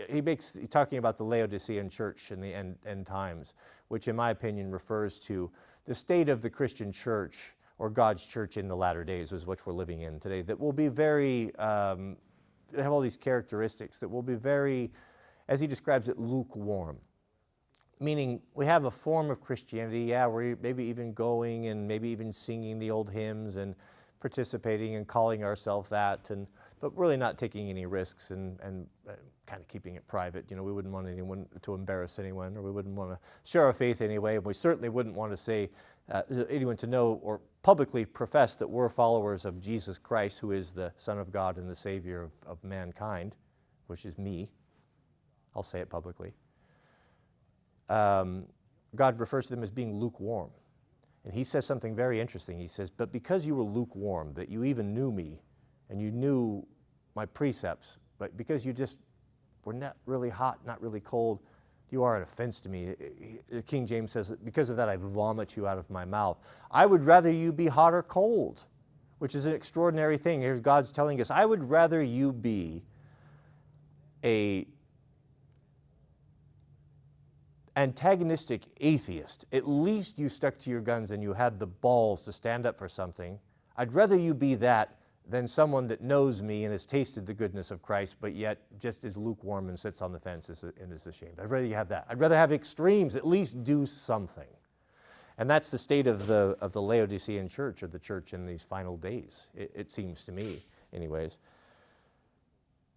he's talking about the Laodicean church in the end times, which in my opinion refers to the state of the Christian church or God's church in the latter days, is what we're living in today, that will be very, have all these characteristics that will be very, as he describes it, lukewarm. Meaning we have a form of Christianity, we're maybe even going and maybe even singing the old hymns and participating and calling ourselves that, but really not taking any risks and kind of keeping it private. We wouldn't want anyone to embarrass anyone, or we wouldn't want to share our faith anyway, and we certainly wouldn't want to say anyone to know or publicly profess that we're followers of Jesus Christ, who is the Son of God and the Savior of mankind, which is me. I'll say it publicly. God refers to them as being lukewarm. And he says something very interesting. He says, but because you were lukewarm, that you even knew me, and you knew my precepts, but because you just were not really hot, not really cold, you are an offense to me. King James says, because of that I vomit you out of my mouth. I would rather you be hot or cold, which is an extraordinary thing. Here's God's telling us, I would rather you be a antagonistic atheist. At least you stuck to your guns and you had the balls to stand up for something. I'd rather you be that than someone that knows me and has tasted the goodness of Christ, but yet just is lukewarm and sits on the fence and is ashamed. I'd rather you have that. I'd rather have extremes, at least do something. And that's the state of the Laodicean church, or the church in these final days, it seems to me, anyways.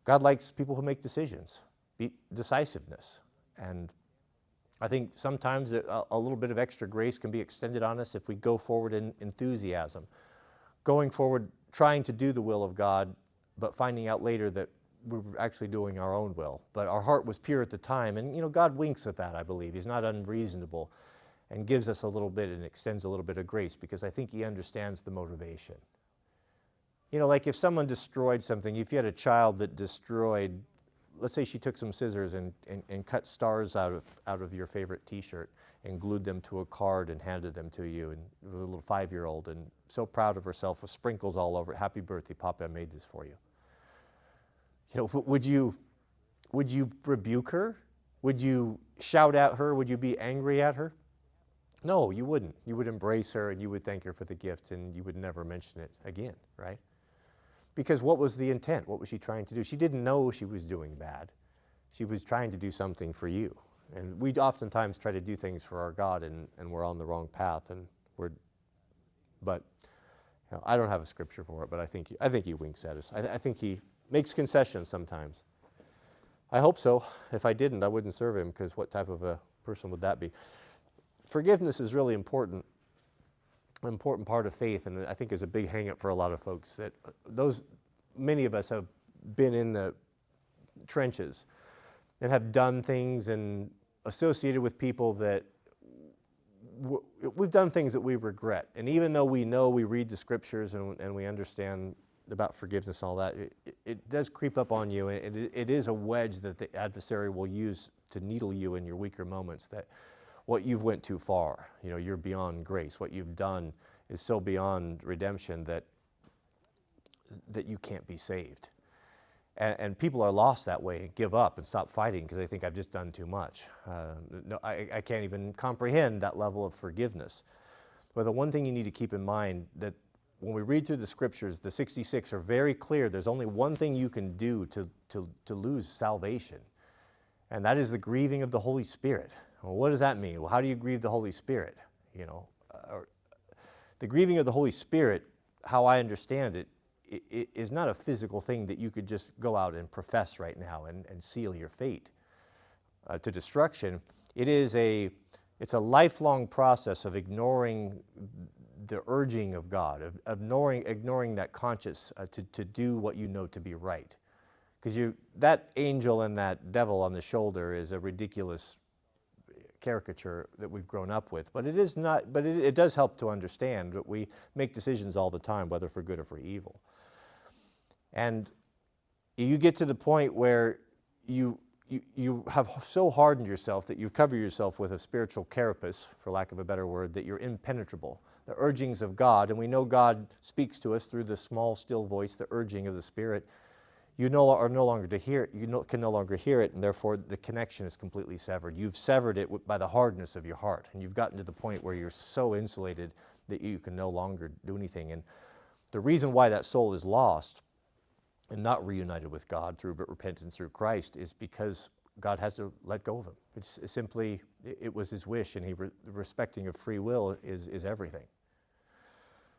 God likes people who make decisions, decisiveness. And I think sometimes a little bit of extra grace can be extended on us if we go forward in enthusiasm. Going forward, trying to do the will of God, but finding out later that we were actually doing our own will. But our heart was pure at the time. And, you know, God winks at that, I believe. He's not unreasonable, and gives us a little bit and extends a little bit of grace, because I think he understands the motivation. You know, like if someone destroyed something, if you had a child that destroyed, let's say she took some scissors and cut stars out of your favorite t-shirt and glued them to a card and handed them to you, and a little 5-year-old, and so proud of herself with sprinkles all over it. Happy birthday, Papa, I made this for you. You know, would you rebuke her? Would you shout at her? Would you be angry at her? No, you wouldn't. You would embrace her and you would thank her for the gift, and you would never mention it again, right? Because what was the intent? What was she trying to do? She didn't know she was doing bad. She was trying to do something for you. And we oftentimes try to do things for our God, and we're on the wrong path, but you know, I don't have a scripture for it, but I think he winks at us. I think he makes concessions sometimes. I hope so. If I didn't, I wouldn't serve him, because what type of a person would that be? Forgiveness is really important, an important part of faith, and I think is a big hang-up for a lot of folks. That many of us have been in the trenches and have done things and associated with people that we've done things that we regret. And even though we know, we read the scriptures and we understand about forgiveness and all that, it does creep up on you, and it is a wedge that the adversary will use to needle you in your weaker moments, that what you've went too far, you know, you're beyond grace. What you've done is so beyond redemption that you can't be saved. And people are lost that way and give up and stop fighting because they think, I've just done too much. No, I can't even comprehend that level of forgiveness. But the one thing you need to keep in mind, that when we read through the scriptures, the 66 are very clear. There's only one thing you can do to lose salvation, and that is the grieving of the Holy Spirit. Well, what does that mean? Well, how do you grieve the Holy Spirit? You know, the grieving of the Holy Spirit, how I understand it, is not a physical thing that you could just go out and profess right now and seal your fate to destruction. It's a lifelong process of ignoring the urging of God, of ignoring that conscience to do what you know to be right. Because that angel and that devil on the shoulder is a ridiculous caricature that we've grown up with, but it is not. But it does help to understand that we make decisions all the time, whether for good or for evil. And you get to the point where you have so hardened yourself that you cover yourself with a spiritual carapace, for lack of a better word, that you're impenetrable. The urgings of God, and we know God speaks to us through the small, still voice, the urging of the Spirit. You can no longer hear it, and therefore the connection is completely severed. You've severed it by the hardness of your heart, and you've gotten to the point where you're so insulated that you can no longer do anything. And the reason why that soul is lost and not reunited with God through repentance through Christ is because God has to let go of him. It's simply, it was his wish, and the respecting of free will is everything.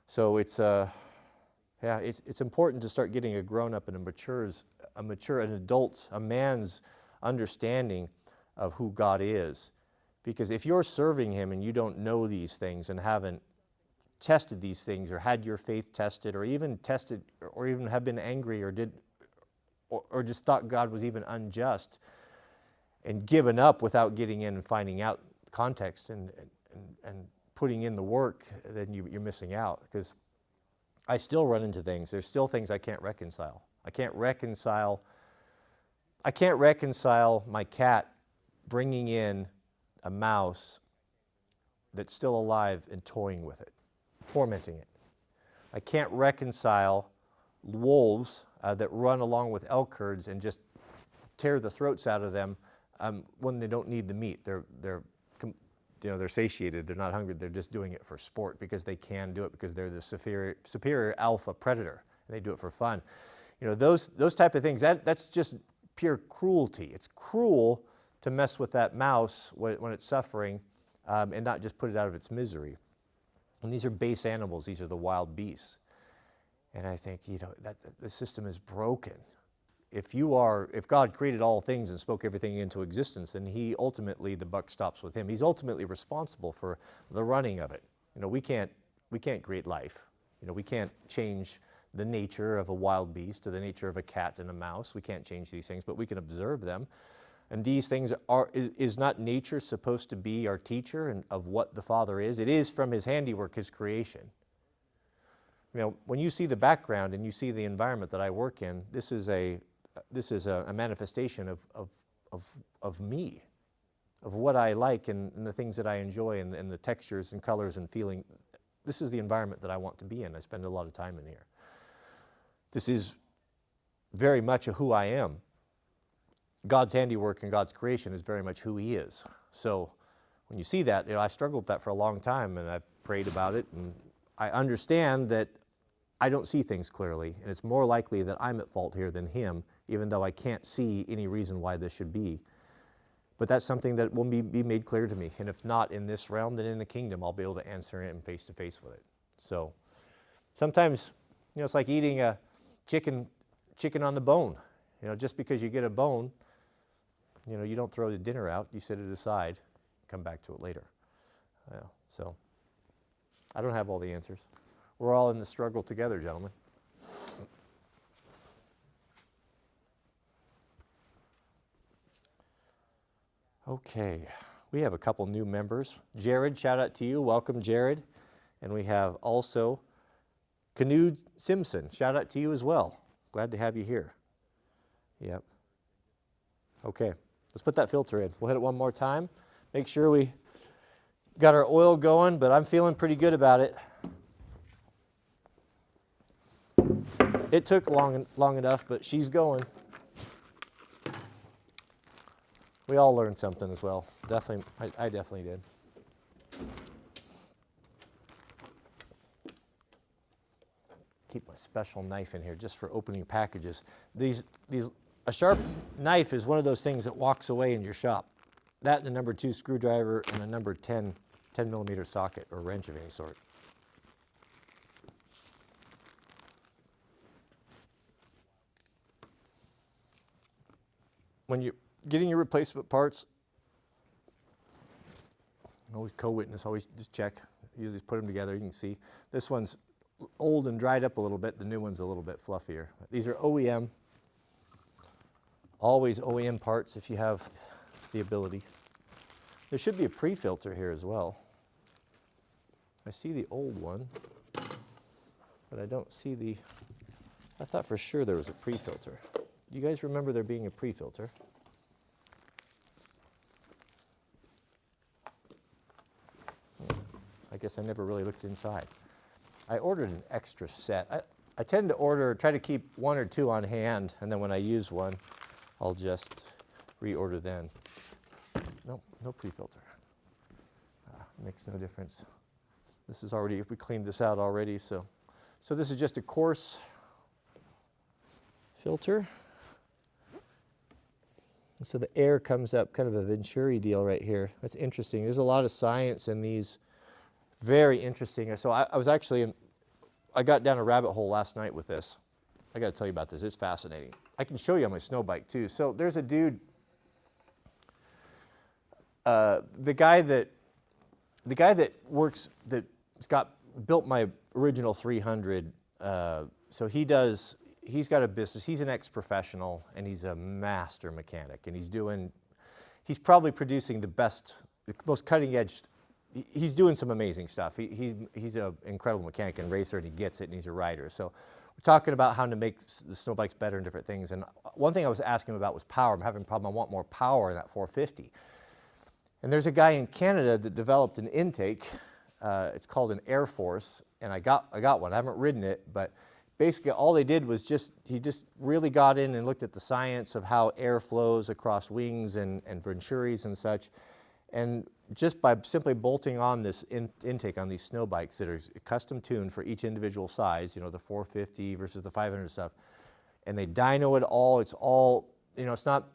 So it's important to start getting a grown-up and a man's understanding of who God is. Because if you're serving him and you don't know these things and haven't tested these things or had your faith tested or even have been angry or just thought God was even unjust and given up without getting in and finding out context and putting in the work, then you're missing out. Because I still run into things. There's still things I can't reconcile. I can't reconcile my cat bringing in a mouse that's still alive and toying with it, tormenting it. I can't reconcile wolves that run along with elk herds and just tear the throats out of them when they don't need the meat. They're satiated. They're not hungry. They're just doing it for sport because they can do it, because they're the superior alpha predator. and they do it for fun. You know, those type of things, that's just pure cruelty. It's cruel to mess with that mouse when it's suffering and not just put it out of its misery. And these are base animals. These are the wild beasts. And I think, you know, that the system is broken. If God created all things and spoke everything into existence, then he ultimately, the buck stops with him. He's ultimately responsible for the running of it. You know, we can't create life. You know, we can't change the nature of a wild beast to the nature of a cat and a mouse. We can't change these things, but we can observe them. And these things is not nature supposed to be our teacher and of what the Father is? It is from his handiwork, his creation. You know, when you see the background and you see the environment that I work in, this is a manifestation of me, of what I like and the things that I enjoy and the textures and colors and feeling. This is the environment that I want to be in. I spend a lot of time in here. This is very much of who I am. God's handiwork and God's creation is very much who he is. So when you see that, you know, I struggled with that for a long time, and I've prayed about it, and I understand that I don't see things clearly, and it's more likely that I'm at fault here than him, even though I can't see any reason why this should be. But that's something that will be made clear to me, and if not in this realm, then in the kingdom, I'll be able to answer it face to face with it. So sometimes, you know, it's like eating a chicken on the bone. You know, just because you get a bone, you know, you don't throw the dinner out, you set it aside, come back to it later. So I don't have all the answers. We're all in the struggle together, gentlemen. Okay, we have a couple new members. Jared, shout out to you. Welcome, Jared. And we have also Canoe Simpson. Shout out to you as well. Glad to have you here. Yep. Okay, let's put that filter in. We'll hit it one more time. Make sure we got our oil going, but I'm feeling pretty good about it. It took long enough, but she's going. We all learned something as well. Definitely, I definitely did. Keep my special knife in here just for opening packages. A sharp knife is one of those things that walks away in your shop. That and a number 2 screwdriver and a number 10 millimeter socket or wrench of any sort. When you're getting your replacement parts, always co-witness, always just check. Usually put them together, you can see. This one's old and dried up a little bit, the new one's a little bit fluffier. These are OEM, always OEM parts if you have the ability. There should be a pre-filter here as well. I see the old one, but I don't see I thought for sure there was a pre-filter. You guys remember there being a pre-filter? I guess I never really looked inside. I ordered an extra set. I tend to try to keep 1 or 2 on hand, and then when I use one, I'll just reorder then. Nope, no pre-filter. Makes no difference. This is already, we cleaned this out already, so this is just a coarse filter. So the air comes up, kind of a Venturi deal right here. That's interesting. There's a lot of science in these. Very interesting. So I got down a rabbit hole last night with this. I got to tell you about this. It's fascinating. I can show you on my snow bike too. So there's a dude, the guy that built my original 300. So he's got a business. He's an ex-professional and he's a master mechanic, and he's probably producing the most cutting edge. He's doing some amazing stuff. He's an incredible mechanic and racer, and he gets it, and he's a rider. So we're talking about how to make the snow bikes better and different things. And one thing I was asking him about was power. I'm having a problem. I want more power in that 450. And there's a guy in Canada that developed an intake. It's called an Air Force, and I got one. I haven't ridden it, but basically all they did was he just really got in and looked at the science of how air flows across wings and venturis and such. And just by simply bolting on this intake on these snow bikes that are custom tuned for each individual size, you know, the 450 versus the 500 stuff, and they dyno it all. It's all, you know, it's not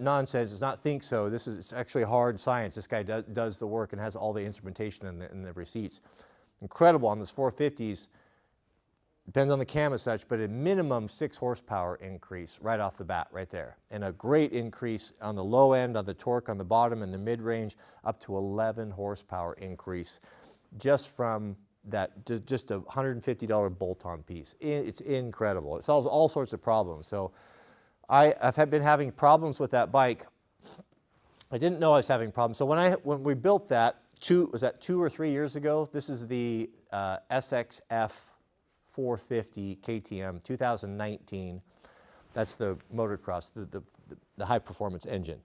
nonsense. It's not think so. It's actually hard science. This guy does the work and has all the instrumentation and the receipts. Incredible on this 450s. Depends on the cam and such, but a minimum 6 horsepower increase right off the bat, right there. And a great increase on the low end, on the torque on the bottom and the mid-range, up to 11 horsepower increase just from that, just a $150 bolt-on piece. It's incredible. It solves all sorts of problems. So I've been having problems with that bike. I didn't know I was having problems. So when we built that, was that 2 or 3 years ago? This is the SXF 450 KTM 2019. That's the motocross, the high performance engine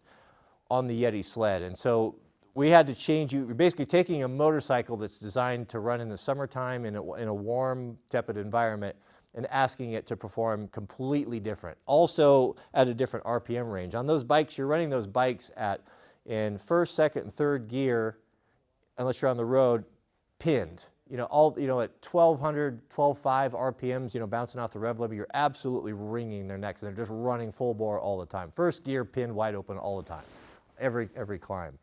on the Yeti sled. And so we had to change. You're basically taking a motorcycle that's designed to run in the summertime in a warm, tepid environment and asking it to perform completely different. Also at a different RPM range. On those bikes, you're running those bikes in first, second, and third gear, unless you're on the road, pinned. You know, at 1,200, 12.5 RPMs, you know, bouncing off the rev limiter, you're absolutely wringing their necks. And they're just running full bore all the time. First gear, pinned wide open all the time, every climb.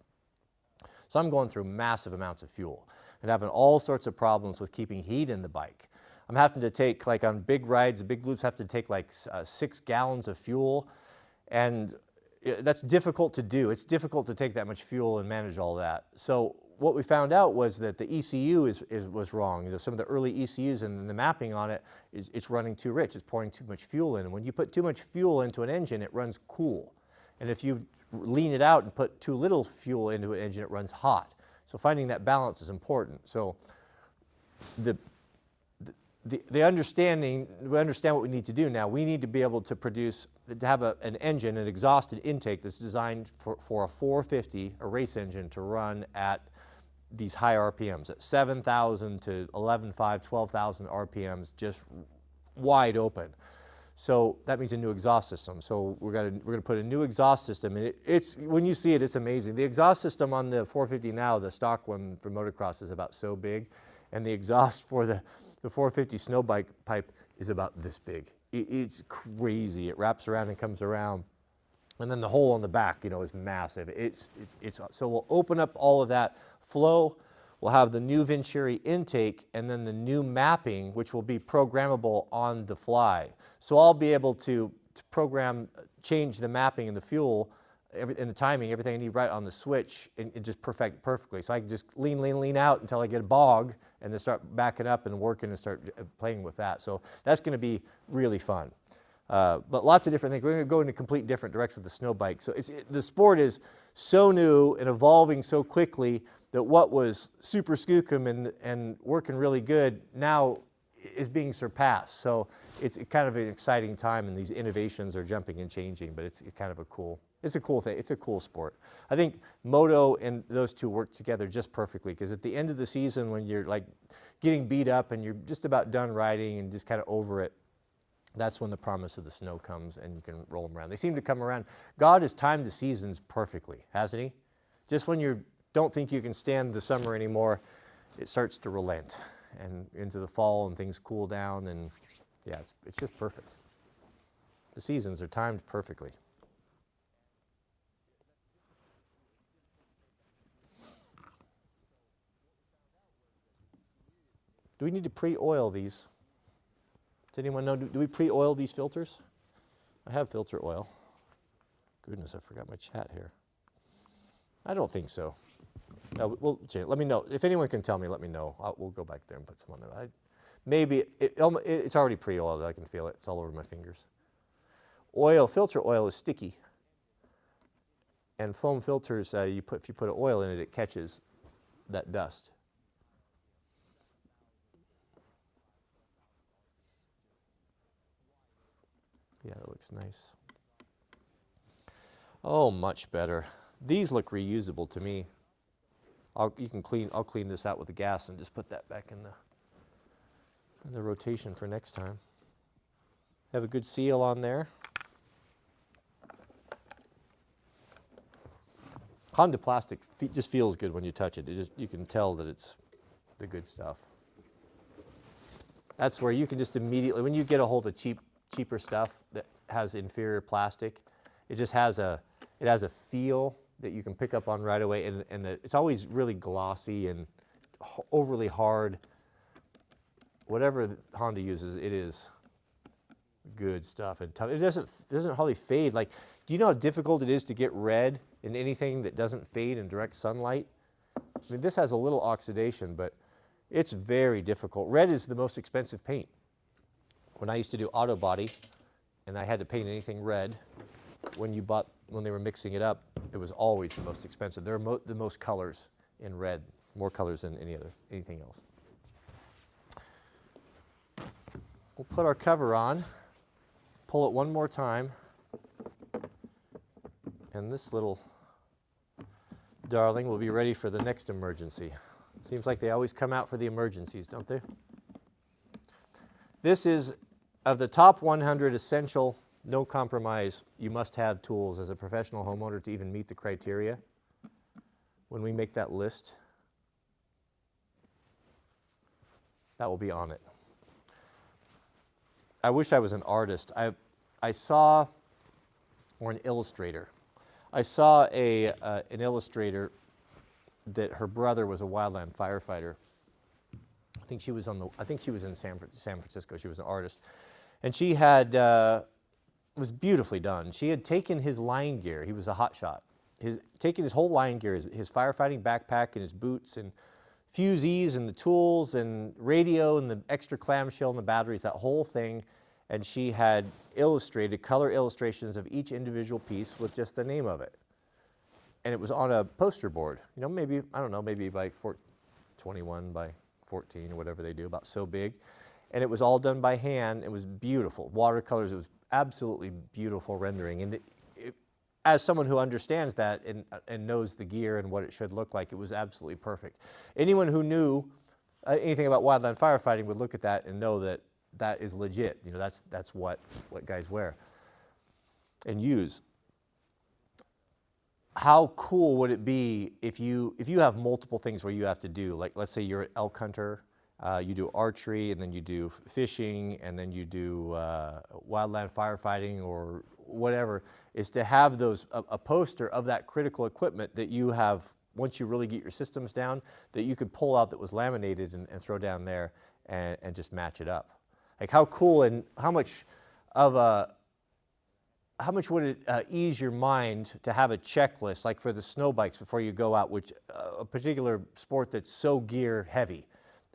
So I'm going through massive amounts of fuel and having all sorts of problems with keeping heat in the bike. I'm having to take, like on big rides, the big loops have to take like 6 gallons of fuel. And that's difficult to do. It's difficult to take that much fuel and manage all that. So what we found out was that the ECU was wrong. You know, some of the early ECUs and the mapping on it it's running too rich. It's pouring too much fuel in. And when you put too much fuel into an engine, it runs cool. And if you lean it out and put too little fuel into an engine, it runs hot. So finding that balance is important. So we understand what we need to do now. We need to be able to have an engine, an exhausted intake that's designed for a 450, a race engine, to run at these high RPMs, at 7,000 to 11,500, 12,000 RPMs, just wide open. So that means a new exhaust system. So we're gonna put a new exhaust system, and it's when you see it, it's amazing. The exhaust system on the 450 now, the stock one for motocross, is about so big, and the exhaust for the 450 snow bike pipe is about this big. It's crazy. It wraps around and comes around. And then the hole on the back, you know, is massive. So we'll open up all of that flow. We'll have the new Venturi intake and then the new mapping, which will be programmable on the fly. So I'll be able to program, change the mapping and the fuel and the timing, everything I need right on the switch, and just perfect perfectly. So I can just lean out until I get a bog and then start backing up and working and start playing with that. So that's going to be really fun. But lots of different things. We're going to go in a complete different direction with the snow bike. So the sport is so new and evolving so quickly that what was super skookum and working really good now is being surpassed. So it's kind of an exciting time, and these innovations are jumping and changing, but it's kind of a cool thing. It's a cool sport. I think moto and those two work together just perfectly, because at the end of the season, when you're like getting beat up and you're just about done riding and just kind of over it, that's when the promise of the snow comes and you can roll them around. They seem to come around. God has timed the seasons perfectly, hasn't he? Just when you don't think you can stand the summer anymore, it starts to relent and into the fall, and things cool down, and yeah, it's just perfect. The seasons are timed perfectly. Do we need to pre-oil these? Does anyone know, do we pre-oil these filters? I have filter oil. Goodness, I forgot my chat here. I don't think so. No, let me know. If anyone can tell me, let me know. We'll go back there and put some on there. Maybe it's already pre-oiled. I can feel it. It's all over my fingers. Filter oil is sticky. And foam filters, if you put oil in it, it catches that dust. Yeah, that looks nice. Oh, much better. These look reusable to me. I'll clean this out with the gas and just put that back in the rotation for next time. Have a good seal on there. Honda plastic just feels good when you touch it. You can tell that it's the good stuff. That's where you can just immediately, when you get a hold of cheaper stuff that has inferior plastic, it just has a feel that you can pick up on right away, and it's always really glossy and overly hard. Whatever Honda uses, it is good stuff and tough. It doesn't hardly fade. Like, do you know how difficult it is to get red in anything that doesn't fade in direct sunlight? I mean, this has a little oxidation, but it's very difficult. Red is the most expensive paint. When I used to do auto body, and I had to paint anything red, when they were mixing it up, it was always the most expensive. There are the most colors in red, more colors than anything else. We'll put our cover on, pull it one more time, and this little darling will be ready for the next emergency. Seems like they always come out for the emergencies, don't they? This is, of the top 100 essential, no compromise, you must have tools as a professional homeowner to even meet the criteria. When we make that list, that will be on it. I wish I was an artist. I saw, or an illustrator. I saw an illustrator that her brother was a wildland firefighter. I think she was in San Francisco. She was an artist, and she had it was beautifully done. She had taken his line gear. He was a hotshot. Taken his whole line gear, his firefighting backpack and his boots and fusees and the tools and radio and the extra clamshell and the batteries, that whole thing, and she had illustrated color illustrations of each individual piece with just the name of it. And it was on a poster board, you know, maybe, I don't know, maybe by 21 by 14 or whatever they do, about so big. And it was all done by hand. It was beautiful. Watercolors, it was absolutely beautiful rendering. And as someone who understands that and knows the gear and what it should look like, it was absolutely perfect. Anyone who knew anything about wildland firefighting would look at that and know that that is legit. You know, that's what guys wear and use. How cool would it be if you have multiple things where you have to do, like let's say you're an elk hunter, you do archery, and then you do fishing, and then you do wildland firefighting or whatever, is to have a poster of that critical equipment that you have, once you really get your systems down, that you could pull out that was laminated and throw down there and just match it up. Like, how cool, and how much would it ease your mind to have a checklist, like for the snow bikes before you go out, which a particular sport that's so gear heavy.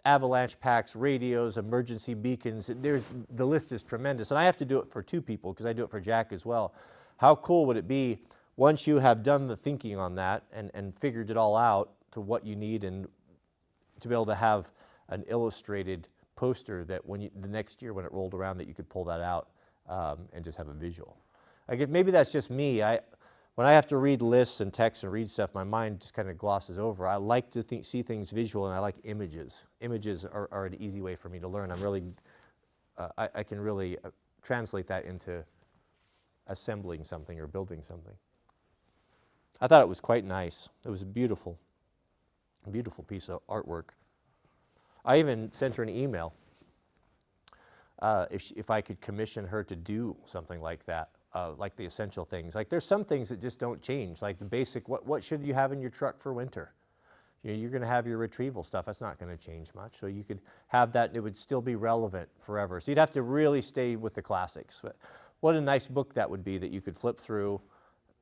Avalanche packs, radios, emergency beacons, the list is tremendous. And I have to do it for two people because I do it for Jack as well. How cool would it be once you have done the thinking on that and figured it all out to what you need, and to be able to have an illustrated poster that the next year when it rolled around, that you could pull that out and just have a visual. I guess maybe that's just me. When I have to read lists and text and read stuff, my mind just kind of glosses over. I like to see things visual, and I like images. Images are an easy way for me to learn. I can really translate that into assembling something or building something. I thought it was quite nice. It was a beautiful piece of artwork. I even sent her an email if I could commission her to do something like that. Like the essential things. Like, there's some things that just don't change, like the basic, what should you have in your truck for winter? You know, you're going to have your retrieval stuff. That's not going to change much. So you could have that, and it would still be relevant forever. So you'd have to really stay with the classics. But what a nice book that would be, that you could flip through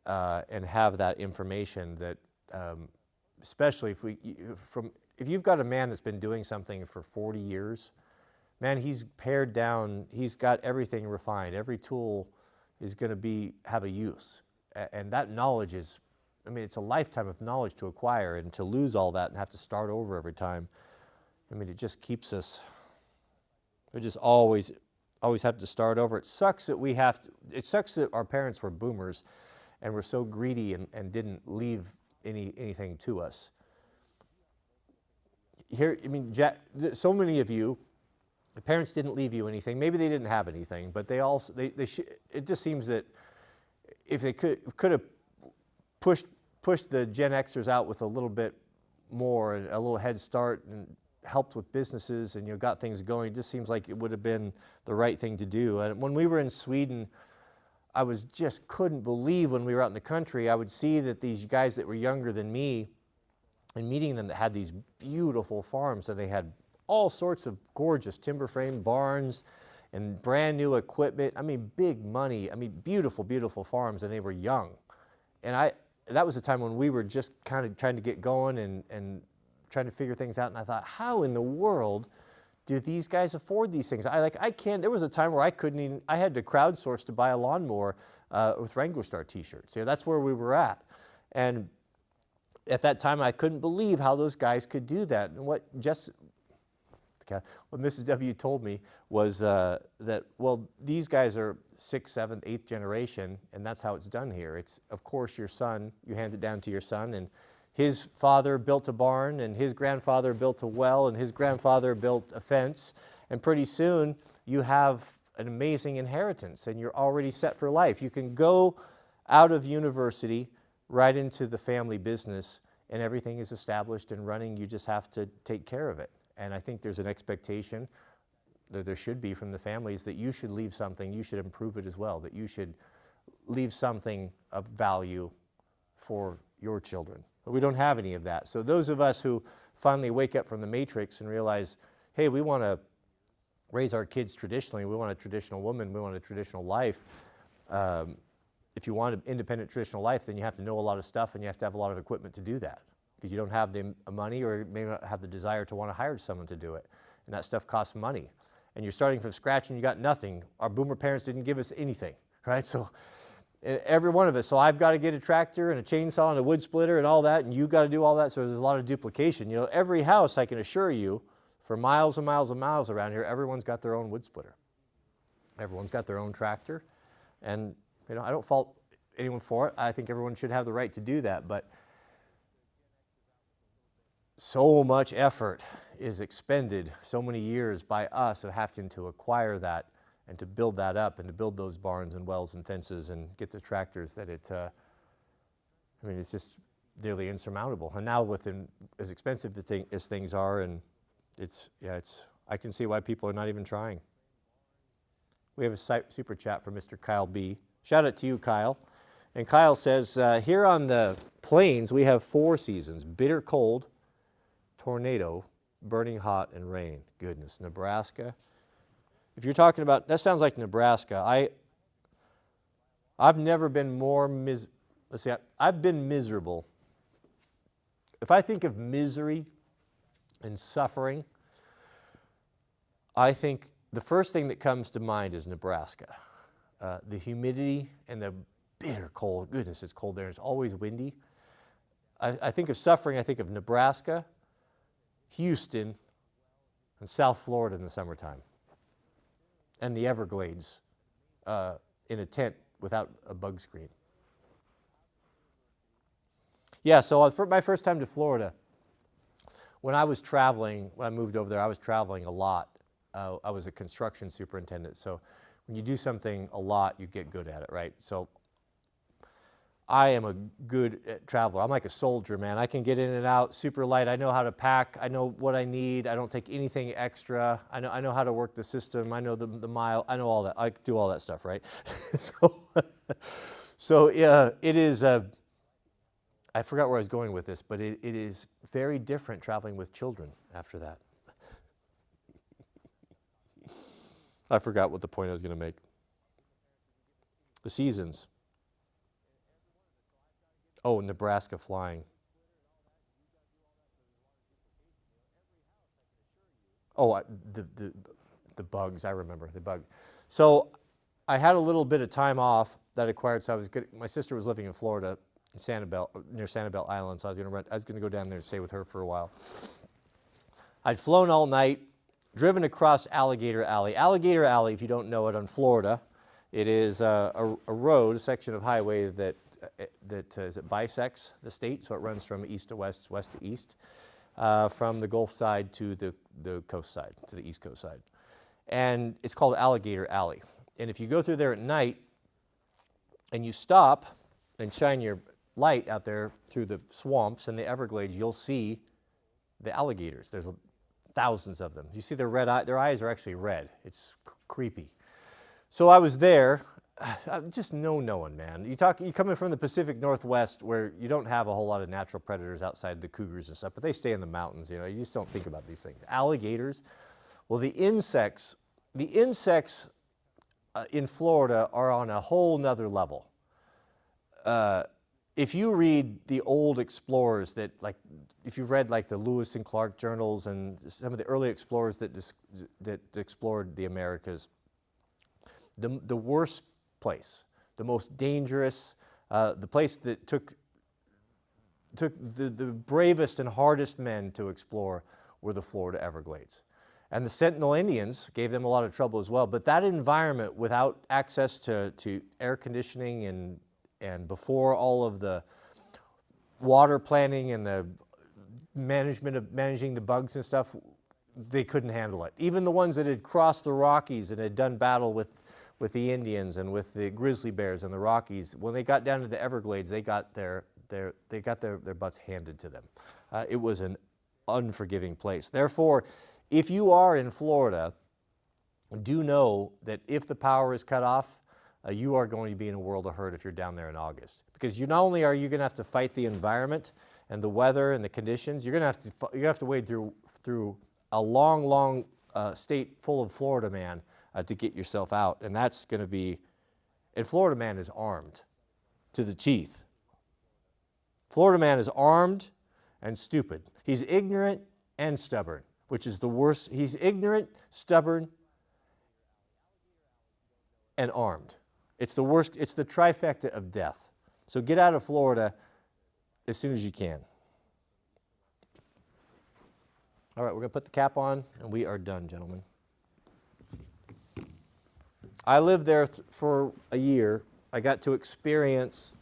and have that information that, especially if you've got a man that's been doing something for 40 years, man, he's pared down, he's got everything refined, every tool is going to have a use. And that knowledge is, I mean, it's a lifetime of knowledge to acquire, and to lose all that and have to start over every time, I mean, it just keeps us, we just always have to start over. It sucks that our parents were boomers and were so greedy and didn't leave anything to us. Here, I mean, so many of you, the parents didn't leave you anything. Maybe they didn't have anything, but it just seems that if they could have pushed pushed the Gen Xers out with a little bit more, and a little head start, and helped with businesses, and got things going. It just seems like it would have been the right thing to do. And when we were in Sweden, I just couldn't believe when we were out in the country, I would see that these guys that were younger than me, and meeting them, that had these beautiful farms, and they had all sorts of gorgeous timber frame barns and brand new equipment. I mean, big money. I mean, beautiful, beautiful farms, and they were young. And that was a time when we were just kind of trying to get going and trying to figure things out. And I thought, how in the world do these guys afford these things? I can't. There was a time where I couldn't even. I had to crowdsource to buy a lawnmower with Wranglerstar T-shirts. That's where we were at. And at that time, I couldn't believe how those guys could do that. And what Mrs. W told me was that, well, these guys are 6th, 7th, 8th generation, and that's how it's done here. It's, of course, your son, you hand it down to your son, and his father built a barn, and his grandfather built a well, and his grandfather built a fence, and pretty soon you have an amazing inheritance, and you're already set for life. You can go out of university right into the family business, and everything is established and running. You just have to take care of it. And I think there's an expectation that there should be from the families that you should leave something, you should improve it as well, that you should leave something of value for your children. But we don't have any of that. So those of us who finally wake up from the matrix and realize, hey, we want to raise our kids traditionally, we want a traditional woman, we want a traditional life. If you want an independent traditional life, then you have to know a lot of stuff, and you have to have a lot of equipment to do that, because you don't have the money, or may not have the desire to want to hire someone to do it. And that stuff costs money. And you're starting from scratch and you got nothing. Our boomer parents didn't give us anything, right? So every one of us, so I've got to get a tractor and a chainsaw and a wood splitter and all that, and you've got to do all that, so there's a lot of duplication. Every house, I can assure you, for miles and miles and miles around here, everyone's got their own wood splitter. Everyone's got their own tractor. And I don't fault anyone for it. I think everyone should have the right to do that, but so much effort is expended, so many years by us of having to acquire that and to build that up and to build those barns and wells and fences and get the tractors that it's just nearly insurmountable. And now as expensive as things are, and I can see why people are not even trying. We have a super chat from Mr. Kyle B. Shout out to you, Kyle. And Kyle says, here on the plains, we have 4 seasons: bitter cold, tornado, burning hot, and rain. Goodness, Nebraska. If you're talking about, that sounds like Nebraska. I've never been more I've been miserable. If I think of misery and suffering, I think the first thing that comes to mind is Nebraska. The humidity and the bitter cold. Goodness, it's cold there. It's always windy. I think of suffering, I think of Nebraska, Houston, and South Florida in the summertime, and the Everglades in a tent without a bug screen. Yeah, so for my first time to Florida, when I was traveling, when I moved over there, I was traveling a lot. I was a construction superintendent, so when you do something a lot, you get good at it, right? So I am a good traveler. I'm like a soldier, man. I can get in and out super light. I know how to pack. I know what I need. I don't take anything extra. I know how to work the system. I know the mile. I know all that. I do all that stuff, right? So yeah, it is. I forgot where I was going with this, but it is very different traveling with children after that. I forgot what the point I was going to make. The seasons. Oh, Nebraska flying. Oh, the bugs, I remember, the bug. So I had a little bit of time off that I acquired, so my sister was living in Florida, in near Sanibel Island, so I was going to go down there and stay with her for a while. I'd flown all night, driven across Alligator Alley. Alligator Alley, if you don't know it, on Florida, it is a road, a section of highway that bisects the state, so it runs from east to west, west to east, from the Gulf side to the coast side, to the East Coast side. And it's called Alligator Alley. And if you go through there at night and you stop and shine your light out there through the swamps and the Everglades, you'll see the alligators. There's thousands of them. You see their red eye, their eyes are actually red. It's creepy. So I was there, just no knowing, man. You coming from the Pacific Northwest where you don't have a whole lot of natural predators outside the cougars and stuff, but they stay in the mountains, you know, you just don't think about these things. Alligators, well, the insects in Florida are on a whole nother level. If you read the old explorers that, like, if you've read like the Lewis and Clark journals and some of the early explorers that explored the Americas, the worst place, the most dangerous, the place that took the bravest and hardest men to explore were the Florida Everglades. And the Sentinel Indians gave them a lot of trouble as well. But that environment, without access to air conditioning and before all of the water planning and the managing the bugs and stuff, they couldn't handle it. Even the ones that had crossed the Rockies and had done battle with the Indians and with the grizzly bears in the Rockies, when they got down to the Everglades, they got their butts handed to them. It was an unforgiving place. Therefore, if you are in Florida, do know that if the power is cut off, you are going to be in a world of hurt if you're down there in August. Because not only are you going to have to fight the environment and the weather and the conditions, you're going to have to wade through a long state full of Florida man to get yourself out. And that's going to be, and Florida man is armed to the teeth. Florida man is armed and stupid. He's ignorant and stubborn, which is the worst. He's ignorant, stubborn, and armed. It's the worst. It's the trifecta of death. So get out of Florida as soon as you can. All right, we're going to put the cap on, and we are done, gentlemen. I lived there for a year. I got to experience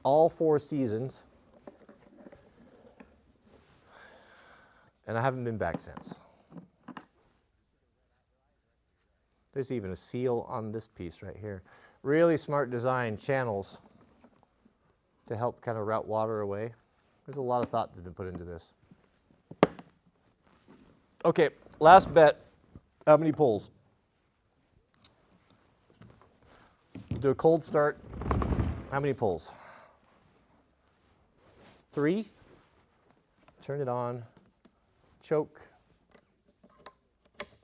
all 4 seasons, and I haven't been back since. There's even a seal on this piece right here. Really smart design, channels to help kind of route water away. There's a lot of thought that's been put into this. Okay, last bet. How many pulls? Do a cold start. How many pulls? 3. Turn it on. Choke.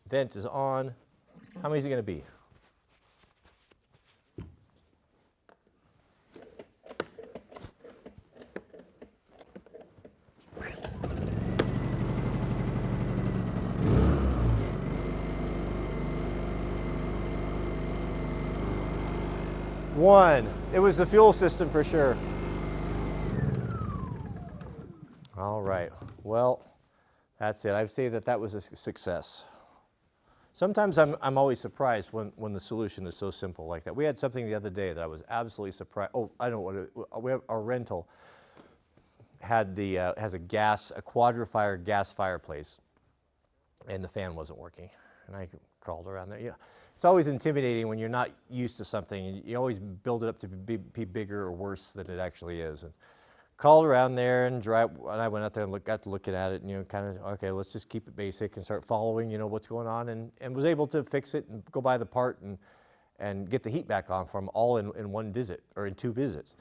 Vent is on. How many is it going to be? One. It was the fuel system for sure. All right. Well, that's it. I'd say that was a success. Sometimes I'm always surprised when the solution is so simple like that. We had something the other day that I was absolutely surprised. Oh, I don't know what our rental had has a quadrifire gas fireplace, and the fan wasn't working, and I crawled around there. Yeah, it's always intimidating when you're not used to something, and you always build it up to be bigger or worse than it actually is. And crawled around there and I went out there and got to looking at it, and kind of, okay, let's just keep it basic and start following, what's going on, and was able to fix it and go buy the part and get the heat back on from all in one visit or in 2 visits.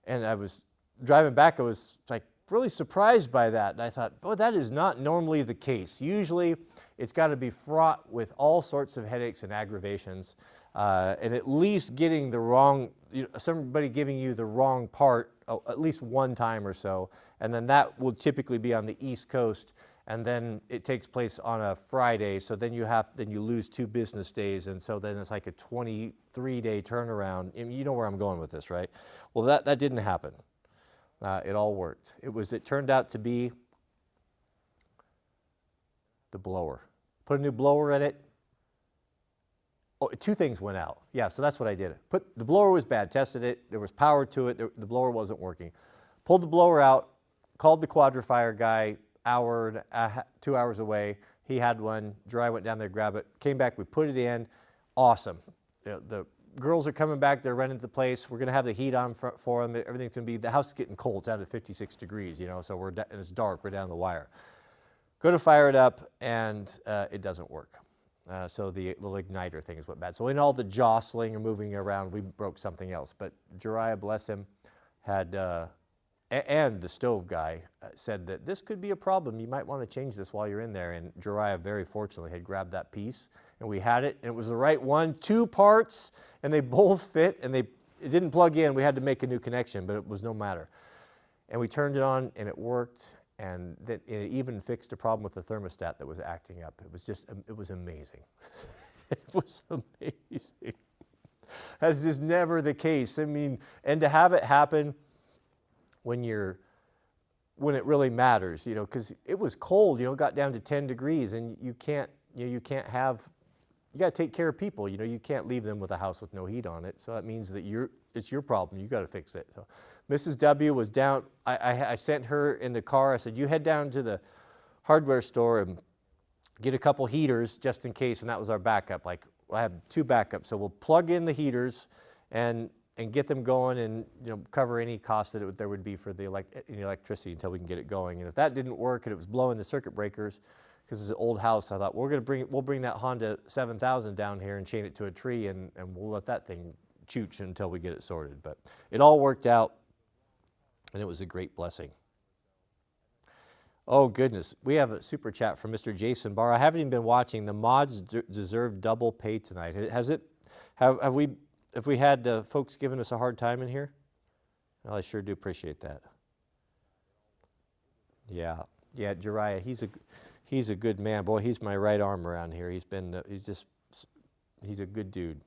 And I was driving back, I was like really surprised by that, and I thought, boy, that is not normally the case. Usually it's got to be fraught with all sorts of headaches and aggravations, and at least getting the wrong, somebody giving you the wrong part at least one time or so, and then that will typically be on the East Coast, and then it takes place on a Friday, so then you lose 2 business days, and so then it's like a 23-day turnaround. And you know where I'm going with this, right? Well, that didn't happen. It all worked. It turned out to be the blower. Put a new blower in it. Oh, 2 things went out. Yeah, so that's what I did. The blower was bad, tested it, there was power to it, the blower wasn't working. Pulled the blower out, called the quadrifire guy, 2 hours away. He had one, Dry went down there, grabbed it, came back, we put it in, awesome. The girls are coming back, they're renting the place. We're going to have the heat on for them. Everything's going to be, the house is getting cold. It's down to 56 degrees, you know, so and it's dark. We're down the wire. Go to fire it up, and it doesn't work. So the little igniter thing is what bad. So in all the jostling and moving around, we broke something else. But Jariah, bless him, had, and the stove guy said that this could be a problem. You might want to change this while you're in there. And Jariah, very fortunately, had grabbed that piece, and we had it, and it was the right one. 2 parts, and they both fit, and it didn't plug in. We had to make a new connection, but it was no matter. And we turned it on, and it worked. And that it even fixed a problem with the thermostat that was acting up. It was just, it was amazing. It was amazing. That's just never the case. I mean, and to have it happen when it really matters, you know, because it was cold, you know, it got down to 10 degrees, and you can't, you know, you got to take care of people, you know, you can't leave them with a house with no heat on it. So that means that it's your problem, you got to fix it. So Mrs. W was down, I sent her in the car. I said, you head down to the hardware store and get a couple heaters just in case, and that was our backup. Like, I have 2 backups, so we'll plug in the heaters and get them going, and, you know, cover any cost that there would be for the electricity until we can get it going. And if that didn't work and it was blowing the circuit breakers, because it's an old house, I thought, we'll bring that Honda 7000 down here and chain it to a tree, and we'll let that thing chooch until we get it sorted. But it all worked out, and it was a great blessing. Oh, goodness. We have a super chat from Mr. Jason Barr. I haven't even been watching. The mods deserve double pay tonight. Have we had folks giving us a hard time in here? Well, I sure do appreciate that. Yeah, Jariah, he's a good man. Boy, he's my right arm around here. He's a good dude.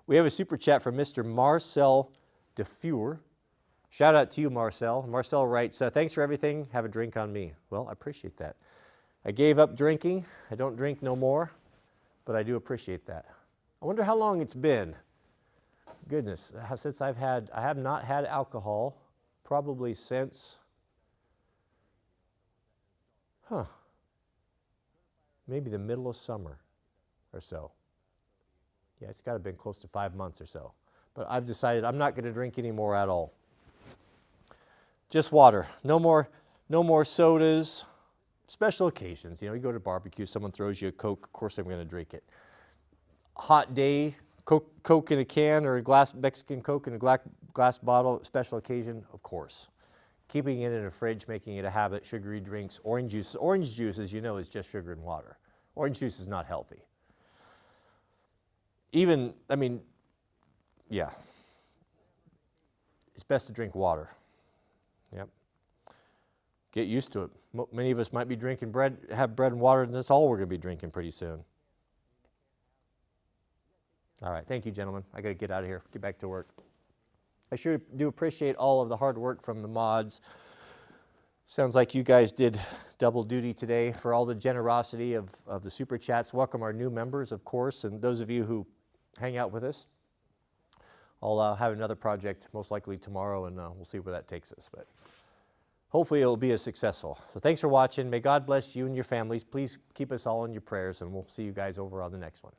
We have a super chat from Mr. Marcel DeFeur. Shout out to you, Marcel. Marcel writes, thanks for everything. Have a drink on me. Well, I appreciate that. I gave up drinking. I don't drink no more, but I do appreciate that. I wonder how long it's been. Goodness, since I have not had alcohol, probably since, maybe the middle of summer or so. Yeah, it's got to have been close to 5 months or so. But I've decided I'm not going to drink anymore at all. Just water. No more sodas. Special occasions. You know, you go to barbecue, someone throws you a Coke, of course I'm going to drink it. Hot day, Coke in a can or a glass, Mexican Coke in a glass bottle, special occasion, of course. Keeping it in a fridge, making it a habit, sugary drinks, orange juice. Orange juice, as you know, is just sugar and water. Orange juice is not healthy. Even, I mean, yeah. It's best to drink water. Yep. Get used to it. Many of us might be drinking bread, have bread and water, and that's all we're going to be drinking pretty soon. All right, thank you, gentlemen. I got to get out of here, get back to work. I sure do appreciate all of the hard work from the mods. Sounds like you guys did double duty today for all the generosity of the super chats. Welcome our new members, of course, and those of you who hang out with us. I'll have another project most likely tomorrow, and we'll see where that takes us. But hopefully it will be as successful. So thanks for watching. May God bless you and your families. Please keep us all in your prayers, and we'll see you guys over on the next one.